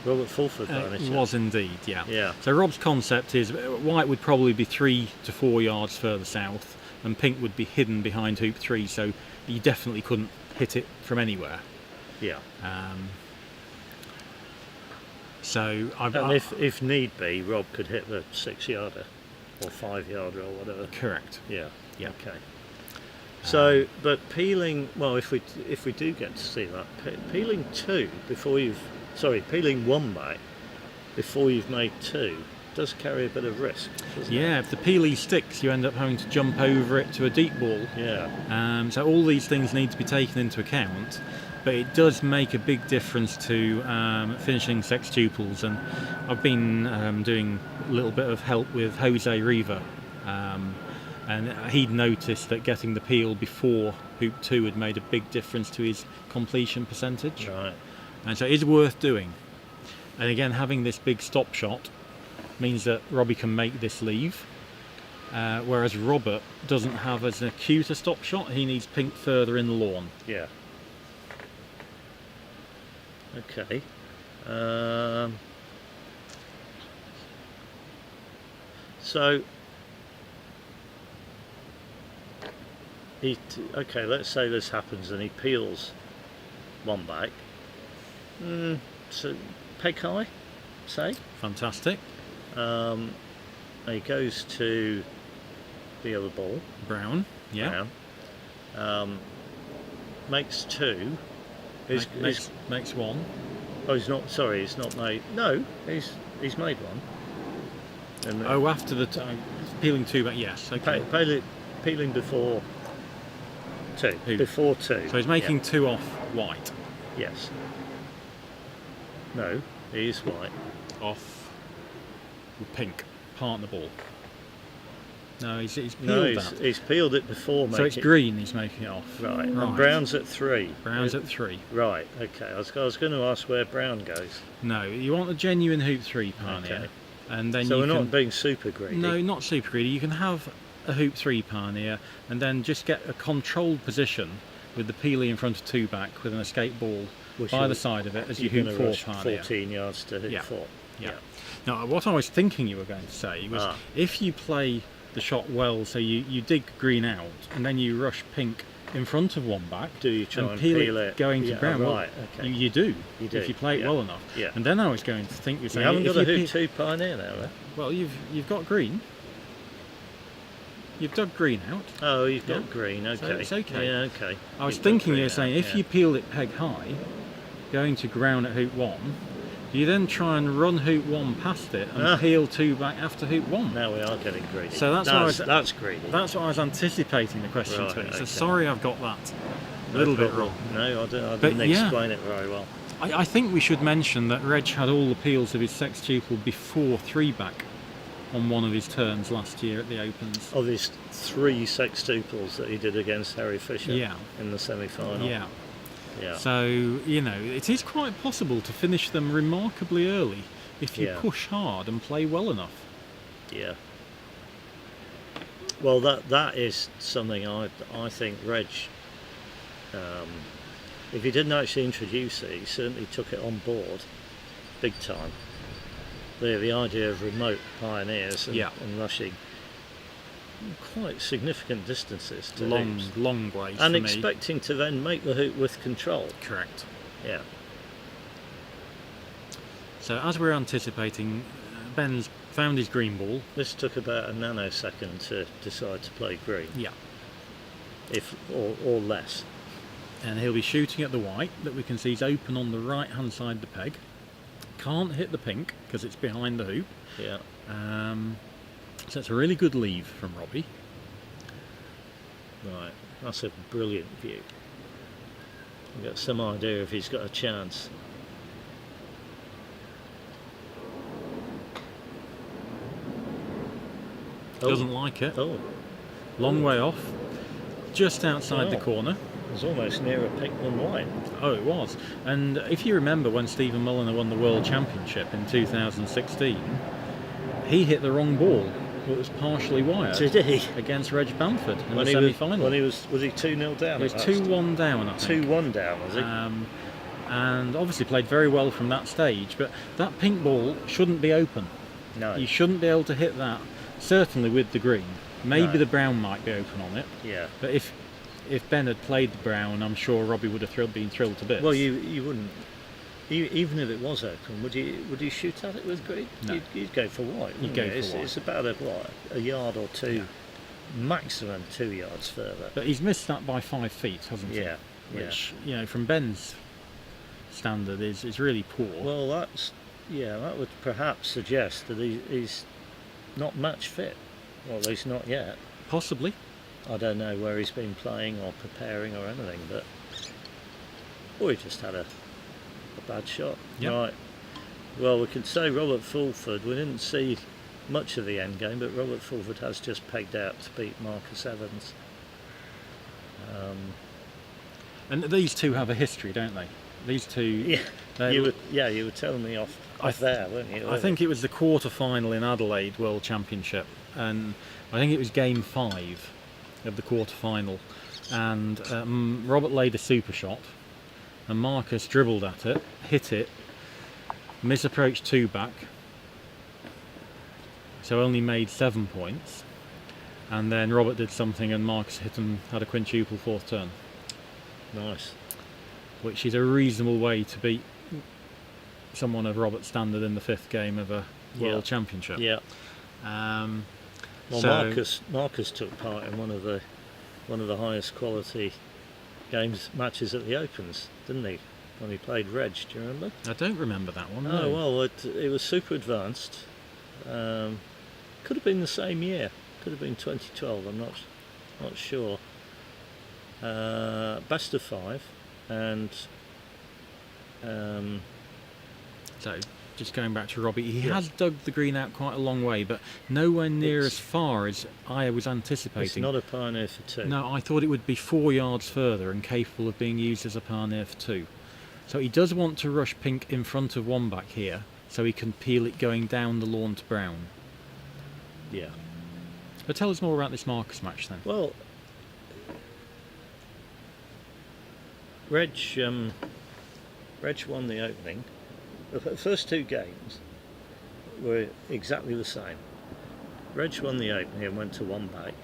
Robert Fulford? by any It chance? was indeed, yeah. Yeah. So Rob's concept is white would probably be 3 to 4 yards further south, and pink would be hidden behind hoop 3, so you definitely couldn't hit it from anywhere. Yeah. So And if need be, Rob could hit the 6-yarder or 5-yarder or whatever. correct. Yeah. Yeah. Okay. So, but peeling. Well, if we do get to see that, peeling 2 before peeling 1 back before you've made 2 does carry a bit of risk, doesn't it? Yeah, if the peelee sticks, you end up having to jump over it to a deep ball. Yeah. So all these things need to be taken into account. but it does make a big difference to finishing sextuples. And I've been doing a little bit of help with Jose Riva, and he'd noticed that getting the peel before hoop 2 had made a big difference to his completion percentage. Right. And so it is worth doing. And again, having this big stop shot means that Robbie can make this leave, whereas Robert doesn't have as acute a stop shot. He needs pink further in the lawn. Yeah. Okay. So okay, let's say this happens and he peels one back. So peg high, say. Fantastic. And he goes to the other ball. Brown. Yeah. Brown. Makes 2. Makes 1. Oh, he's not. Sorry, he's not made. No, he's made 1. And Oh, after the peeling 2 back. Yes. Okay. peeling before 2. Who? Before 2. So he's making 2 off white. Yes. No, he's white. Off pink. Partner ball. No, he's peeled that. He's peeled it before making. So it's green. He's making it off. Right. And Brown's at 3. Brown's at 3. Right. Okay. I was going to ask where Brown goes. No, you want a genuine hoop 3 pioneer, Okay. and then So you we're can. not being super greedy. No, not super greedy. You can have a hoop 3 pioneer, and then just get a controlled position with the peeling in front of 2 back with an escape ball Which by you're- the side of it as you You're hoop gonna 4 rush pioneer. 14 yards to hoop Yeah. 4. Yeah. Now, what I was thinking you were going to say was if you play the shot well, so you dig green out and then you rush pink in front of 1 back, Do you try and peel peel it it? going to Yeah, brown? Well, right, okay. you do. You do, If you play it yeah. well enough. Yeah. And then I was going to think you're You saying haven't if got a you hoop 2 pioneer now, eh? well, you've got green. You've dug green out. Oh, you've got Yeah. green, okay. So it's okay. Yeah, okay. I was You've got thinking you green were saying out, if yeah. you peel it peg high, going to ground at hoop 1, you then try and run hoop 1 past it and peel 2 back after hoop 1. Now we are getting greedy. So that's greedy. That's what I was anticipating the question Right, to be. So okay. sorry I've got that a little bit wrong. No, I But didn't yeah. explain it very well. I think we should mention that Reg had all the peels of his sextuple before 3 back on one of his turns last year at the Opens. Of his 3 sextuples that he did against Harry Fisher Yeah. in the semi-final. Yeah. Yeah. So, it is quite possible to finish them remarkably early if you Yeah. push hard and play well enough. Yeah. Well, that is something I think Reg, if he didn't actually introduce it, he certainly took it on board, big time. The idea of remote pioneers and, Yeah. and rushing quite significant distances to Long, hoops. long ways And for expecting to then make the hoop with control. me. Correct. Yeah. So as we're anticipating, Ben's found his green ball. This took about a nanosecond to decide to play green, Yeah. or less. And he'll be shooting at the white that we can see is open on the right hand side of the peg. Can't hit the pink because it's behind the hoop. Yeah. So it's a really good leave from Robbie. Right. That's a brilliant view. I've got some idea if he's got a chance. Doesn't like it. Oh, Long way off. Just outside the Oh. corner. it was almost nearer pink than white. Oh, it was. And if you remember when Stephen Mulliner won the World Championship in 2016, he hit the wrong ball. It was partially wired Did he? against Reg Bamford in When the he semi-final. was he 2-0 down? It was at that 2-1 down, I think. 2-1 down, was he? And obviously played very well from that stage, but that pink ball shouldn't be open. No. You shouldn't be able to hit that, certainly with the green. Maybe No. the brown might be open on it, Yeah. but if Ben had played the brown, I'm sure Robbie would have been thrilled to bits. Well, you wouldn't. Even if it was open, would you shoot at it with green? No. You'd go for white. You'd wouldn't go you? for white. It's about a yard or two, maximum 2 yards further. But he's missed that by 5 feet, hasn't he? Yeah. Yeah. Which, from Ben's standard is really poor. Well, that would perhaps suggest that he's not match fit, or at least not yet. Possibly. I don't know where he's been playing or preparing or anything, but or he just had a bad shot. Yep. Right. Well, we could say Robert Fulford. We didn't see much of the end game, but Robert Fulford has just pegged out to beat Marcus Evans. And these two have a history, don't they? These two. Yeah. You were telling me off there, weren't you? I think it was the quarter-final in Adelaide World Championship, and I think it was game 5 of the quarter-final, and Robert laid a super shot, and Marcus dribbled at it, hit it, misapproached 2-back, so only made 7 points, and then Robert did something and Marcus hit and had a quintuple fourth turn. Nice. Which is a reasonable way to beat someone of Robert's standard in the 5th game of a World Championship. Yeah. Well, so Marcus took part in one of the highest quality matches at the Opens, didn't he? When he played Reg, do you remember? I don't remember that one. Oh No. well, it was super advanced. Could have been the same year. Could have been 2012. I'm not sure. Best of 5, and So, just going back to Robbie, he has dug the green out quite a long way, but nowhere near as far as I was anticipating. it's not a pioneer for 2. No, I thought it would be 4 yards further and capable of being used as a pioneer for 2. So he does want to rush pink in front of 1-back here, so he can peel it going down the lawn to brown. Yeah. But tell us more about this Marcus match then. Well, Reg won the opening. The first 2 games were exactly the same. Reg won the opening and went to 1-back.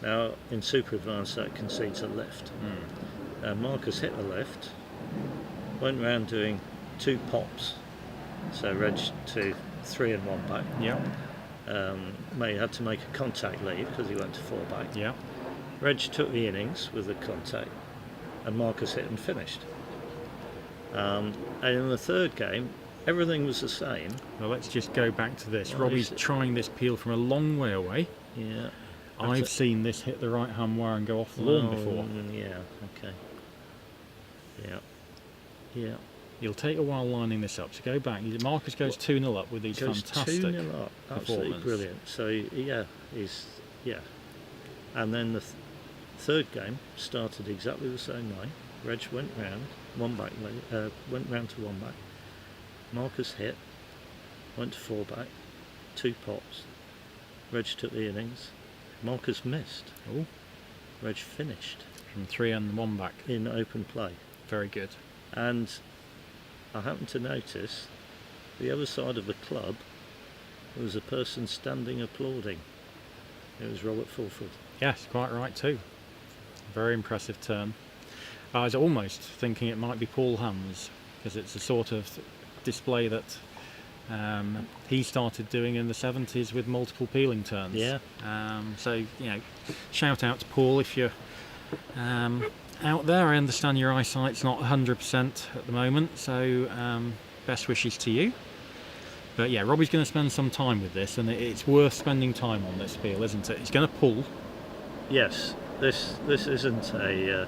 Now, in Super Advanced, that concedes a lift. Marcus hit the lift, went round doing 2 pops. So Reg to 3 and 1-back. Yeah. May had to make a contact lead because he went to 4-back. Yeah. Reg took the innings with the contact, and Marcus hit and finished. And in the 3rd game, everything was the same. Well, let's just go back to this. Well, Robbie's trying this peel from a long way away. Yeah. I've seen this hit the right-hand wire and go off the lawn before. Yeah, okay. Yeah. Yeah. It'll take a while lining this up. So go back. Marcus goes 2-0 up with these Goes fantastic 2-0 up. Absolutely performance. brilliant. So, And then the 3rd game started exactly the same way. Reg went round, went round to 1-back. Marcus hit, went to 4-back, 2 pops. Reg took the innings. Marcus missed. Oh. Reg finished From 3 and 1-back. in open play. Very good. And I happened to notice the other side of the club there was a person standing applauding. It was Robert Fulford. Yes, quite right too. Very impressive turn. I was almost thinking it might be Paul Ham's, because it's a sort of display that he started doing in the 70s with multiple peeling turns. Yeah. So, shout out to Paul if you're out there. I understand your eyesight's not 100% at the moment, so best wishes to you. But yeah, Robbie's going to spend some time with this, and it's worth spending time on this peel, isn't it? It's going to pull. Yes, this isn't a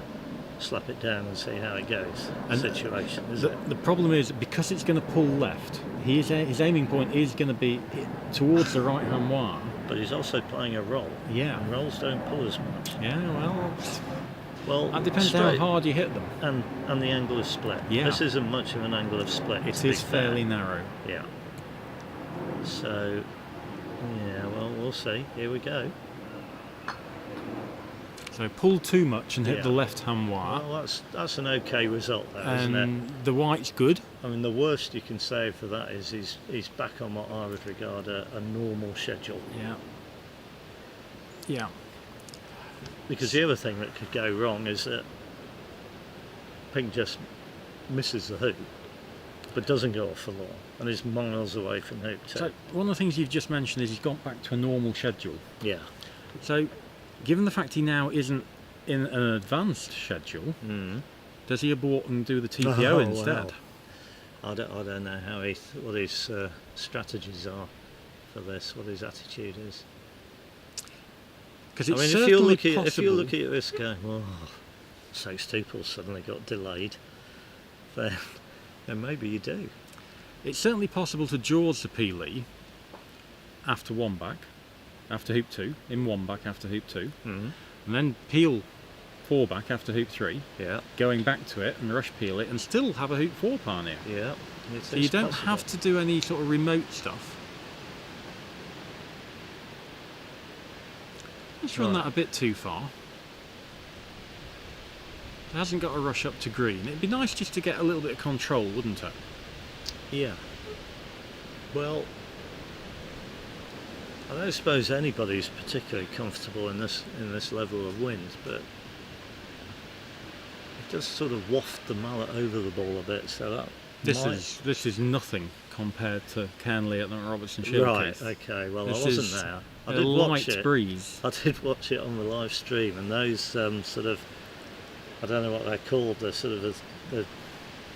slap it down and see how it goes situation, is it? The problem is, because it's going to pull left, his aiming point is going to be towards the right-hand wire. But he's also playing a roll. Yeah. And rolls don't pull as much. Yeah, well, that depends straight, how hard you hit them. And the angle is split. Yeah. This isn't much of an angle of split. It is fairly narrow. Yeah. So, well, we'll see. Here we go. So pull too much and hit the left-hand wire. Well, that's an okay result, though, isn't it? The white's good. I mean, the worst you can say for that is he's back on what I would regard a normal schedule. Yeah. Yeah. Because the other thing that could go wrong is that Pink just misses the hoop, but doesn't go off the lawn, and is miles away from hoop 2. So one of the things you've just mentioned is he's gone back to a normal schedule. Yeah. So, given the fact he now isn't in an advanced schedule, does he abort and do the TPO instead? Well, I don't know what his strategies are for this, what his attitude is. Because if you're looking at this going, oh, Sextuple suddenly got delayed. then maybe you do. It's certainly possible to jaws the peelie after one back, after hoop 2, in one back after hoop 2, Mm-hmm. and then peel 4 back after hoop 3, Yeah, going back to it and rush peel it, and still have a hoop 4 pioneer. yeah. So you don't have to do any sort of remote stuff. Let's run Right. that a bit too far. It hasn't got to rush up to green. It'd be nice just to get a little bit of control, wouldn't it? Yeah. Well, I don't suppose anybody's particularly comfortable in this level of wind, but it does sort of waft the mallet over the ball a bit. So that This is nothing compared to Canley at the Robertson right. Showcase. Okay. Well, This I wasn't is there. I A did watch light it. breeze. I did watch it on the live stream, and those sort of, I don't know what they're called, the sort of the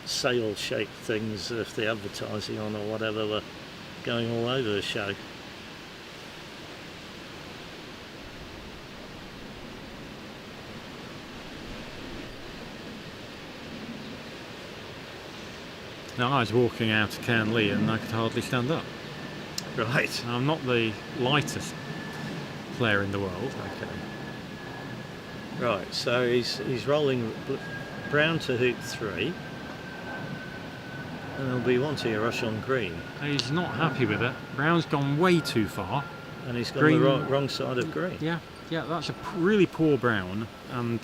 sail-shaped things, if the advertising on or whatever, were going all over the show. Now I was walking out of Canley and I could hardly stand up. Right. I'm not the lightest player in the world. Okay. Right. So he's rolling brown to hoop 3, and there'll be wanting a rush on green, He's not happy with it. Brown's gone way too far. and he's gone Green- the wrong side of green. Yeah, that's a really poor Brown, and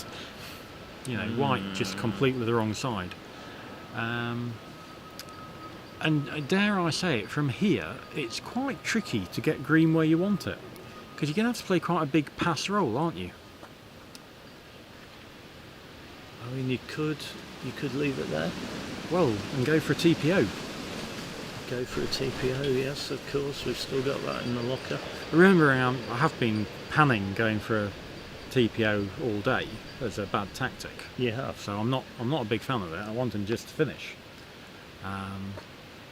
White just completely the wrong side. And dare I say it, from here it's quite tricky to get green where you want it, because you're going to have to play quite a big pass roll, aren't you? I mean, you could leave it there, Well, and go for a TPO. go for a TPO. Yes, of course, we've still got that in the locker. Remember, I have been panning going for a TPO all day as a bad tactic. You have. So I'm not a big fan of it. I want him just to finish, and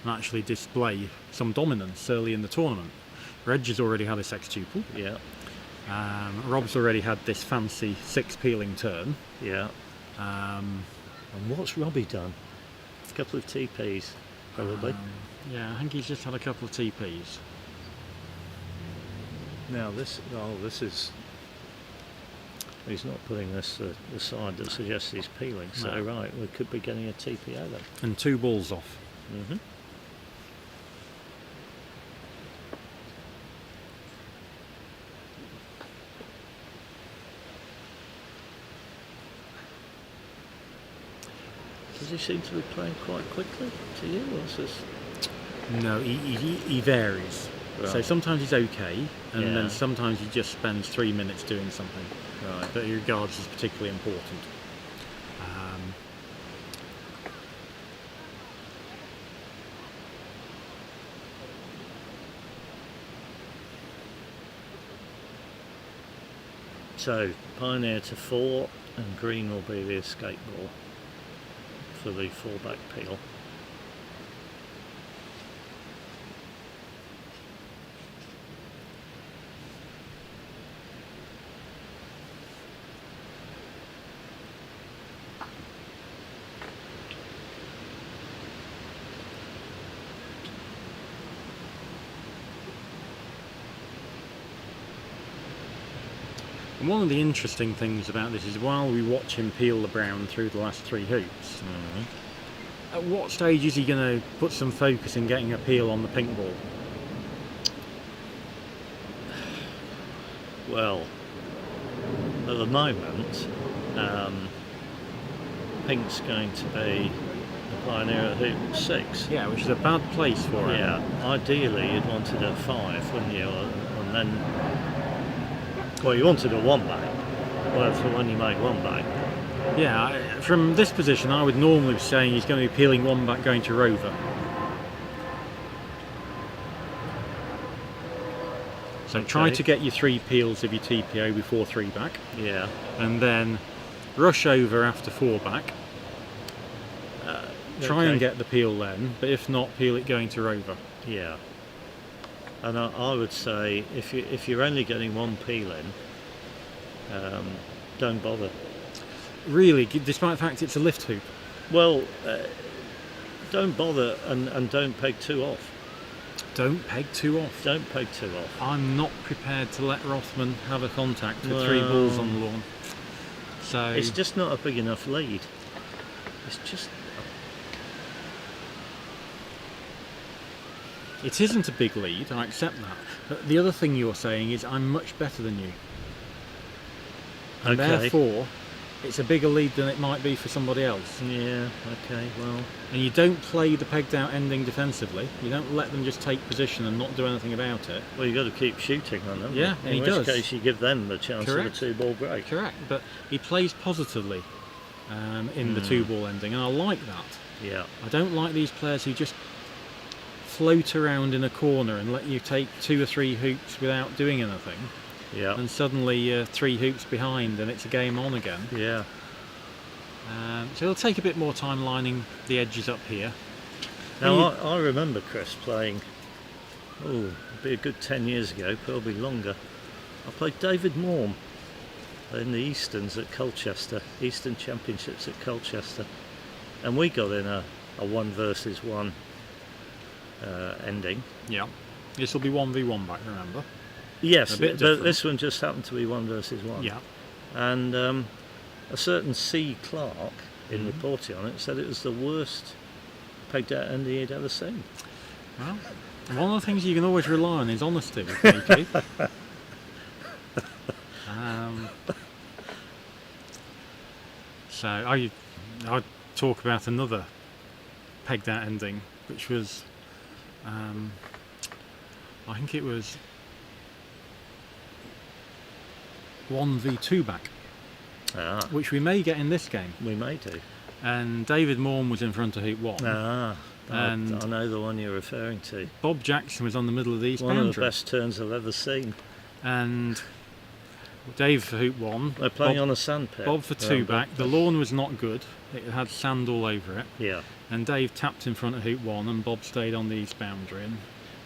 actually display some dominance early in the tournament. Reg has already had a sextuple. Yeah, Rob's already had this fancy 6 peeling turn. yeah. Um, And what's Robbie done? A couple of TPs, probably. yeah, I think he's just had a couple of TPs. Now this is. He's not putting this the side that suggests he's peeling. So No. right, we could be getting a TPO then. And 2 balls off. Mm-hmm. Does he seem to be playing quite quickly to you? Or is this... No, he varies. So Right. sometimes he's okay, and Yeah. then sometimes he just spends 3 minutes doing something Right. that he regards as particularly important. So pioneer to 4, and green will be the escape ball for the 4-back peel. And one of the interesting things about this is while we watch him peel the brown through the last 3 hoops, at what stage is he going to put some focus in getting a peel on the pink ball? Well, at the moment, pink's going to be the pioneer at hoop 6. Yeah, which is a bad place for him. Yeah, ideally you'd want it at 5, wouldn't you? And then, well, you wanted a 1-back. Well, for when you make 1-back. Yeah, from this position I would normally be saying he's going to be peeling 1 back going to rover. So try Okay. to get your 3 peels of your TPO before 3 back, Yeah. and then rush over after 4 back. Try Okay. and get the peel then, but if not, peel it going to rover. Yeah. And I would say if you're only getting 1 peel in, don't bother. Really, despite the fact it's a lift hoop. Well, don't bother and don't peg too off. Don't peg too off. Don't peg too off. I'm not prepared to let Rothman have a contact with 3 Well, balls on the lawn. So It's just not a big enough lead. It's just... it isn't a big lead, I accept that. But the other thing you're saying is I'm much better than you. And Okay. therefore, it's a bigger lead than it might be for somebody else. Yeah, okay, well... And you don't play the pegged out ending defensively. You don't let them just take position and not do anything about it. Well, you've got to keep shooting on them. Yeah, and he in does. which case you give them the chance Correct. of a 2-ball break. Correct, but he plays positively in the 2-ball ending, and I like that. Yeah. I don't like these players who just float around in a corner and let you take 2 or 3 hoops without doing anything, Yeah. and suddenly you're 3 hoops behind and it's a game on again. Yeah. So it'll take a bit more time lining the edges up here. Now, I remember Chris playing, it'd be a good 10 years ago, probably longer. I played David Morm in the Easterns at Colchester, Eastern Championships at Colchester. And we got in a 1 versus 1 ending. Yeah. This will be 1v1 back, remember? Yes, A bit but different. this one just happened to be 1 versus 1. Yeah. And a certain C. Clark, in Mhm. reporting on it, said it was the worst pegged out ending he'd ever seen. Well, one of the things you can always rely on is honesty with me, Keith. So I'd talk about another pegged out ending, which was, I think it was 1v2 back, which we may get in this game. We may do. And David Morm was in front of hoop 1. And I know the one you're referring to. Bob Jackson was on the middle of the east One boundary. of the best turns I've ever seen. And Dave for hoop 1. They're playing Bob, on a sandpit. Bob for 2 remember? back. The lawn was not good. It had sand all over it. Yeah. And Dave tapped in front of hoop 1 and Bob stayed on the east boundary. And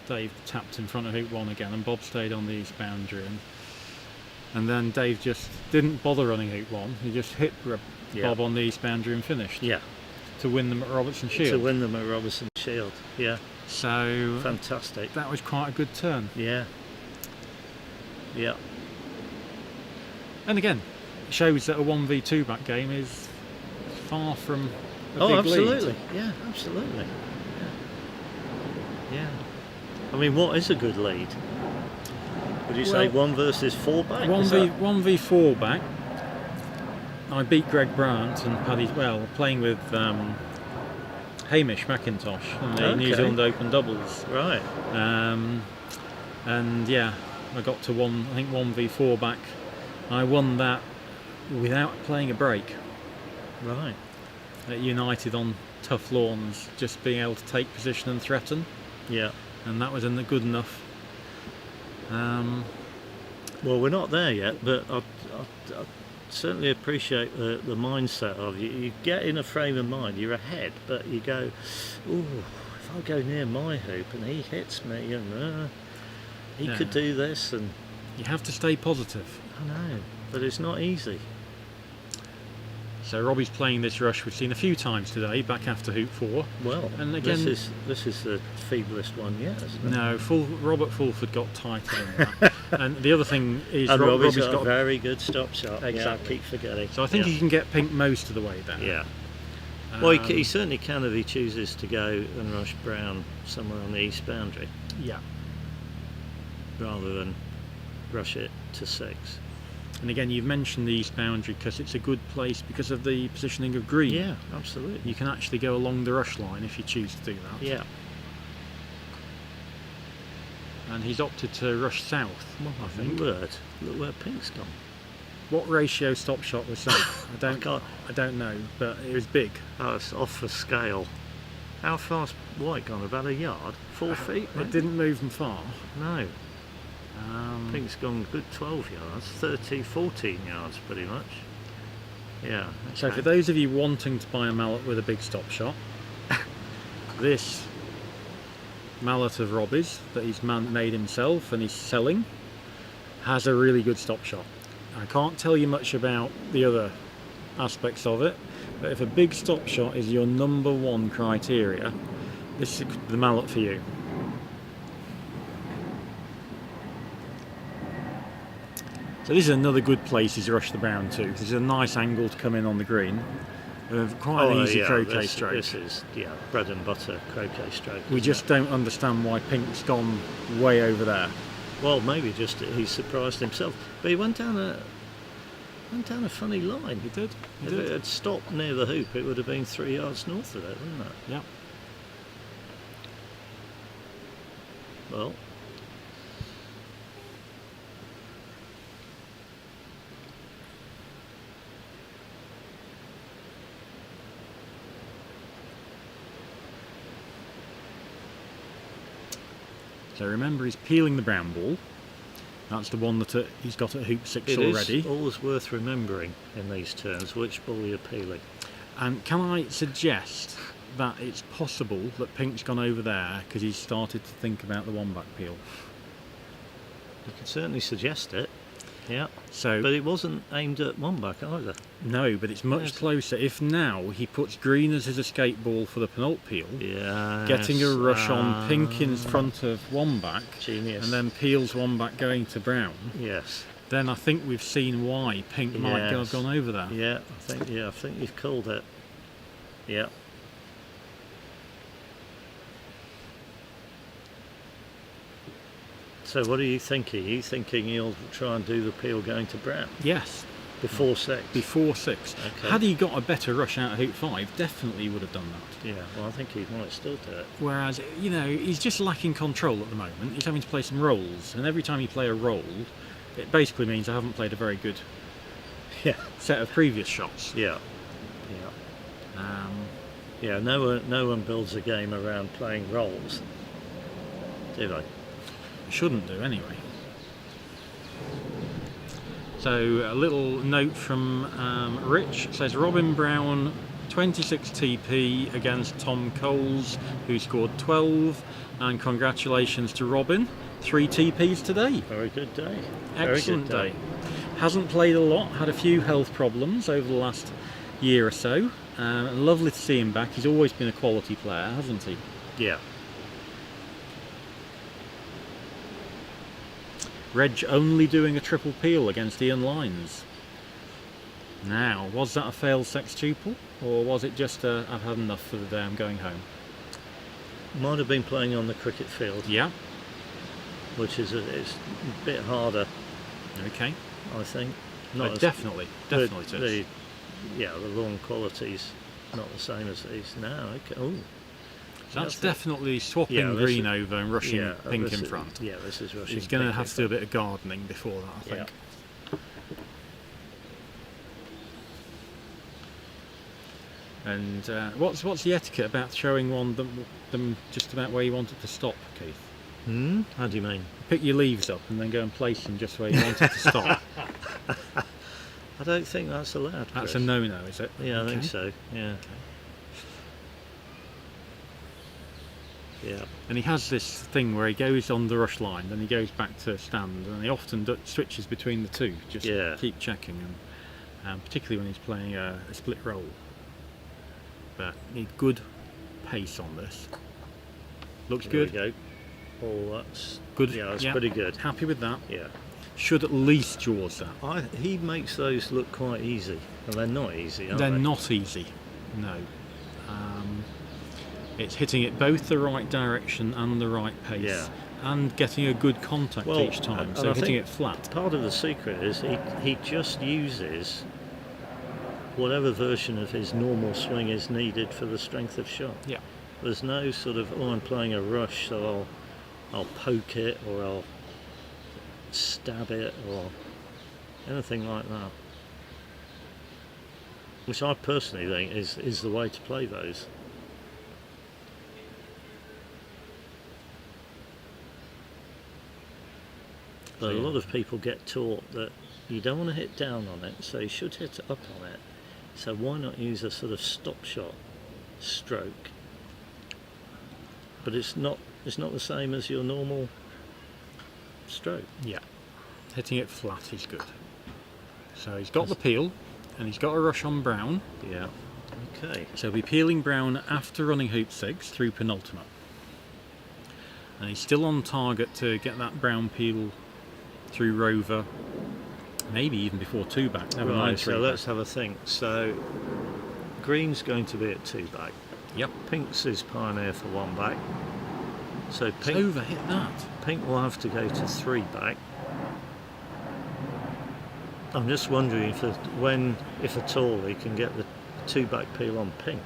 Dave tapped in front of hoop 1 again and Bob stayed on the east boundary. And then Dave just didn't bother running hoop 1. He just hit Bob on the east boundary and finished. Yeah. To win them at Robertson Shield. To win them at Robertson Shield. Yeah. So Fantastic. that was quite a good turn. Yeah. Yeah. And again, it shows that a 1v2 back game is far from a big absolutely. lead. Yeah, absolutely. Yeah. I mean, what is a good lead? Would you say 1 versus 4 back? Is that- 1v4 back. I beat Greg Brandt and playing with Hamish McIntosh in the New Okay. Zealand Open doubles. Right. And yeah, I got to 1v4 back. I won that without playing a break Right. at United on tough lawns, just being able to take position and threaten, Yeah. and that was good enough. Well, we're not there yet, but I certainly appreciate the mindset of you. You get in a frame of mind, you're ahead, but you go, ooh, if I go near my hoop and he hits me, and he could do this, and You have to stay positive. I know, but it's not easy. So Robbie's playing this rush we've seen a few times today, back after hoop 4. Well, And again- this is the feeblest one yet, isn't it? No, Robert Fulford got tighter than that. And the other thing is And Robbie's got got a very good stop shot. Yeah, I Exactly. keep forgetting. So I think he can get pink most of the way down. Yeah. Well, he certainly can if he chooses to go and rush Brown somewhere on the east boundary, Yeah. rather than rush it to 6. And again, you've mentioned the east boundary because it's a good place because of the positioning of green. Yeah, absolutely. You can actually go along the rush line if you choose to do that. Yeah. And he's opted to rush south, I think. Look where Pink's gone. What ratio stop shot was that? I don't know, but it was big. Oh, it's off for scale. How far's White gone? About a yard? 4 feet? It maybe? didn't move them far. No. Pink's gone good 12 yards, 14 yards pretty much. Yeah. So okay. for those of you wanting to buy a mallet with a big stop shot, this mallet of Robbie's that he's made himself and he's selling has a really good stop shot. I can't tell you much about the other aspects of it, But if a big stop shot is your number one criteria, this is the mallet for you. So this is another good place to rush the brown to. This is a nice angle to come in on the green. Quite an easy croquet stroke. This is bread and butter croquet stroke. We just don't understand why pink's gone way over there. Well, maybe just he surprised himself, but he went down a funny line. He did. If it had stopped near the hoop, it would have been 3 yards north of it, wouldn't it? Yeah. Well, So remember, he's peeling the brown ball. That's the one that he's got at hoop 6 already. It is always worth remembering in these terms which ball you're peeling. And can I suggest that it's possible that pink's gone over there because he's started to think about the one back peel? You could certainly suggest it. Yeah. So, but it wasn't aimed at one back either. No, but it's much closer. If now he puts green as his escape ball for the penult peel, getting a rush on pink in front of one back, genius, and then peels one back going to brown. Yes. Then I think we've seen why pink might have gone over there. Yeah, I think you've called it. Yeah. So what are you thinking? Are you thinking he'll try and do the peel going to brown? Yes. Before 6? Before 6. Okay. Had he got a better rush out of hoop 5, definitely he would have done that. Yeah, well I think he might still do it. Whereas, he's just lacking control at the moment. He's having to play some rolls, and every time you play a roll, it basically means I haven't played a very good set of previous shots. Yeah. Yeah. No one builds a game around playing rolls, do they? Shouldn't do anyway. So a little note from Rich says Robin Brown 26 TP against Tom Coles, who scored 12, and congratulations to Robin, 3 TPs today. Very good day. Excellent day. Hasn't played a lot, had a few health problems over the last year or so. Lovely to see him back. He's always been a quality player, hasn't he? Yeah. Reg only doing a triple peel against Ian Lines. Now, was that a failed sextuple, or was it just I've had enough for the day, I'm going home? Might have been playing on the cricket field. Yeah. Which is it's a bit harder. Okay. I think. Definitely it is. The lawn quality's not the same as these now. Okay. Oh. So that's definitely swapping green over and rushing pink in front. Yeah, this is rushing. He's going to have to do a bit of gardening before that, I think. And what's the etiquette about showing them just about where you want it to stop, Keith? How do you mean? Pick your leaves up and then go and place them just where you want it to stop. I don't think that's allowed. That's a no-no, is it? Yeah, I think so. Yeah. Okay. Yeah. And he has this thing where he goes on the rush line, then he goes back to stand, and he often switches between the two, just keep checking, and particularly when he's playing a split roll. But need good pace on this. Looks good. There we go. Oh, that's good. Yeah, that's pretty good. Happy with that. Yeah. Should at least jaws that. He makes those look quite easy, and they're not easy, are they? They're not easy. No. It's hitting it both the right direction and the right pace, and getting a good contact each time. So hitting it flat. Part of the secret is he just uses whatever version of his normal swing is needed for the strength of shot. Yeah. There's no sort of I'm playing a rush, so I'll poke it or I'll stab it or anything like that. Which I personally think is the way to play those. But a lot of people get taught that you don't want to hit down on it, so you should hit up on it. So why not use a sort of stop shot stroke? But it's not the same as your normal stroke. Yeah, hitting it flat is good. So he's got the peel, and he's got a rush on brown. Yeah. Okay. So we'll be peeling brown after running hoop 6 through penultimate. And he's still on target to get that brown peel through rover, maybe even before 2 back. Never mind Right, 3 so back. let's have a think. So green's going to be at 2 back. Yep. Pink's is pioneer for 1 back. So It's pink, overhit that. pink will have to go to 3 back. I'm just wondering if at all, he can get the 2 back peel on pink.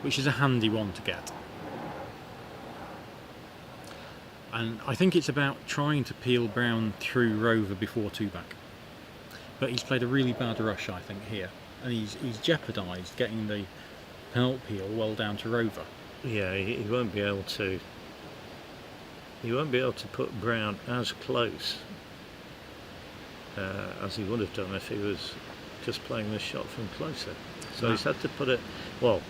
Which is a handy one to get. And I think it's about trying to peel brown through rover before 2 back. But he's played a really bad rush, I think, here. And he's jeopardised getting the penult peel well down to rover. Yeah, he won't be able to. He won't be able to put brown as close as he would have done if he was just playing this shot from closer. So he's had to put it. Well,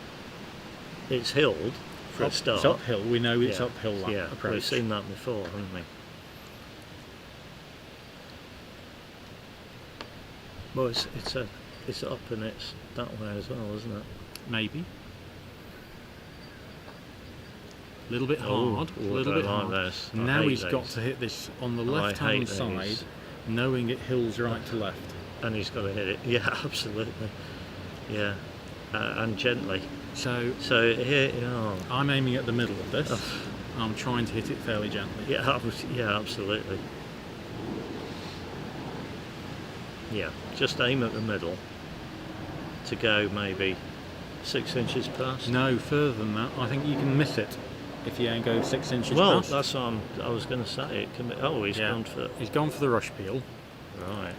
it's hilled for a start. It's uphill. We know it's Yeah. uphill that Yeah, approach. we've seen that before, haven't we? Well, it's up and it's that way as well, isn't it? Maybe. A little bit Oh, hard. A I little don't bit like hard. this. I Now hate he's got these. to hit this on the I left-hand hate side, these. knowing it hills right to left. And he's got to hit it. Yeah, absolutely. Yeah, and gently. So So here, oh, I'm aiming at the middle of this. I'm trying to hit it fairly gently. yeah, absolutely. Yeah, just aim at the middle to go maybe 6 inches past. No, further than that. I think you can miss it if you go 6 inches Well, past. that's what I was going to say. It can be, oh, he's Yeah. gone for He's gone for the rush peel. right.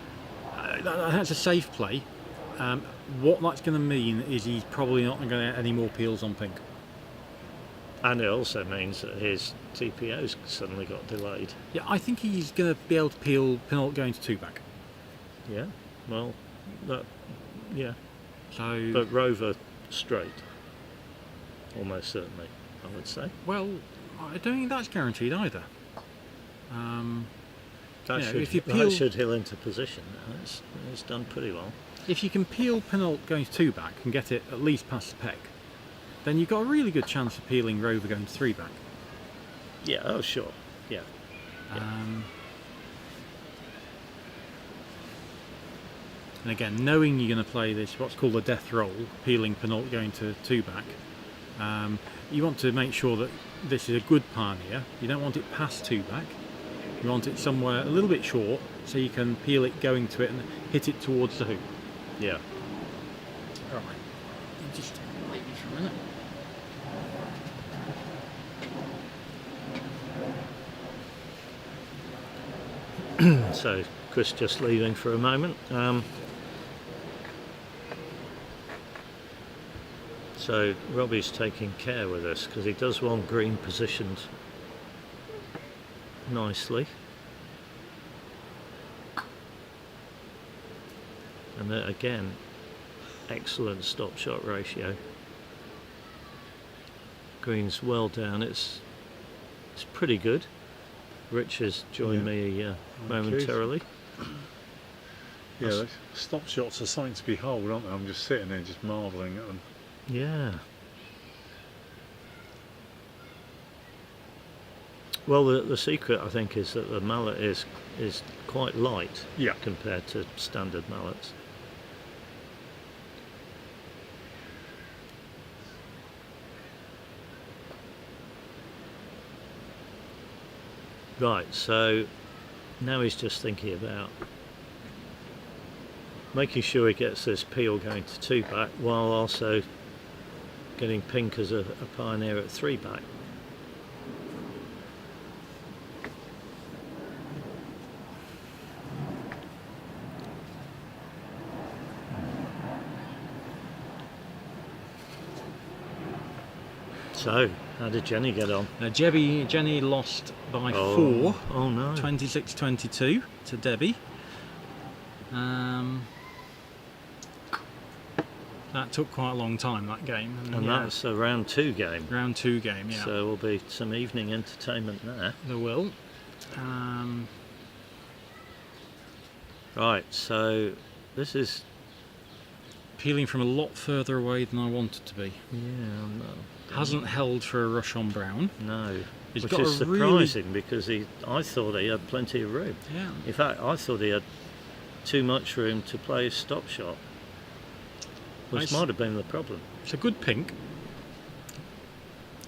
That's a safe play. What that's going to mean is he's probably not going to get any more peels on pink. And it also means that his TPO's suddenly got delayed. Yeah, I think he's going to be able to peel penult going to 2 back. Yeah. Well, that. Yeah. So, But rover straight. Almost certainly, I would say. well, I don't think that's guaranteed either. That, You know, should, if you that peel- should hill into position. It's done pretty well. If you can peel penult going to 2 back and get it at least past the peg, then you've got a really good chance of peeling rover going to 3 back. Yeah. Oh, sure. Yeah. And again, knowing you're going to play this, what's called a death roll, peeling penult going to 2 back, you want to make sure that this is a good pioneer. You don't want it past 2 back. You want it somewhere a little bit short so you can peel it going to it and hit it towards the hoop. Yeah. Right. Just wait me for a minute. So Chris just leaving for a moment. So Robbie's taking care with this because he does want green positioned nicely. And then again, excellent stop shot ratio. Green's well down. It's pretty good. Rich has joined me momentarily. Yeah, those stop shots are something to behold, aren't they? I'm just sitting there just marvelling at them. Yeah. Well, the secret I think is that the mallet is quite light Yeah. compared to standard mallets. Right, so now he's just thinking about making sure he gets this peel going to 2 back while also getting pink as a pioneer at 3 back. So, how did Jenny get on? Jenny lost by 4, Oh no. 26-22 to Debbie. That took quite a long time, that game. And yeah, that's a round 2 game. round 2 game, yeah. So will be some evening entertainment there. There will. Right, so this is peeling from a lot further away than I want it to be. Yeah, Hasn't held for a rush on brown. no. He's Which got is a really- surprising because I thought he had plenty of room. Yeah. In fact, I thought he had too much room to play his stop shot, which Nice. might have been the problem. It's a good pink.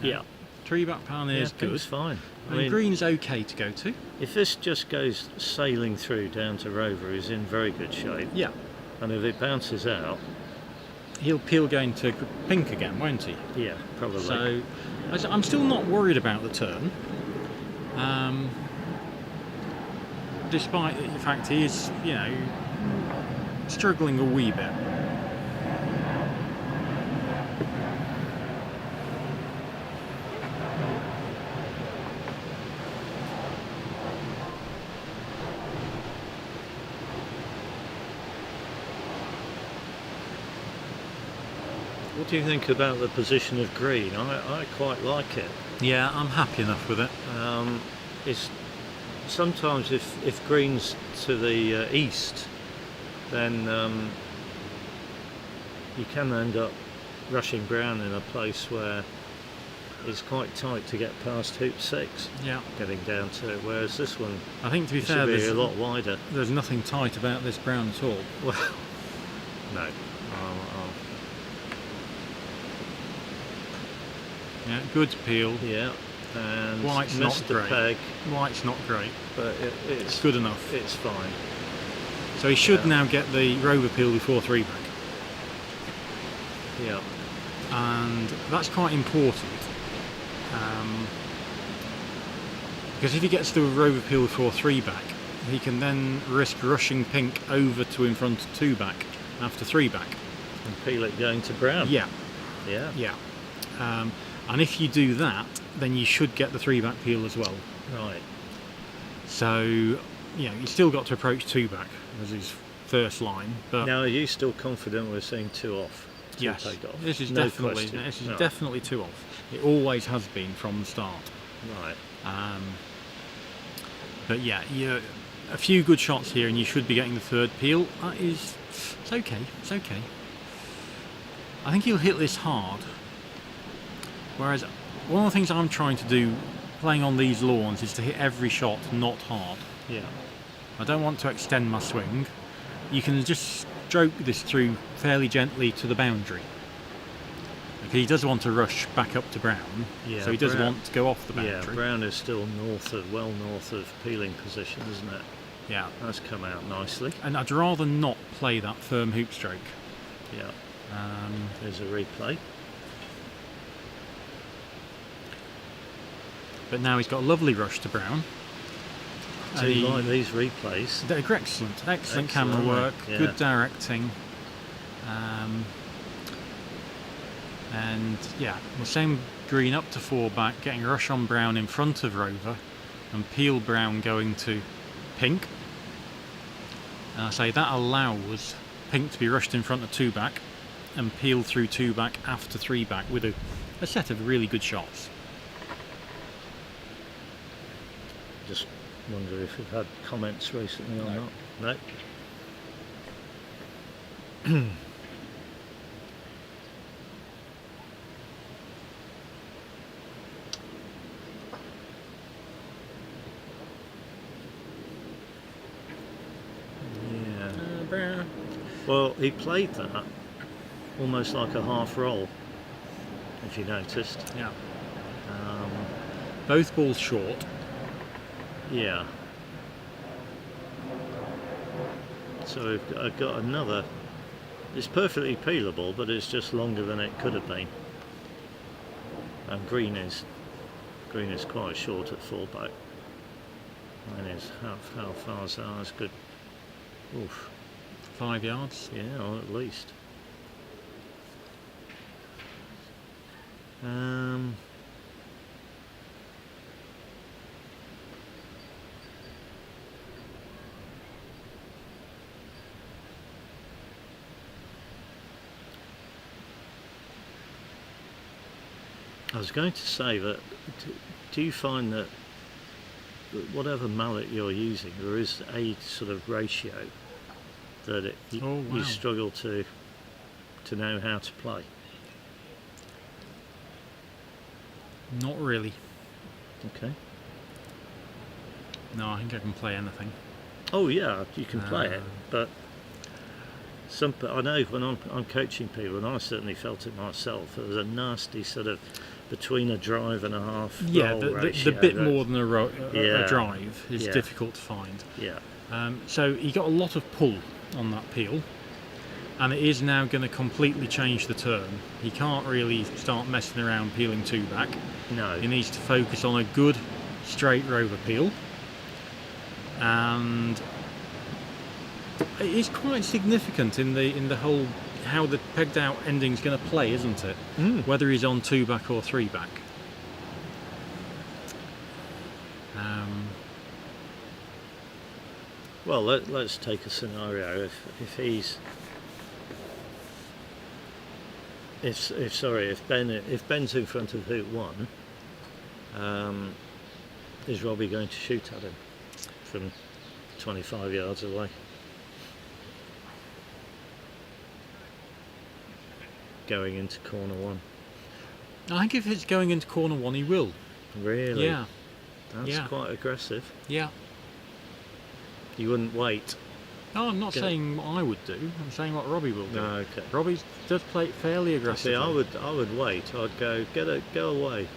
Yeah, Three back pioneer's yeah, good. pink's fine. I mean, green's okay to go to. if this just goes sailing through down to Rover, he's in very good shape. Yeah. And if it bounces out, He'll peel going to pink again, won't he? yeah, probably. So I'm still not worried about the turn. Despite the fact he is, struggling a wee bit. What do you think about the position of green? I quite like it. Yeah, I'm happy enough with it. It's sometimes if green's to the east, then you can end up rushing brown in a place where it's quite tight to get past hoop 6, Yeah. getting down to it, whereas this one I think, to be fair, should be a there's, lot wider. there's nothing tight about this brown at all. Well, no. Yeah, good peel. Yeah, and White's not missed the great. peg, White's not great. but it's It's good enough. It's fine. So he should Yeah. now get the rover peel before 3 back. Yeah, And that's quite important. Because if he gets the rover peel before 3 back, he can then risk rushing pink over to in front of 2 back after 3 back. and peel it going to brown. Yeah, Yeah. yeah. And if you do that, then you should get the 3 back peel as well. Right. So, you still got to approach 2 back as his first line. But Now, are you still confident we're seeing 2 off? Two yes, peg off? this is No definitely question. Right. definitely 2 off. It always has been from the start. Right. But yeah, a few good shots here, and you should be getting the 3rd peel. It's okay. It's okay. I think he'll hit this hard. Whereas one of the things I'm trying to do, playing on these lawns, is to hit every shot not hard. Yeah. I don't want to extend my swing. You can just stroke this through fairly gently to the boundary. Okay, he does want to rush back up to brown, Yeah, so he does brown- want to go off the Yeah, boundary. brown is still well north of peeling position, isn't it? Yeah. That's come out nicely. And I'd rather not play that firm hoop stroke. Yeah. Um, There's a replay. but now he's got a lovely rush to brown. Do And you he- like these replays? They're excellent camera Excellent, work, yeah. good directing, and yeah, the same green up to 4 back, getting a rush on brown in front of rover, and peel brown going to pink. And I say that allows pink to be rushed in front of 2 back, and peel through 2 back after 3 back with a set of really good shots. Just wonder if we've had comments recently or No. not. No. Yeah. Brown. Well, he played that almost like a half roll, if you noticed. Yeah, Um, both balls short. yeah. So I've got another. It's perfectly peelable, but it's just longer than it could have been. And green is quite short at 4 back. Mine is how far is ours? Good. Oof. 5 yards. Yeah, or at least. I was going to say that, do you find that whatever mallet you're using, there is a sort of ratio that Oh, wow. you struggle to to know how to play? Not really. Okay. No, I think I can play anything. Oh yeah, you can play it, but I know when I'm coaching people, and I certainly felt it myself, it was a nasty sort of between a drive and a half. Yeah, roll the ratio, bit more than a Yeah. drive is Yeah. difficult to find. Yeah. So he got a lot of pull on that peel, and it is now going to completely change the turn. He can't really start messing around peeling 2 back. No. He needs to focus on a good straight rover peel, and it is quite significant in the whole how the pegged out ending's going to play, isn't it? Whether he's on 2 back or 3 back. Well, let's take a scenario. If Ben's in front of hoop 1, is Robbie going to shoot at him from 25 yards away? Going into corner 1. I think if it's going into corner 1, he will. Really? Yeah. That's Yeah. quite aggressive. Yeah. You wouldn't wait. No, I'm not Get it. saying what I would do. I'm saying what Robbie will do. No, okay. Robbie does play it fairly aggressively. See, I would wait. I'd go away.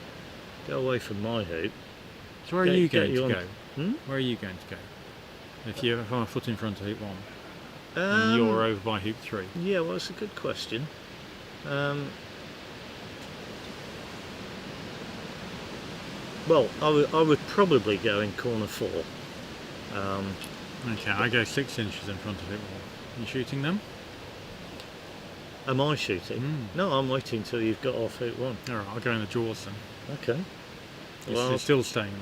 Go away from my hoop. So where are you get going you to on- go? Where are you going to go? If you're on a foot in front of hoop 1 and Um, you're over by hoop 3. Yeah, well, it's a good question. Well, I would probably go in corner 4. Okay, I go 6 inches in front of hoop 1. You shooting them? Am I shooting? No, I'm waiting till you've got off hoop 1. Alright, I'll go in the jaws then. Okay. It's still staying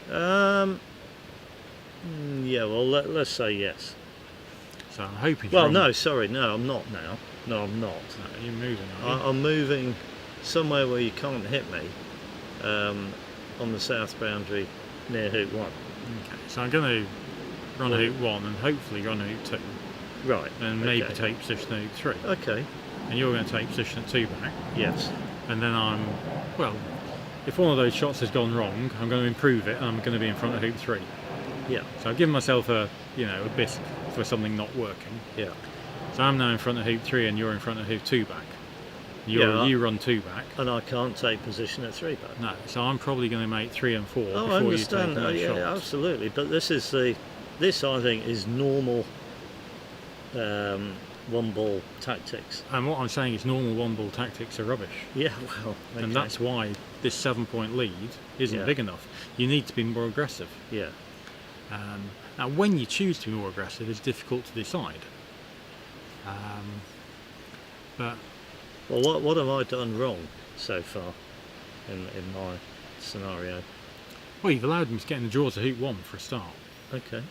there. Yeah, well, let's say yes. So I'm hoping. Well, no, sorry, no, I'm not now. No, I'm not. No, you're moving, are you? I'm moving somewhere where you can't hit me, on the south boundary near hoop 1. Okay, so I'm going to run hoop 1 and hopefully run hoop 2. Right. And maybe okay. take position at hoop 3. Okay. And you're going to take position at 2 back. Yes. And then if one of those shots has gone wrong, I'm going to improve it and I'm going to be in front of hoop 3. Yeah. So I've given myself a bisque for something not working. Yeah. So I'm now in front of hoop 3 and you're in front of hoop 2 back. Yeah. You run 2 back. And I can't take position at 3 back. No, so I'm probably going to make 3 and 4 Oh, before I understand. you take those Yeah, shots. absolutely. But this I think is normal one ball tactics. And what I'm saying is normal 1-ball tactics are rubbish. Yeah, well, okay. And that's why this 7-point lead isn't Yeah. big enough. You need to be more aggressive. Yeah. Now, when you choose to be more aggressive, it's difficult to decide. But Well, what have I done wrong so far in my scenario? well, you've allowed him to get in the jaws of hoop 1 for a start. Okay.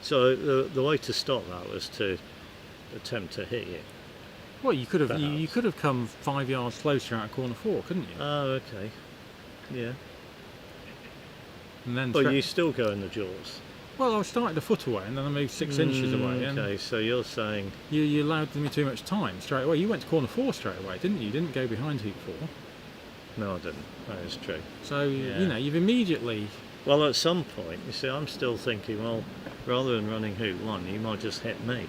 So the way to stop that was to attempt to hit you. Well, you could have you Perhaps. could have come 5 yards closer out of corner 4, couldn't you? Oh, okay. Yeah. And then But you still go in the jaws. well, I started a foot away and then I moved 6 inches away. And Okay, so you're saying you allowed me too much time straight away. You went to corner 4 straight away, didn't you? You didn't go behind hoop 4. no, I didn't. That is true. So Yeah. you've immediately. Well, at some point, you see, I'm still thinking, well, rather than running hoop 1, you might just hit me.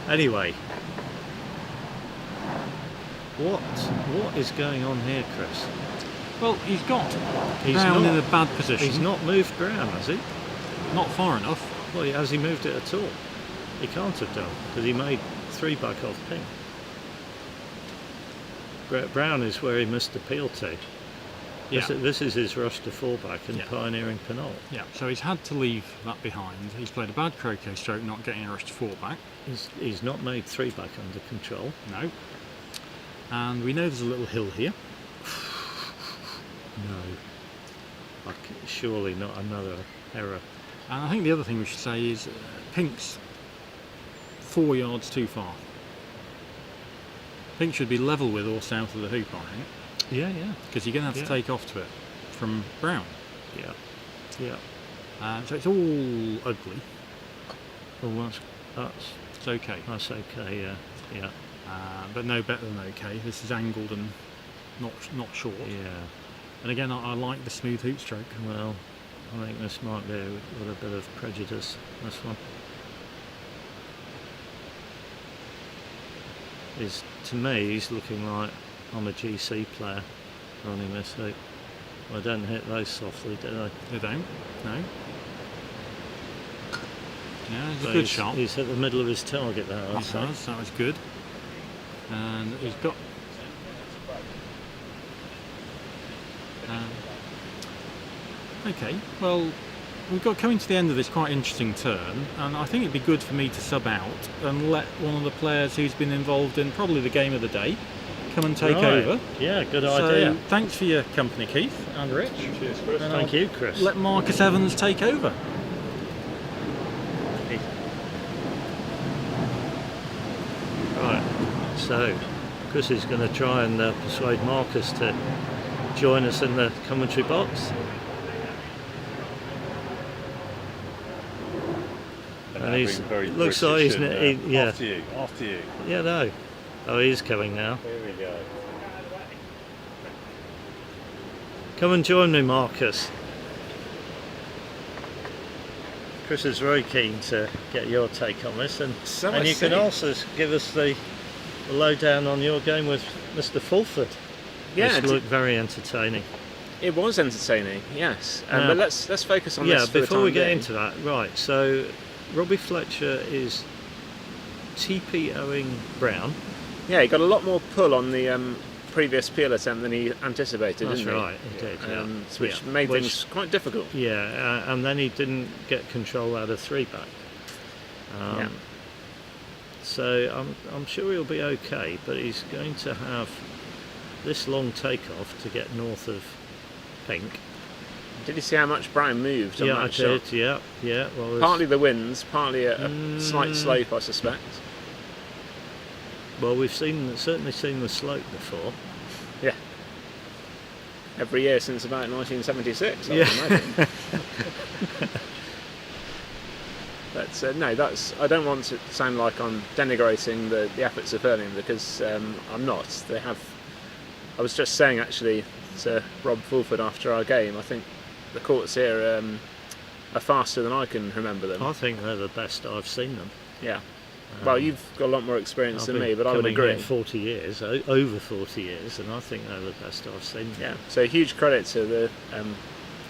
Anyway, what is going on here, Chris? Well, he's got He's Brown not- in a bad position. He's not moved ground, has he? Not far enough. Well, has he moved it at all? He can't have done, because he made 3 back off ping. Brown is where he missed appeal to. Yeah. This is his rush to 4 back and Yeah. pioneering penalt. Yeah, so he's had to leave that behind. He's played a bad croquet stroke, not getting a rush to 4 back. He's not made 3 back under control. No. And we know there's a little hill here. No. Surely not another error. And I think the other thing we should say is Pink's 4 yards too far. Pink should be level with or south of the hoop, I think, Yeah, yeah. because you're going to have to Yeah. take off to it from Brown. Yeah. Yeah. So it's all ugly. Well, It's okay. that's okay. Yeah. But no better than okay. This is angled and not short. Yeah. And again, I like the smooth hoop stroke. Well, I think this might be with a bit of prejudice. This one. To me, he's looking like I'm a GC player running this hoop. I don't hit those softly, do I? They don't? No. Yeah, it's a So good shot. He's hit the middle of his target there, I'd say. That was good. And he's got... okay, well, we've got coming to the end of this quite interesting turn, and I think it'd be good for me to sub out and let one of the players who's been involved in probably the game of the day come and take Right. over. Yeah, good So idea. thanks for your company, Keith and Rich. Cheers, Chris. And Thank you, Chris. Let Marcus Evans take over. Right, so Chris is going to try and persuade Marcus to join us in the commentary box. And he's very looks British, like he's isn't it? yeah, After you. yeah, no. Oh, he's coming now. Here we go. Come and join me, Marcus. Chris is very keen to get your take on this, and you can also give us the lowdown on your game with Mr. Fulford. Yeah, Which looked very entertaining. it was entertaining. Yes, Now- but let's focus on Yeah, this. For the before time we get being. into that, right, so Robbie Fletcher is TPOing Brown. Yeah, he got a lot more pull on the previous peel attempt than he anticipated, That's didn't he? right, he did, yeah. Which Yeah. made Which- things quite difficult. Yeah, and then he didn't get control out of three back. Yeah. So I'm sure he'll be okay, but he's going to have this long takeoff to get north of pink. Did you see how much Brown moved on Yeah, that I shot? did. Yeah. Well, there's- Partly the winds, partly a slight slope, I suspect. well, we've certainly seen the slope before. Yeah. Every year since about 1976, I Yeah. would imagine. But no, I don't want to sound like I'm denigrating the efforts of Hurlingham, because I'm not. I was just saying actually to Rob Fulford after our game, I think the courts here are faster than I can remember them. I think they're the best I've seen them. Yeah. Well, you've got a lot more experience I've than been me, but I would coming agree. here 40 years, over 40 years, and I think they're the best I've seen them. Yeah. So huge credit to the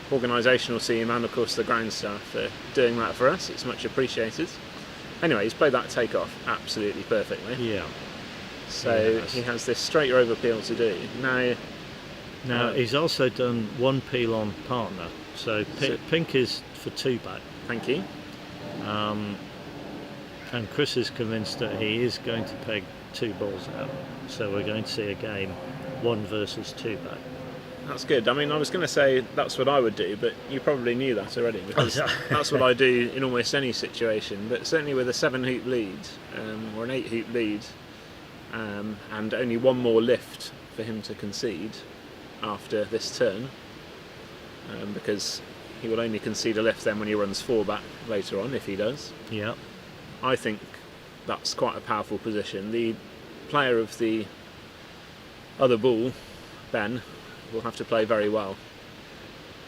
organisational team and of course the ground staff for doing that for us. It's much appreciated. Anyway, he's played that takeoff absolutely perfectly. Yeah. So Yes. he has this straight over peel to do. Now he's also done one peel on partner, so pink is for two back, Thank you. and Chris is convinced that he is going to peg two balls out. So we're going to see a game, one versus two back. That's good. I mean, I was going to say that's what I would do, but you probably knew that already, because that's what I do in almost any situation. But certainly with a 7-hoop lead or an 8-hoop lead, and only one more lift for him to concede after this turn, because he will only concede a lift then when he runs 4 back later on, if he does. Yeah. I think that's quite a powerful position. The player of the other ball, Ben, will have to play very well.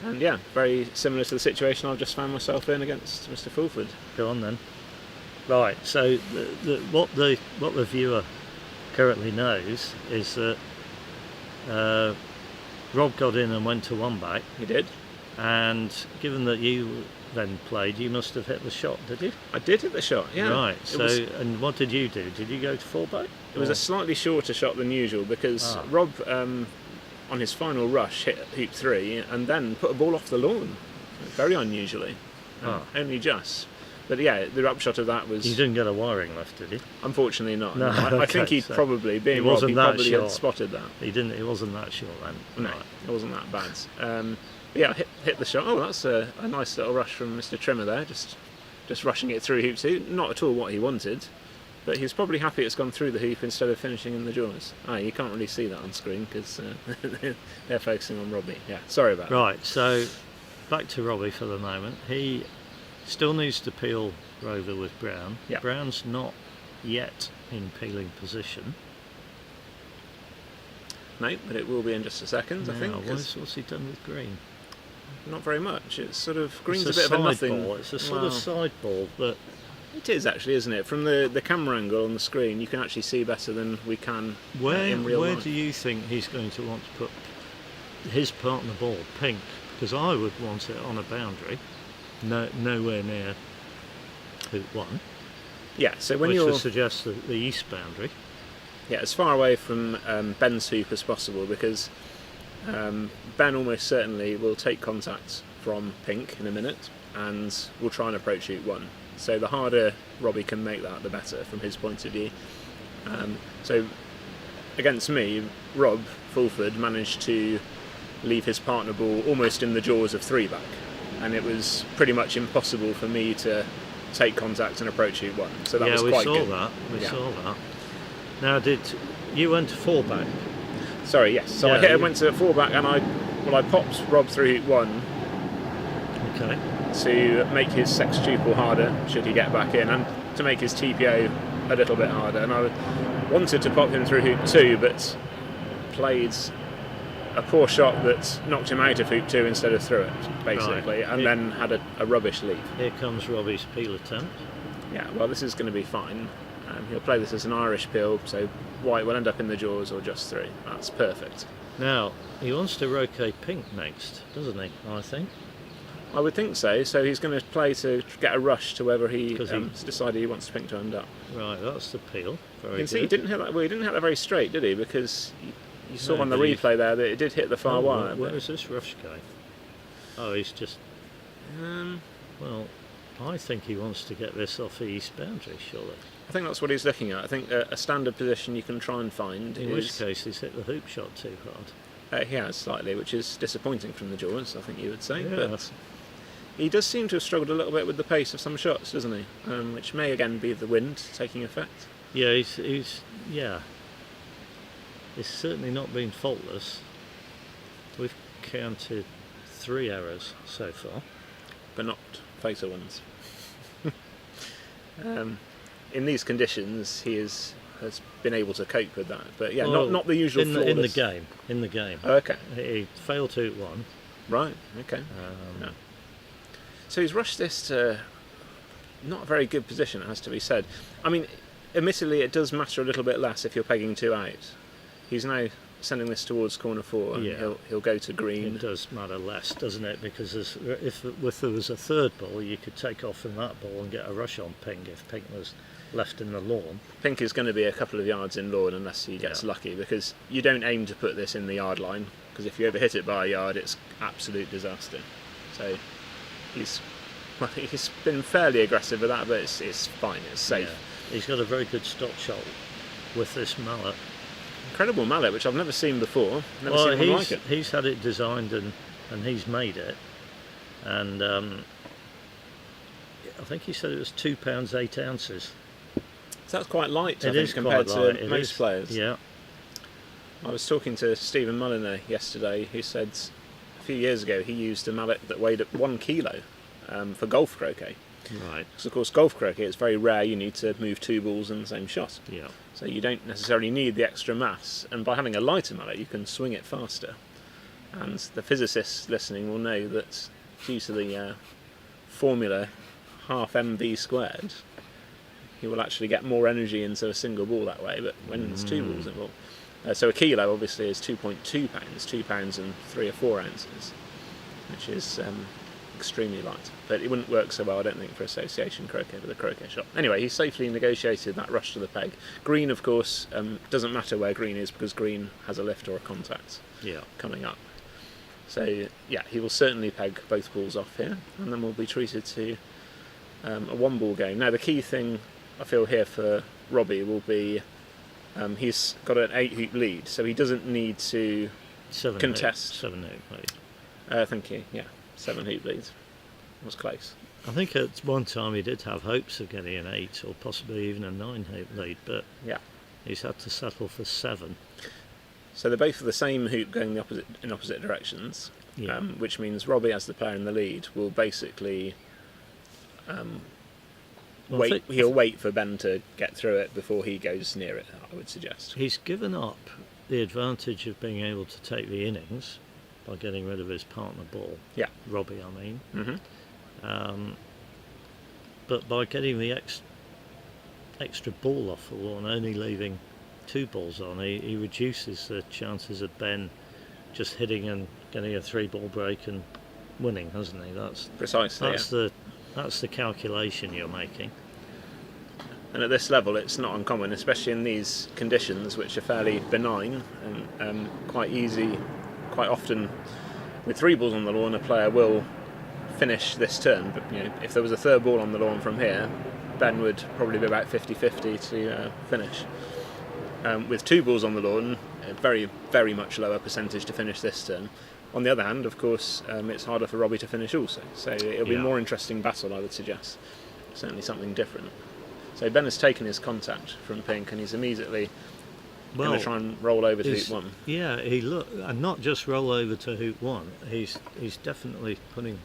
And yeah, very similar to the situation I've just found myself in against Mr. Fulford. Go on then. Right. So what the viewer currently knows is that Rob got in and went to one back, He did. and given that you then played, you must have hit the shot, did you? I did hit the shot, yeah. Right. It So, was, and what did you do? Did you go to four back? it was a slightly shorter shot than usual, because Rob, on his final rush, hit hoop 3 and then put a ball off the lawn, very unusually. Only just. But yeah, the upshot of that was... You didn't get a wiring lift, did you? Unfortunately not. No, I think okay, he'd so probably, being it Rob, wasn't he that probably had short. spotted that. He didn't. It wasn't that short then. No, Right. it wasn't that bad. Yeah, hit the shot. Oh, that's a nice little rush from Mr. Trimmer there, just rushing it through hoop 2. Not at all what he wanted, but he's probably happy it's gone through the hoop instead of finishing in the jaws. You can't really see that on screen because they're focusing on Robbie. Yeah, sorry about that. Right. So back to Robbie for the moment. He still needs to peel Rover with Brown. Yeah. Brown's not yet in peeling position. No, but it will be in just a second, I think. Now, 'Cause what's he done with Green? not very much. It's sort of Green's It's a bit of a side nothing. ball. It's a sort of Well, side ball, but it is actually, isn't it? From the camera angle on the screen, you can actually see better than we can in real where life. do you think he's going to want to put his partner ball, Pink? Because I would want it on a boundary, nowhere near hoop 1, Yeah, so when which you're would suggest the east boundary. as far away from Ben's hoop as possible, because Ben almost certainly will take contact from Pink in a minute and will try and approach hoop 1. So the harder Robbie can make that, the better from his point of view. So against me, Rob Fulford managed to leave his partner ball almost in the jaws of 3-back, and it was pretty much impossible for me to take contact and approach hoop 1. So that was quite good. We Yeah. saw that. Now, did you went to 4-back? Sorry, yes. So Yeah, I went to 4-back and I popped Rob through hoop 1 Okay. to make his sextuple harder should he get back in, and to make his TPO a little bit harder. And I wanted to pop him through hoop 2, but played a poor shot that knocked him out of hoop 2 instead of through it, basically, Right. and then had a rubbish lead. Here comes Robbie's peel attempt. Yeah, well, this is going to be fine. He'll play this as an Irish peel, so White will end up in the jaws or just 3. That's perfect. Now, he wants to roquet Pink next, doesn't he? I think. I would think so. So he's going to play to get a rush to wherever he's 'Cause decided he wants Pink to end up. Right, that's the peel. Very You can good. see he didn't hit that. Well, he didn't hit that very straight, did he? Because you saw No, on the but he- replay there that it did hit the far wire. Where but- is this rush going? Oh, he's just. Well, I think he wants to get this off the east boundary, surely. I think that's what he's looking at. I think a standard position you can try and find In is which case, he's hit the hoop shot too hard. he has slightly, which is disappointing from the jaws, I think you would say. Yeah. But he does seem to have struggled a little bit with the pace of some shots, doesn't he? Which may again be the wind taking effect. Yeah, he's It's certainly not been faultless. We've counted 3 errors so far. But not fatal ones. In these conditions, he has been able to cope with that. But yeah, Well, not the usual in the flawless. In the game. Oh, okay, He failed to hit 1. right, okay. Yeah. So he's rushed this to not a very good position, it has to be said. I mean, admittedly, it does matter a little bit less if you're pegging 2 out. He's now sending this towards corner 4, and Yeah. he'll go to green. It does matter less, doesn't it? Because if there was a third ball, you could take off from that ball and get a rush on Pink if Pink was left in the lawn. Pink is going to be a couple of yards in lawn unless he gets Yeah. lucky, because you don't aim to put this in the yard line, because if you overhit it by a yard, it's absolute disaster. So he's been fairly aggressive with that, but it's fine, it's safe. Yeah. He's got a very good stop shot with this mallet. Incredible mallet, which I've never seen before. Never seen one like it. He's had it designed and he's made it. And I think he said it was £2 8 ounces. So that's quite light, I It think, is compared quite light. to It most is. players. Yeah. I was talking to Stephen Mulliner yesterday, who said a few years ago he used a mallet that weighed at 1 kilo for golf croquet. Right. Because of course golf croquet, it's very rare you need to move 2 balls in the same shot. Yeah. So you don't necessarily need the extra mass, and by having a lighter mallet you can swing it faster. And the physicists listening will know that due to the formula half mv squared, you will actually get more energy into a single ball that way, but when there's 2 balls involved. So a kilo obviously is 2.2 pounds, 2 pounds and 3 or 4 ounces, which is extremely light. But it wouldn't work so well, I don't think, for association croquet with a croquet shot. Anyway, he safely negotiated that rush to the peg. Green, of course, doesn't matter where green is, because green has a lift or a contact coming up. So yeah, he will certainly peg both balls off here, and then we'll be treated to a 1-ball game. Now the key thing I feel here for Robbie will be he's got an 8-hoop lead, so he doesn't need to 7 contest. 7 hoop lead. Thank you. Yeah, 7-hoop lead. Was close. I think at one time he did have hopes of getting an 8 or possibly even a 9-hoop lead, but Yeah. he's had to settle for 7. So they're both of the same hoop going in opposite directions. Yeah. which means Robbie, as the player in the lead, will basically Well, he'll wait for Ben to get through it before he goes near it, I would suggest. he's given up the advantage of being able to take the innings by getting rid of his partner ball. Yeah. Robbie, I mean. hmm But by getting the extra ball off the lawn, only leaving 2 balls on, he reduces the chances of Ben just hitting and getting a 3-ball break and winning, hasn't he? Precisely. That's the calculation you're making. And at this level, it's not uncommon, especially in these conditions, which are fairly benign and quite easy. Quite often, with 3 balls on the lawn, a player will finish this turn. But if there was a 3rd ball on the lawn from here, Ben would probably be about 50-50 to finish. With 2 balls on the lawn, a very, very much lower percentage to finish this turn. On the other hand, of course, it's harder for Robbie to finish also. So it'll be a more interesting battle, I would suggest. Certainly something different. So Ben has taken his contact from Pink, and he's immediately going to try and roll over to hoop 1. Yeah, and not just roll over to hoop 1. He's definitely putting.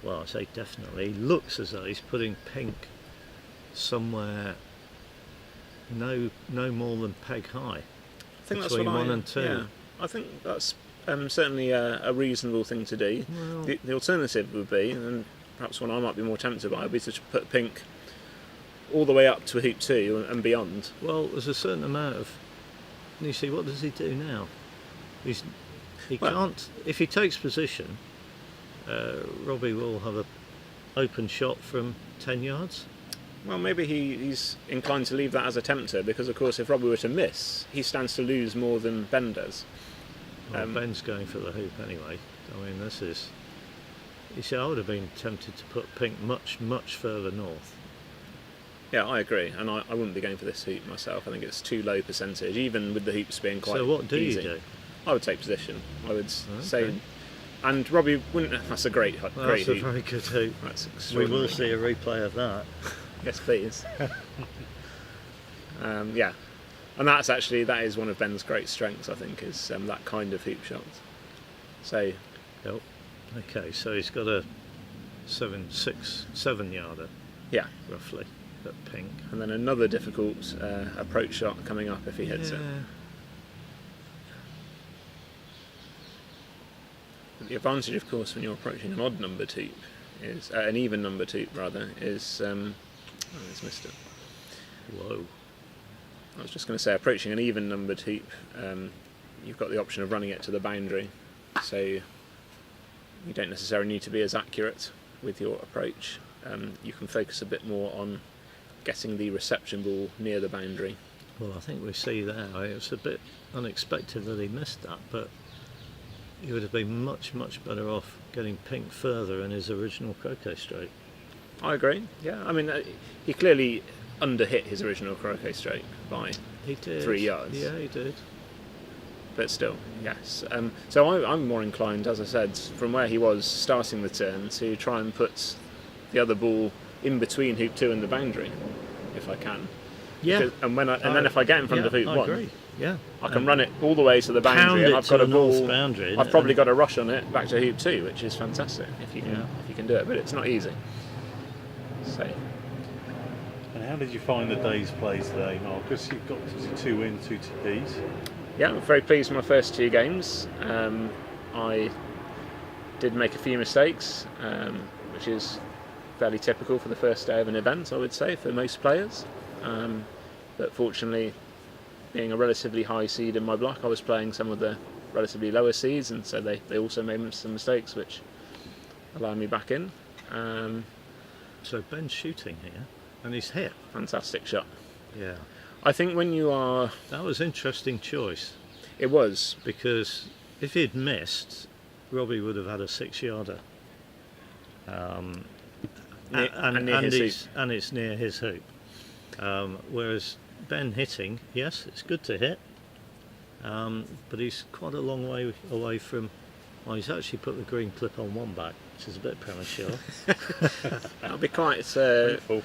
Well, I say definitely. He looks as though he's putting Pink somewhere no more than peg high. I think between that's what 1 and 2. Yeah, I think that's certainly a reasonable thing to do. Well, The alternative would be, and perhaps one I might be more tempted by, would be to put Pink all the way up to hoop 2 and beyond. well, there's a certain amount of. You see, what does he do now? He can't. If he takes position, Robbie will have an open shot from 10 yards. Well, maybe he's inclined to leave that as a tempter, because of course if Robbie were to miss, he stands to lose more than Ben does. Well, Ben's going for the hoop anyway. I mean, this is. You see, I would have been tempted to put Pink much, much further north. Yeah, I agree, and I wouldn't be going for this hoop myself. I think it's too low percentage, even with the hoops being quite So what do easy. you do? I would take position. I would say, and Robbie wouldn't. That's a great Well, great that's a hoop. very good hoop. That's We extraordinary. will see a replay of that. Yes, please. Yeah, and that is one of Ben's great strengths, I think, is that kind of hoop shot. So, Yep. Okay, so he's got a 7 yarder, yeah, roughly, at Pink. and then another difficult approach shot coming up if he hits it. The advantage, of course, when you're approaching an odd number hoop is an even number hoop rather is it's missed it. Whoa. I was just going to say, approaching an even numbered hoop, you've got the option of running it to the boundary, so you don't necessarily need to be as accurate with your approach. You can focus a bit more on getting the reception ball near the boundary. Well, I think we see there. It's a bit unexpected that he missed that, but he would have been much, much better off getting Pink further in his original croquet stroke. I agree. Yeah, I mean, he clearly underhit his original croquet stroke by He did. 3 yards. Yeah, he did. But still, yes. So I'm more inclined, as I said, from where he was starting the turn, to try and put the other ball in between hoop 2 and the boundary, if I can. Yeah. Because, then if I get in front of hoop I 1, agree. Yeah. I can run it all the way to the boundary, Pound and it I've to got a the north ball. boundary. I've probably got a rush on it back to hoop 2, which is fantastic if you can do it. But it's not easy. So. And how did you find the day's play today, Marcus? You've got 2 wins, 2 TPs. Yeah, I'm very pleased with my first 2 games. I did make a few mistakes, which is fairly typical for the first day of an event, I would say, for most players. But fortunately, being a relatively high seed in my block, I was playing some of the relatively lower seeds, and so they also made some mistakes, which allowed me back in. So Ben's shooting here, and he's hit. Fantastic shot. Yeah. I think when you are... That was an interesting choice, It was. because if he'd missed, Robbie would have had a 6-yarder. And it's near his hoop. Whereas Ben hitting, yes, it's good to hit, but he's quite a long way away from. Well, he's actually put the green clip on one back, which is a bit premature. That'll be quite... Painful.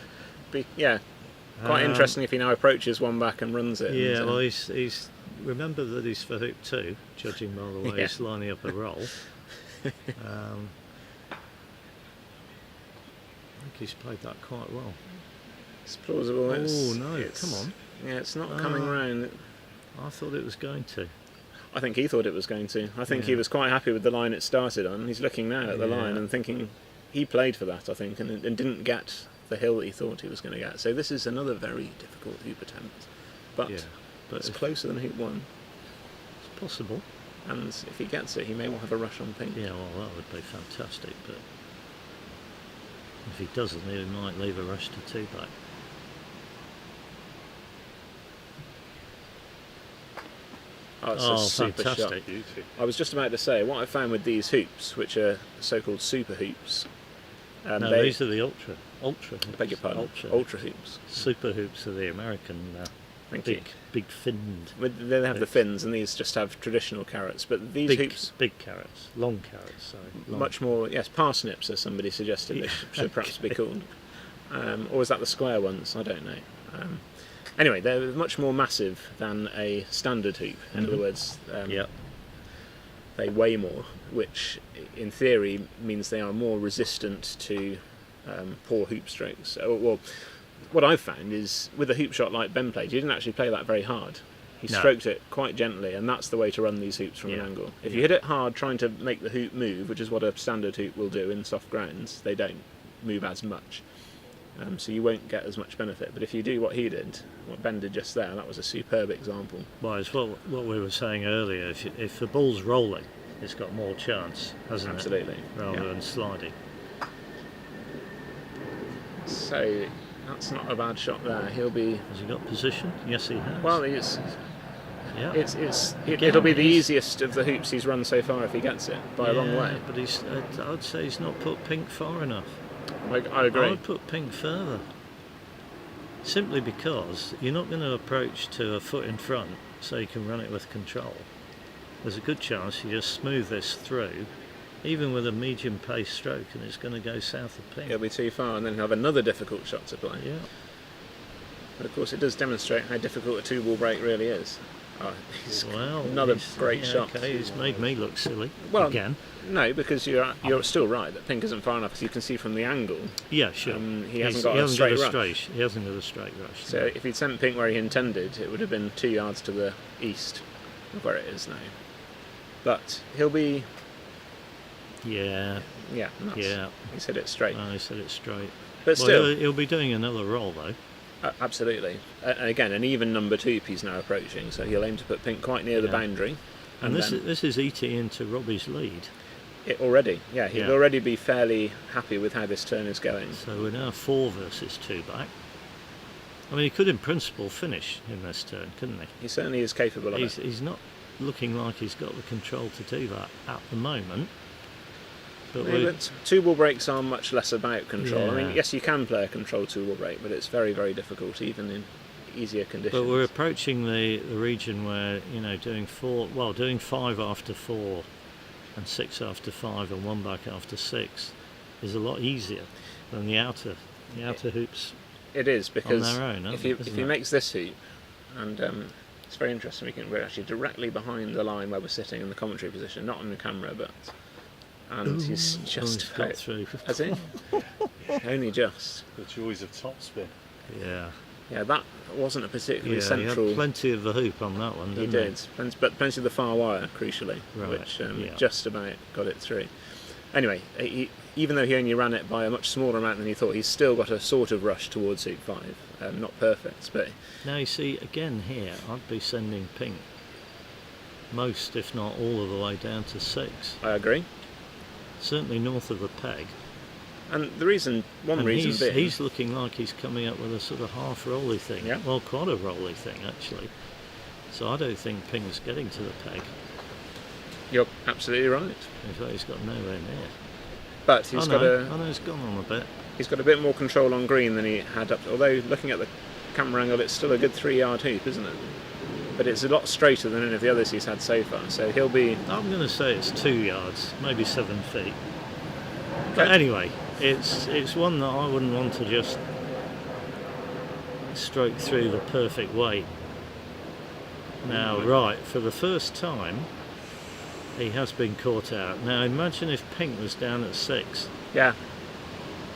Quite interesting if he now approaches one back and runs it. Yeah, and, well, he's remember that he's for hoop 2, judging by the way Yeah. he's lining up a roll. I think he's played that quite well. It's plausible. Come on. Yeah, it's not coming round. I thought it was going to. I think he thought it was going to. I think he was quite happy with the line it started on. He's looking now at the line and thinking he played for that, I think, and didn't get the hill that he thought he was going to get. So this is another very difficult hoop attempt. But it's closer than hoop 1. It's possible. And if he gets it, he may well have a rush on pink. Yeah, well, that would be fantastic, but if he doesn't, he might leave a rush to 2 back. Oh, it's a super fantastic. shot. I was just about to say, what I found with these hoops, which are so-called super hoops... these are the ultra hoops. I beg your pardon. Ultra hoops. Super hoops are the American big finned. They have the fins, and these just have traditional carrots. But these hoops... Big carrots. Long carrots, sorry. Much more... Yes, parsnips, as somebody suggested they should perhaps be called. Or is that the square ones? I don't know. Anyway, they're much more massive than a standard hoop. In other words, they weigh more, which in theory means they are more resistant to poor hoop strokes. Well, what I've found is with a hoop shot like Ben played, he didn't actually play that very hard. He stroked it quite gently, and that's the way to run these hoops from an angle. If you hit it hard trying to make the hoop move, which is what a standard hoop will do in soft grounds, they don't move as much. So you won't get as much benefit. But if you do what he did, what Ben did just there, that was a superb example. Well, it's what we were saying earlier. If the ball's rolling, it's got more chance, hasn't it? Absolutely. Rather than sliding. So that's not a bad shot there. He'll be... Has he got position? Yes, he has. Well, it'll be the easiest of the hoops he's run so far if he gets it, by a long way. But I'd say he's not put pink far enough. I agree. I would put pink further. Simply because you're not going to approach to a foot in front so you can run it with control. There's a good chance you just smooth this through, even with a medium pace stroke, and it's going to go south of pink. It'll be too far and then have another difficult shot to play. Yeah. But of course it does demonstrate how difficult a 2-ball break really is. Another great shot. Okay, he's made me look silly again. No, because you're still right that pink isn't far enough, as you can see from the angle. Yeah, sure. He hasn't got a straight rush. He hasn't got a straight rush. So if he'd sent pink where he intended, it would have been 2 yards to the east of where it is now. But he'll be... Yeah. Yeah. He's hit it straight. Oh, he's hit it straight. But still... He'll be doing another roll, though. Absolutely. Again, an even number 2 he's now approaching, so he'll aim to put pink quite near the boundary. And this is eating into Robbie's lead. Already, he'll already be fairly happy with how this turn is going. So we're now 4 versus 2 back. I mean, he could in principle finish in this turn, couldn't he? He certainly is capable of it. He's not looking like he's got the control to do that at the moment. But 2-ball breaks are much less about control. Yeah. I mean, yes, you can play a controlled 2-ball break, but it's very, very difficult, even in easier conditions. But we're approaching the region where, doing 5 after 4 and 6 after 5 and 1 back after 6 is a lot easier than the outer hoops. It is, because on their own, if he makes this hoop, and it's very interesting, we're actually directly behind the line where we're sitting in the commentary position, not on the camera, but... And he's just got through. Has he? Only just. The joys of topspin. Yeah. Yeah, that wasn't a particularly central... He had plenty of the hoop on that one, didn't he? Did, but plenty of the far wire, crucially, which just about got it through. Anyway, even though he only ran it by a much smaller amount than he thought, he's still got a sort of rush towards hoop 5. Not perfect, but... Now, you see, again here, I'd be sending pink most, if not all, of the way down to 6. I agree. Certainly north of the peg. And reason being... He's looking like he's coming up with a sort of half rolly thing. Yeah. Well, quite a rolly thing, actually. So I don't think Pink's getting to the peg. You're absolutely right. In fact, he's got nowhere near. But he's got a... I know he's gone on a bit. He's got a bit more control on green than he had up... Although, looking at the camera angle, it's still a good 3-yard hoop, isn't it? But it's a lot straighter than any of the others he's had so far, so he'll be... I'm going to say it's 2 yards, maybe 7 feet. But anyway, it's one that I wouldn't want to just stroke through the perfect weight. Now, right, for the first time, he has been caught out. Now imagine if pink was down at 6. Yeah,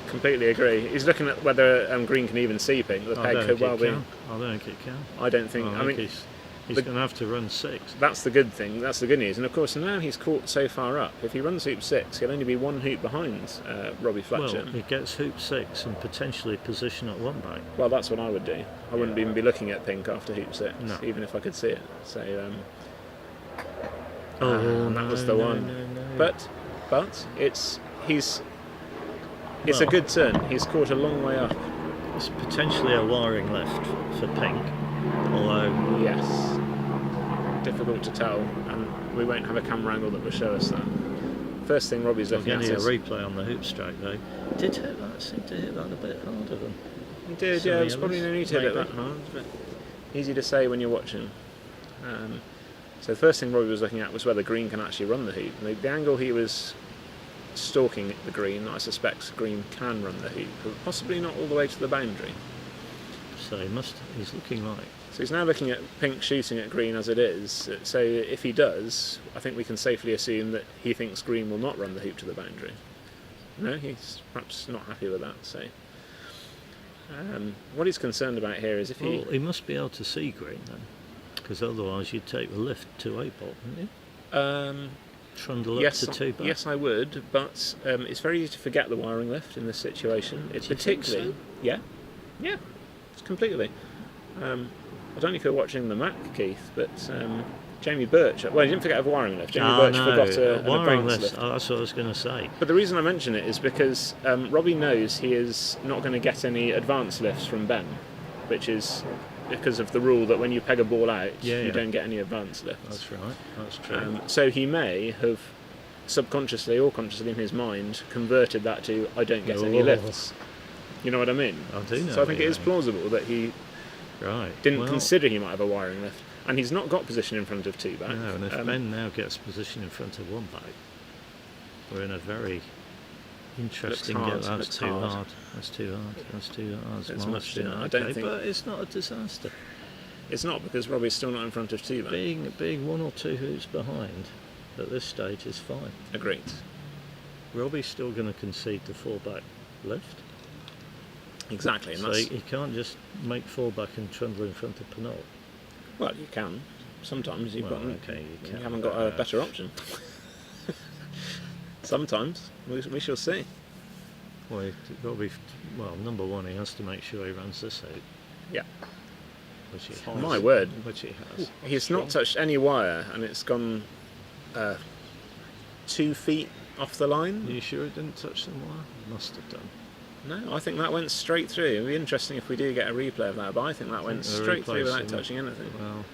completely agree. He's looking at whether green can even see pink. The peg could well be. I don't think it can. I don't think. I mean, he's going to have to run 6. That's the good thing. That's the good news. And of course, now he's caught so far up. If he runs hoop 6, he'll only be 1 hoop behind Robbie Fletcher. Well, he gets hoop 6 and potentially position at 1 back. Well, that's what I would do. I wouldn't even be looking at pink after hoop 6, No. even if I could see it. So, and that was the one. No. But it's a good turn. He's caught a long way up. It's potentially a wiring left for pink, although Yes. Difficult to tell, and we won't have a camera angle that will show us that. First thing Robbie's we're looking at getting a is... replay on the hoop strike though. Seemed to hit that a bit harder than... He did, yeah, there's probably no need to hit it maybe. that hard, but easy to say when you're watching. So the first thing Robbie was looking at was whether green can actually run the hoop. The angle he was stalking the green, I suspect green can run the hoop, but possibly not all the way to the boundary. So he's looking like... So he's now looking at pink shooting at green as it is. So if he does, I think we can safely assume that he thinks green will not run the hoop to the boundary. No, he's perhaps not happy with that. So what he's concerned about here is if he must be able to see green then, because otherwise you'd take the lift to 8 ball, wouldn't you? Trundle up to 2 back. Yes, I would, but it's very easy to forget the wiring lift in this situation. It's Do you think particularly, so? yeah, it's completely. I don't know if you're watching the Mac, Keith, but Jamie Birch. Well, he didn't forget a wiring lift. Jamie Birch forgot an wiring advance lift. lift. Oh, that's what I was going to say. But the reason I mention it is because Robbie knows he is not going to get any advance lifts from Ben, which is because of the rule that when you peg a ball out, you don't get any advance lifts. That's right. That's true. So he may have subconsciously or consciously in his mind converted that to I don't get any lifts. You know what I mean? I do know. So I think it is plausible that he didn't consider he might have a wiring lift. And he's not got position in front of 2 back. No, and if Ben now gets position in front of 1 back, we're in a very interesting hard, That's looks too hard. hard. That's too hard. That's too hard. It's much too hard. I Okay, don't think... but it's not a disaster. It's not, because Robbie's still not in front of 2 back. Being 1 or 2 hoops behind at this stage is fine. Agreed. Robbie's still going to concede the 4 back lift. Exactly. And So that's... he can't just make 4 back and trundle in front of Penal. Well, you can. Sometimes you can, haven't got a better option. Sometimes. We shall see. Well, number 1, he has to make sure he runs this out. Yeah. Which he has. My word. Which he has. He's not touched any wire, and it's gone 2 feet off the line. Are you sure it didn't touch the wire? It must have done. No, I think that went straight through. It'd be interesting if we do get a replay of that, but I think that went straight through without touching anything. Well,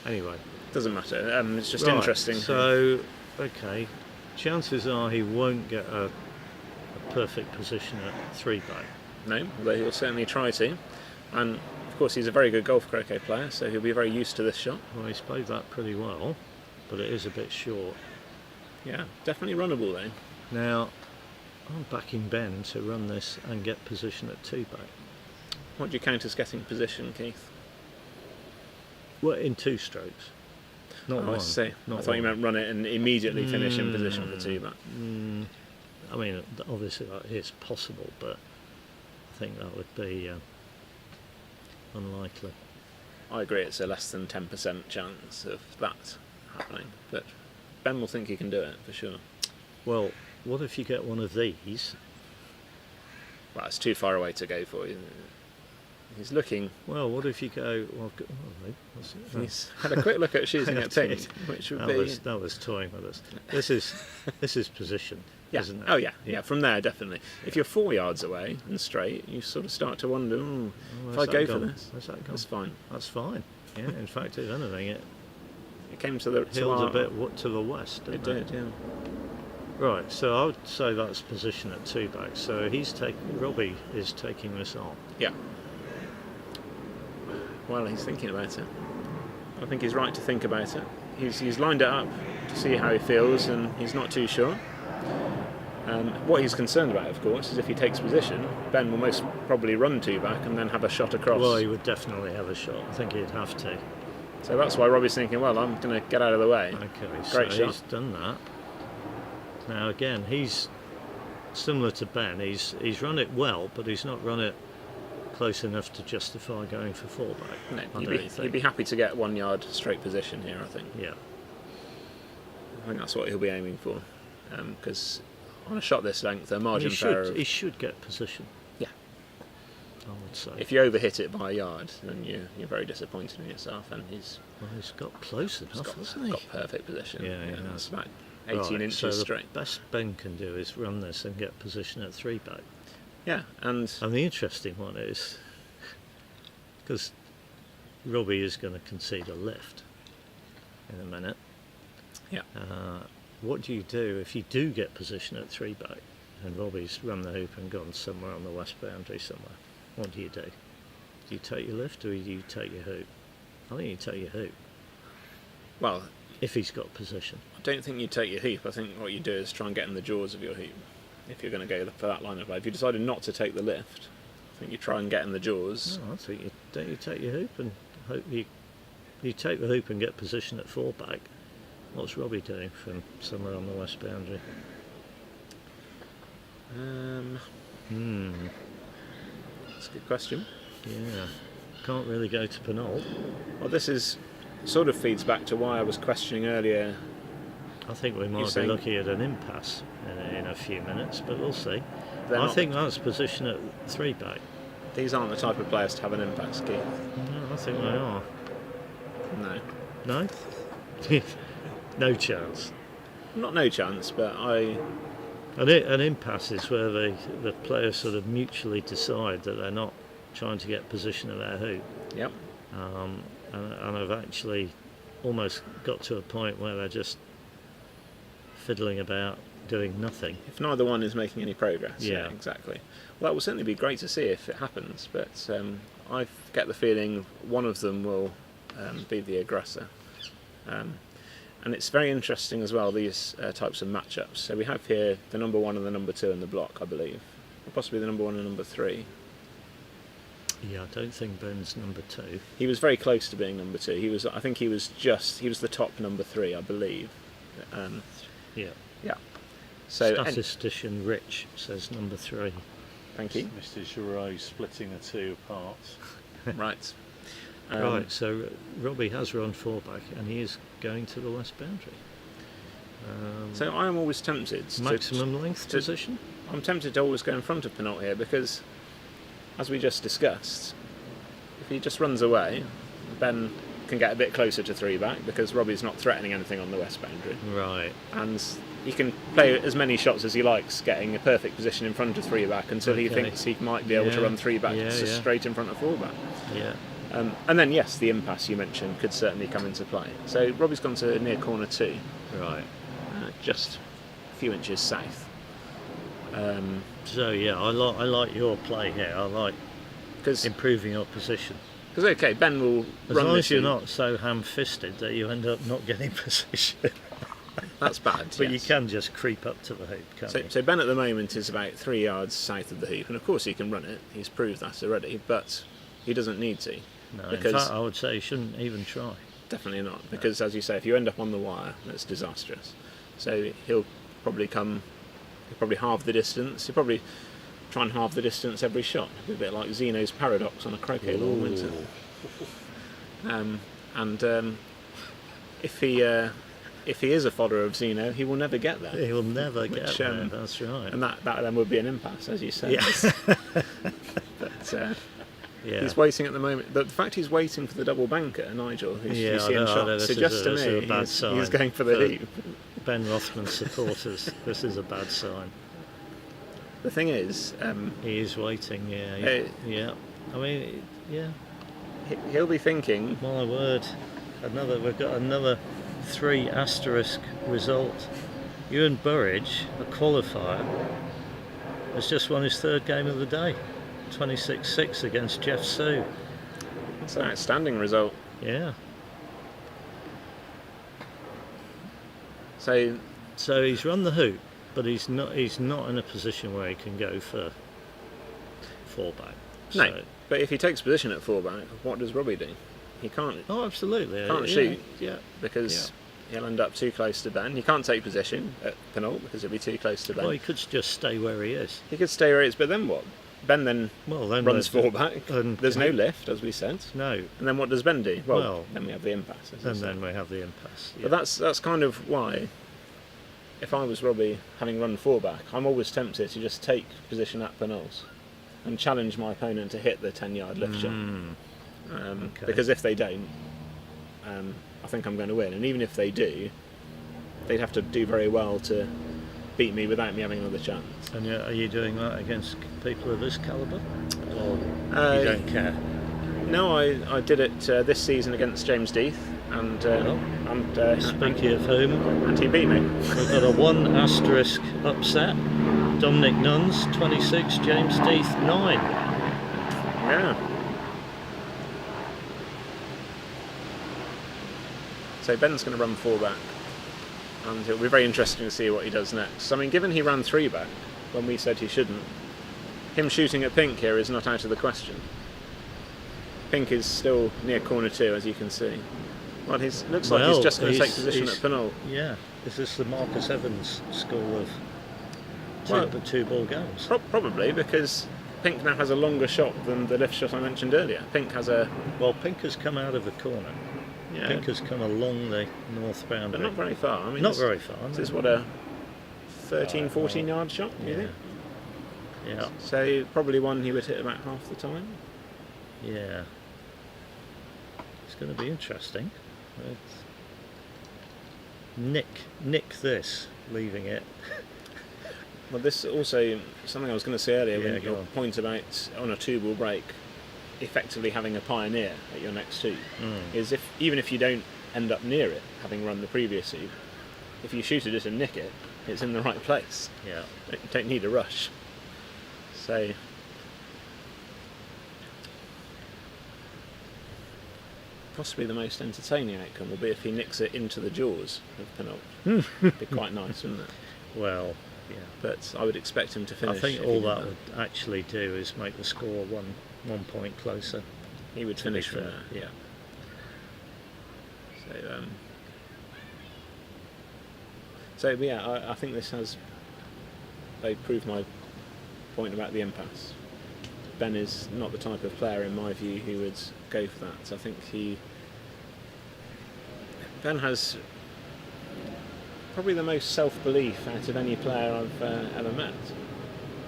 anyway. Doesn't matter. It's just interesting. So, okay. Chances are he won't get a perfect position at 3 back. No, but he'll certainly try to. And of course, he's a very good golf croquet player, so he'll be very used to this shot. Well, he's played that pretty well, but it is a bit short. Yeah, definitely runnable though. Now, I'm backing Ben to run this and get position at 2 back. What do you count as getting position, Keith? Well, in 2 strokes. Not one. I see. Not I thought you one. meant run it and immediately finish in position for 2 back. I mean, obviously that is possible, but I think that would be unlikely. I agree, it's a less than 10% chance of that happening, but Ben will think he can do it for sure. Well, what if you get one of these? Well, it's too far away to go for you. He's looking. Well, what if you go? Well, He's had a quick look at shooting at pink, which would be. That was toying with us. This is position, yeah. isn't it? Oh yeah. From there, definitely. If you're 4 yards away and straight, you sort of start to wonder. If I go for this, that's fine. That's fine. Yeah. In fact, if anything, it came to the hills a bit to the west. It did, yeah. Right. So I would say that's position at 2 back. So Robbie is taking this on. Yeah. Well, he's thinking about it. I think he's right to think about it. He's lined it up to see how he feels, and he's not too sure. What he's concerned about, of course, is if he takes position, Ben will most probably run 2 back and then have a shot across. Well, he would definitely have a shot. I think he'd have to. So that's why Robbie's thinking, well, I'm going to get out of the way. Okay, Great so shot. he's done that. Now again, he's similar to Ben. He's run it well, but he's not run it close enough to justify going for fullback. No, I you'd don't think. be happy to get 1 yard straight position here, I think. Yeah. I think that's what he'll be aiming for. Because on a shot this length, a margin He for error. he should get position. Yeah. I would say. If you overhit it by a yard, then you're very disappointed in yourself. And he's Well, he's got close enough, hasn't he? got perfect position. Yeah, he That's has. about 18 Right, inches so straight. the best Ben can do is run this and get position at 3-back. Yeah, and And the interesting one is, because Robbie is going to concede a lift in a minute. Yeah. What do you do if you do get position at 3-back and Robbie's run the hoop and gone somewhere on the west boundary somewhere? What do? Do you take your lift or do you take your hoop? I think you take your hoop well, if he's got position. I don't think you take your hoop. I think what you do is try and get in the jaws of your hoop. If you're going to go for that line of play, if you decided not to take the lift, I think you try and get in the jaws. No, I think don't you take your hoop and hope you take the hoop and get position at 4-back. What's Robbie doing from somewhere on the west boundary? That's a good question. Yeah, can't really go to Penol. Well, this is sort of feeds back to why I was questioning earlier. I think we might be saying- looking at an impasse in a few minutes, but we'll see. They're I not- think that's position at 3-back. These aren't the type of players to have an impact, Keith. No, I think they are. No. No? No chance. Not no chance, but An impasse is where the players sort of mutually decide that they're not trying to get position of their hoop. Yep. And have actually almost got to a point where they're just fiddling about doing nothing. If neither one is making any progress. Yeah. Exactly. Well, that will certainly be great to see if it happens, but I get the feeling one of them will be the aggressor. And it's very interesting as well, these types of matchups. So we have here the number 1 and the number 2 in the block, I believe. Or possibly the number 1 and number 3. Yeah, I don't think Ben's number 2. He was very close to being number 2. I think he was the top number 3, I believe. Yeah. Yeah. So, Statistician Rich says number 3. thank you. Mr. Giroux splitting the two apart. Right. Right, so Robbie has run 4-back and he is going to the west boundary. So I am always tempted Maximum length to- position? I'm tempted to always go in front of Pinot here because, as we just discussed, if he just runs away, Ben can get a bit closer to 3-back because Robbie's not threatening anything on the west boundary, Right. and he can play as many shots as he likes, getting a perfect position in front of 3-back until he Okay. thinks he might be able to Yeah, run 3-back yeah, just yeah. straight in front of 4-back. Yeah. And then yes, the impasse you mentioned could certainly come into play. So Robbie's gone to near corner 2, Right. just a few inches south. So yeah, I like your play here. I like Because improving your position. okay, Ben will As run long this as you're in. not so ham-fisted that you end up not getting position. That's bad. But you yes. can just creep up to the hoop, can't you? So Ben at the moment is about 3 yards south of the hoop, and of course he can run it. He's proved that already, but he doesn't need to. No, in because fact, I would say you shouldn't even try. definitely not. Because as you say, if you end up on the wire, that's disastrous. So he'll probably halve the distance. He'll probably try and halve the distance every shot. It'll be a bit like Zeno's paradox on a croquet lawn, wouldn't it? If he is a follower of Zeno, he will never get there. He will never get Which, there, that's right. And that then would be an impasse, as you said. Yeah. But Yeah. he's waiting at the moment. The fact he's waiting for the double banker, Nigel, who's Yeah, seeing I know, shots, this is suggests a- to this is me a bad he's sign going for the for- heap. Ben Rothman supporters, this is a bad sign. The thing is, He is waiting, yeah. Yeah. I mean, yeah, he'll be thinking, my word. We've got another 3 asterisk result. Ewan Burridge, a qualifier, has just won his 3rd game of the day. 26-6 against Jeff Sue. it's an outstanding result. Yeah. So he's run the hoop, but he's not in a position where he can go for 4-back. no, So, but if he takes position at 4-back, what does Robbie do? he can't Oh, absolutely. Can't yeah, shoot. Yeah. because he'll end up too close to Ben. He can't take position at penult because he'll be too close to Ben. Well, he could just stay where he is. He could stay where he is, but then what? Ben then Well, then runs the- four back. and There's no lift, as we said. No. And then what does Ben do? Well, Well, then we have the impasse. as you And said. then we have the impasse. But that's kind of why, if I was Robbie, having run four back, I'm always tempted to just take position at penults and challenge my opponent to hit the 10-yard lift shot. Okay. Because if they don't, I think I'm going to win. And even if they do, they'd have to do very well to beat me without me having another chance. And are you doing that against people of this calibre? Or Uh, you don't care? No, I did it this season against James Death, and Speaking of whom, and he beat me. we've got a 1 asterisk upset. Dominic Nuns, 26, James Death, 9. Yeah. So Ben's going to run four back, and it'll be very interesting to see what he does next. I mean, given he ran three back when we said he shouldn't, him shooting at Pink here is not out of the question. Pink is still near corner 2, as you can see. Well, looks like he's just going to take position at penult. Yeah. Is this the Marcus Evans school of Well, two ball games? Probably, because Pink now has a longer shot than the lift shot I mentioned earlier. Pink has a... Well, Pink has come out of the corner. Yeah, Pink has come along the north but boundary. not very far. I mean, Not very far. This is what, a 13, 14 yard shot, do you Yeah. think? Yeah. So probably one he would hit about half the time. Yeah. It's going to be interesting. Nick this, leaving it. Well, this also, something I was going to say earlier, Yeah, when go your on. point about on a two-ball break, effectively having a pioneer at your next hoop, is even if you don't end up near it, having run the previous hoop, if you shoot at it and nick it, it's in the right place. Yeah. You don't need a rush. So possibly the most entertaining outcome will be if he nicks it into the jaws of penult. Be quite nice, wouldn't it? Well, yeah. But I would expect him to finish. I think if all he did that would actually do is make the score one point closer. He would to finish be from fair. there. Yeah. So yeah, I think this has. They proved my point about the impasse. Ben is not the type of player, in my view, who would go for that. I think Ben has probably the most self-belief out of any player I've ever met.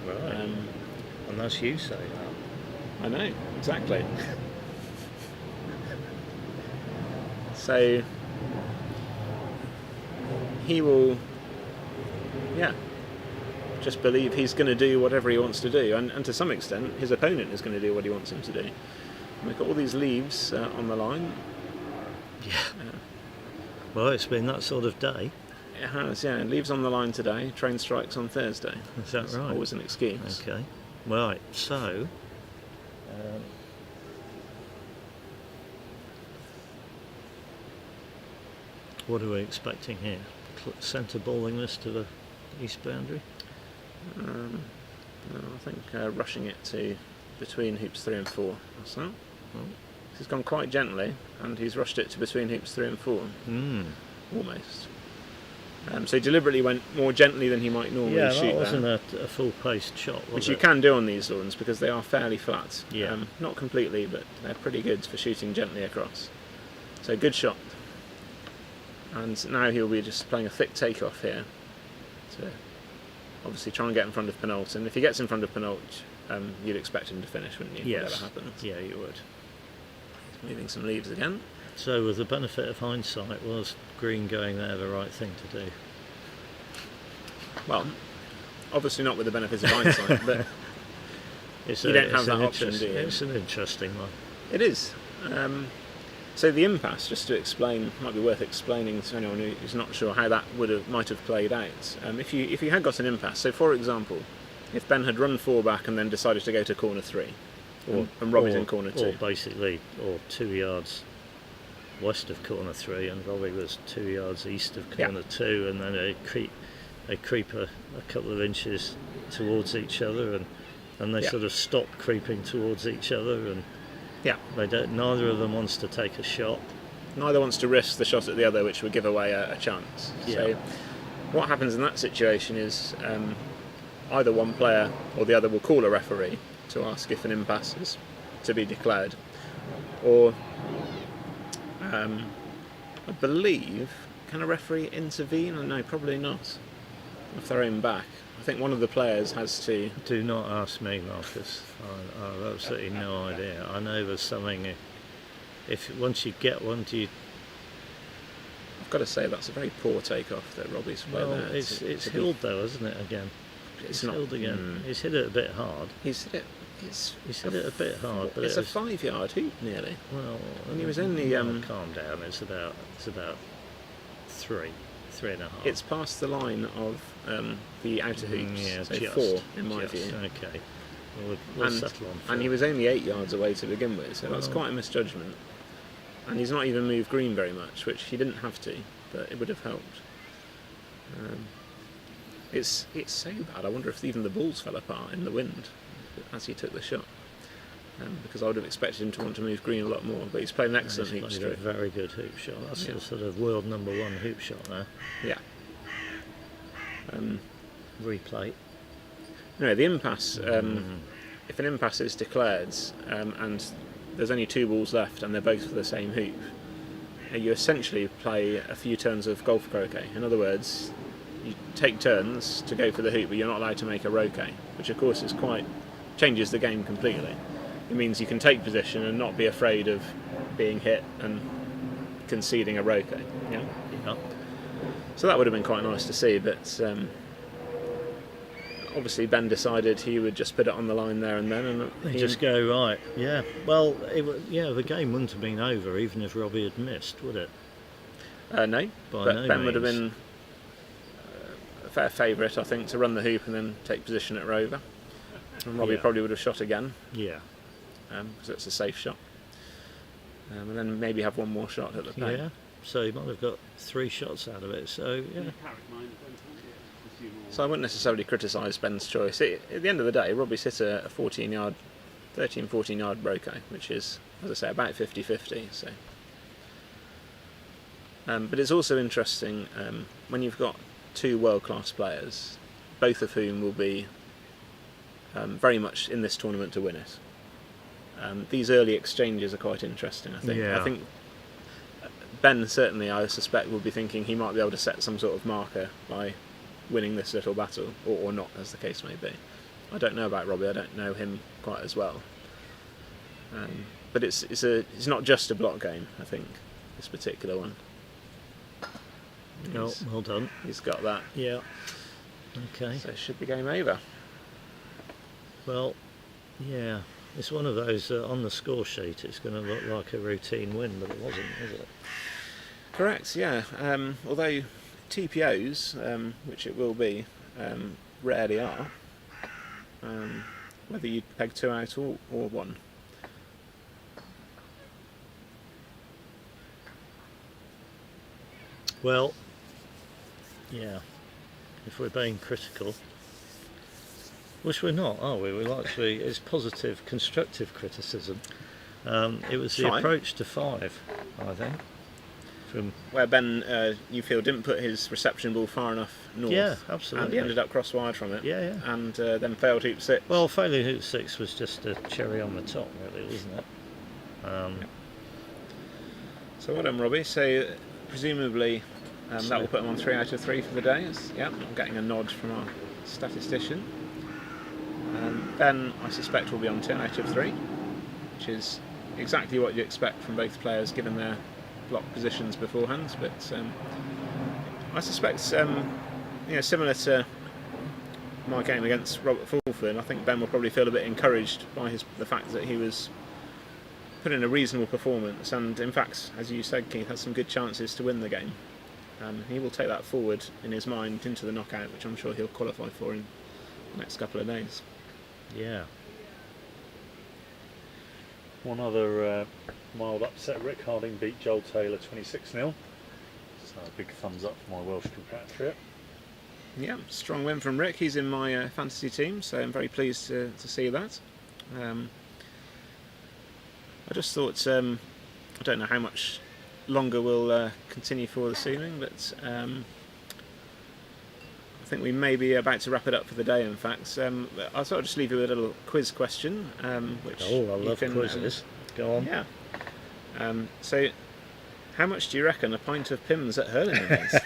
Right. Unless you say that. I know, exactly. So he will, just believe he's going to do whatever he wants to do, and to some extent his opponent is going to do what he wants him to do. And we've got all these leaves on the line. Yeah. Well, it's been that sort of day. It has, yeah. Leaves on the line today. Train strikes on Thursday. Is that It's right? always an excuse. Okay. Right. So. What are we expecting here? Centre balling this to the east boundary? No, I think rushing it to between hoops 3 and 4. That's that. He's gone quite gently, and he's rushed it to between hoops 3 and 4. Almost. So he deliberately went more gently than he might normally Yeah, shoot that wasn't there. a full-paced shot, was Which it? you can do on these lawns because they are fairly flat. Yeah. Not completely, but they're pretty good for shooting gently across. So good shot. And now he'll be just playing a thick takeoff here to obviously try and get in front of penult. And if he gets in front of penult, you'd expect him to finish, wouldn't you? Yes. Whatever happens. Yeah, you would. Moving some leaves again. So, with the benefit of hindsight, was Green going there the right thing to do? Well, obviously not with the benefits of hindsight, but It's you don't have that an option, do you? It's an interesting one. it is. So the impasse, just to explain, might be worth explaining to anyone who's not sure how that might have played out. If you had got an impasse, so for example, if Ben had run 4 back and then decided to go to corner 3, and Robbie's in corner 2. Or basically, 2 yards west of corner 3, and Robbie was 2 yards east of corner 2, and then they creep a couple of inches towards each other, and they sort of stop creeping towards each other, and Yeah. Neither of them wants to take a shot. Neither wants to risk the shot at the other, which would give away a chance. Yeah. So what happens in that situation is either one player or the other will call a referee to ask if an impasse is to be declared, or I believe, can a referee intervene? No, probably not. Off their own back. I think one of the players has to. Do not ask me, Marcus. I've absolutely no idea. I know there's something. If once you get one, do you? I've got to say that's a very poor takeoff that Robbie's played Well, there. it's hilled though, isn't it? Again, it's not hilled again. He's hit it a bit hard. He's hit it. He's hit it a bit hard, but it's a 5-yard hoop nearly. Well, and he was only. Calm down. It's about 3.5. It's past the line of the outer hoops. Yeah, so just, 4 in my view. Okay. We'll settle on 4. And he was only 8 yards away to begin with, so that's quite a misjudgment. And he's not even moved green very much, which he didn't have to, but it would have helped. It's so bad. I wonder if even the balls fell apart in the wind as he took the shot. Because I would have expected him to want to move green a lot more, but he's played an excellent hoop He's stroke. played a very good hoop shot. That's the sort of world number 1 hoop shot now. Yeah. Replay. No, the impasse. If an impasse is declared and there's only 2 balls left and they're both for the same hoop, you essentially play a few turns of golf croquet. In other words, you take turns to go for the hoop, but you're not allowed to make a roquet, which of course changes the game completely. It means you can take position and not be afraid of being hit and conceding a roquet. Yeah. So that would have been quite nice to see, but obviously Ben decided he would just put it on the line there and then, and Just go right. Yeah. Well, the game wouldn't have been over even if Robbie had missed, would it? No, but no Ben would have means. been a fair favourite, I think, to run the hoop and then take position at Rover. And Robbie probably would have shot again. Yeah. Because it's a safe shot. And then maybe have one more shot at the play. Yeah. So he might have got 3 shots out of it. So yeah. So I wouldn't necessarily criticise Ben's choice. At the end of the day, Robbie's hit a 14 yard roquet, which is, as I say, about 50-50. So. But it's also interesting when you've got 2 world-class players, both of whom will be very much in this tournament to win it. These early exchanges are quite interesting, I think. Yeah. I think Ben certainly, I suspect, will be thinking he might be able to set some sort of marker by winning this little battle, or not, as the case may be. I don't know about Robbie. I don't know him quite as well. But it's not just a block game, I think, this particular one. No, well done. He's got that. Yeah. Okay. So it should be game over. Well, yeah. It's one of those on the score sheet. It's going to look like a routine win, but it wasn't, was it? Correct. Yeah. Although TPOs, which it will be, rarely are. Whether you peg 2 out or 1. Well, yeah. If we're being critical, which we're not, are we? We'll actually, it's positive, constructive criticism. It was the approach to 5, I think. From where Ben, you feel, didn't put his reception ball far enough north. Yeah, absolutely. And he ended up cross-wired from it. Yeah. And then failed hoop 6. Well, failing hoop 6 was just a cherry on the top, really, wasn't it? So well done, Robbie. So presumably that will put him on 3 out of 3 for the day. I'm getting a nod from our statistician. Ben, I suspect, will be on 2 out of 3, which is exactly what you expect from both players given their block positions beforehand. But I suspect, similar to my game against Robert Fulford, I think Ben will probably feel a bit encouraged by the fact that he was put in a reasonable performance, and in fact, as you said, Keith, has some good chances to win the game. He will take that forward in his mind into the knockout, which I'm sure he'll qualify for in the next couple of days. Yeah. One other mild upset, Rick Harding beat Joel Taylor 26-0. So a big thumbs up for my Welsh compatriot. Yeah, strong win from Rick. He's in my fantasy team, so I'm very pleased to see that. I just thought, I don't know how much longer we'll continue for this evening, but I think we may be about to wrap it up for the day, in fact. I'll sort of just leave you with a little quiz question. Which I love quizzes. Go on. Yeah. So, how much do you reckon a pint of Pimm's at Hurlingham is?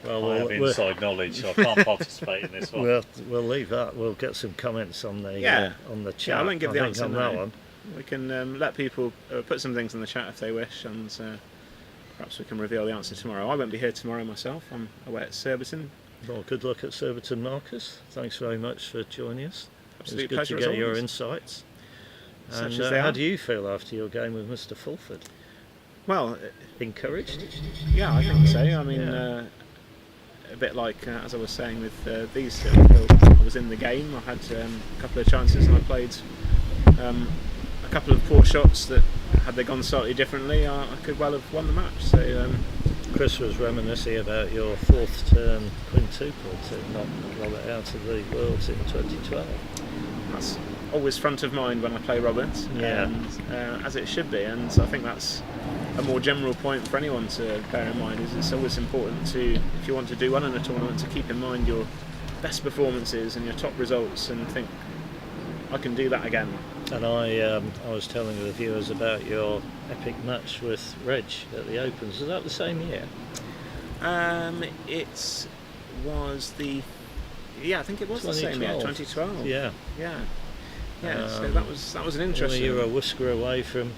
Well, I have inside knowledge, so I can't participate in this one. We'll leave that. We'll get some comments on the on the chat. Yeah, I won't give the think, answer on now. that one. We can let people put some things in the chat if they wish, and perhaps we can reveal the answer tomorrow. I won't be here tomorrow myself. I'm away at Surbiton. Well, good luck at Surbiton, Marcus. Thanks very much for joining us. Absolute It was pleasure good to as get your always. insights. Such And as they how are. do you feel after your game with Mr. Fulford? Well, Encouraged? yeah, I think so. I mean, Yeah. a bit like as I was saying with these two, I was in the game. I had a couple of chances, and I played a couple of poor shots that, had they gone slightly differently, I could well have won the match. So Chris was reminiscing about your fourth turn quintuple to knock Robert out of the Worlds in 2012. that's always front of mind when I play Robert, Yeah. and as it should be. And I think that's a more general point for anyone to bear in mind. Is it's always important to, if you want to do well in a tournament, to keep in mind your best performances and your top results, and think, I can do that again. And I was telling the viewers about your epic match with Reg at the Opens. Was that the same year? It was I think it was the same year, 2012. Yeah. So that was an interesting. You were a whisker away from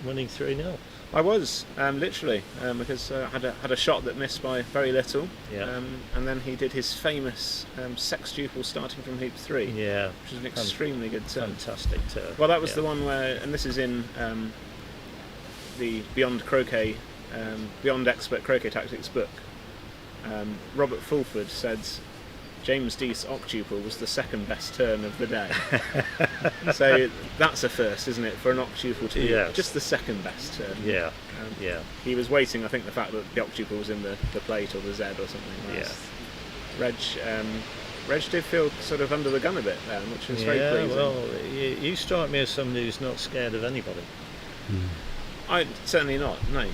winning 3-0. I was literally because I had a shot that missed by very little. Yeah. And then he did his famous sextuple starting from hoop 3. Yeah. Which is an extremely good turn. Fantastic turn. Well, that was the one where, and this is in the Beyond Croquet, Beyond Expert Croquet Tactics book. Robert Fulford said James Deese octuple was the second best turn of the day. So that's a first, isn't it, for an octuple to be just the second best turn. Yeah. He was waiting, I think, the fact that the octuple was in the plate or the Z or something. Yeah. Reg did feel sort of under the gun a bit there, which was very pleasing. Well, you strike me as somebody who's not scared of anybody. I certainly not. No.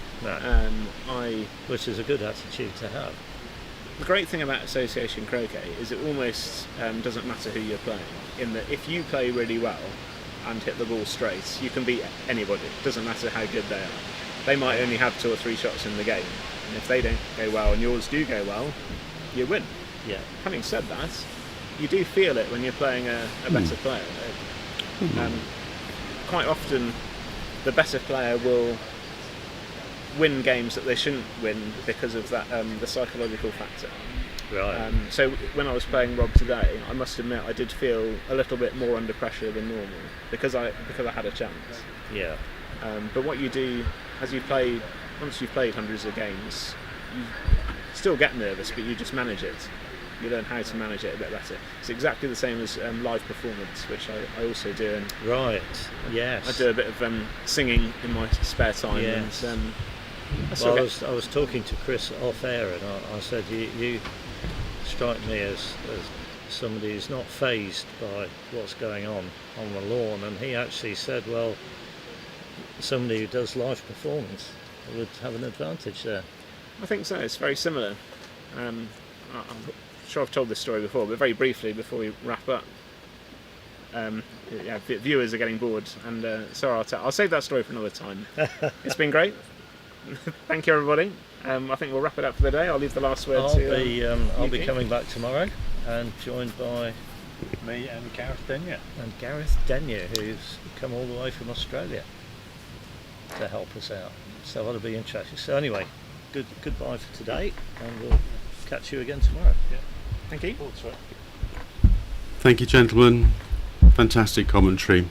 Which is a good attitude to have. The great thing about association croquet is it almost doesn't matter who you're playing. In that, if you play really well and hit the ball straight, you can beat anybody. It doesn't matter how good they are. They might only have 2 or 3 shots in the game, and if they don't go well and yours do go well, you win. Yeah. Having said that, you do feel it when you're playing a better player. Quite often, the better player will win games that they shouldn't win because of that the psychological factor. Right. So when I was playing Rob today, I must admit I did feel a little bit more under pressure than normal because I had a chance. Yeah. But what you do as you play, once you've played hundreds of games, you still get nervous, but you just manage it. You learn how to manage it a bit better. It's exactly the same as live performance, which I also do. And Right. Yes. I do a bit of singing in my spare time. Yes. And, Well, I was talking to Chris off air, and I said you strike me as somebody who's not fazed by what's going on the lawn, and he actually said, well, somebody who does live performance would have an advantage there. I think so. It's very similar. I'm sure I've told this story before, but very briefly before we wrap up. Viewers are getting bored, and so I'll save that story for another time. It's been great. Thank you, everybody. I think we'll wrap it up for the day. I'll leave the last word to I'll be coming back tomorrow, and joined by Me and Gareth Denyer. Gareth Denyer, who's come all the way from Australia to help us out. So that'll be interesting. So anyway, goodbye for today, and we'll catch you again tomorrow. Thank you. Thank you, gentlemen. Fantastic commentary.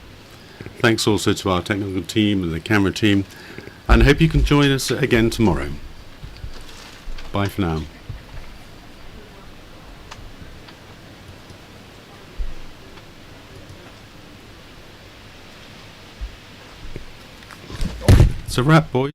Thanks also to our technical team and the camera team, and hope you can join us again tomorrow. Bye for now. It's a wrap, boys.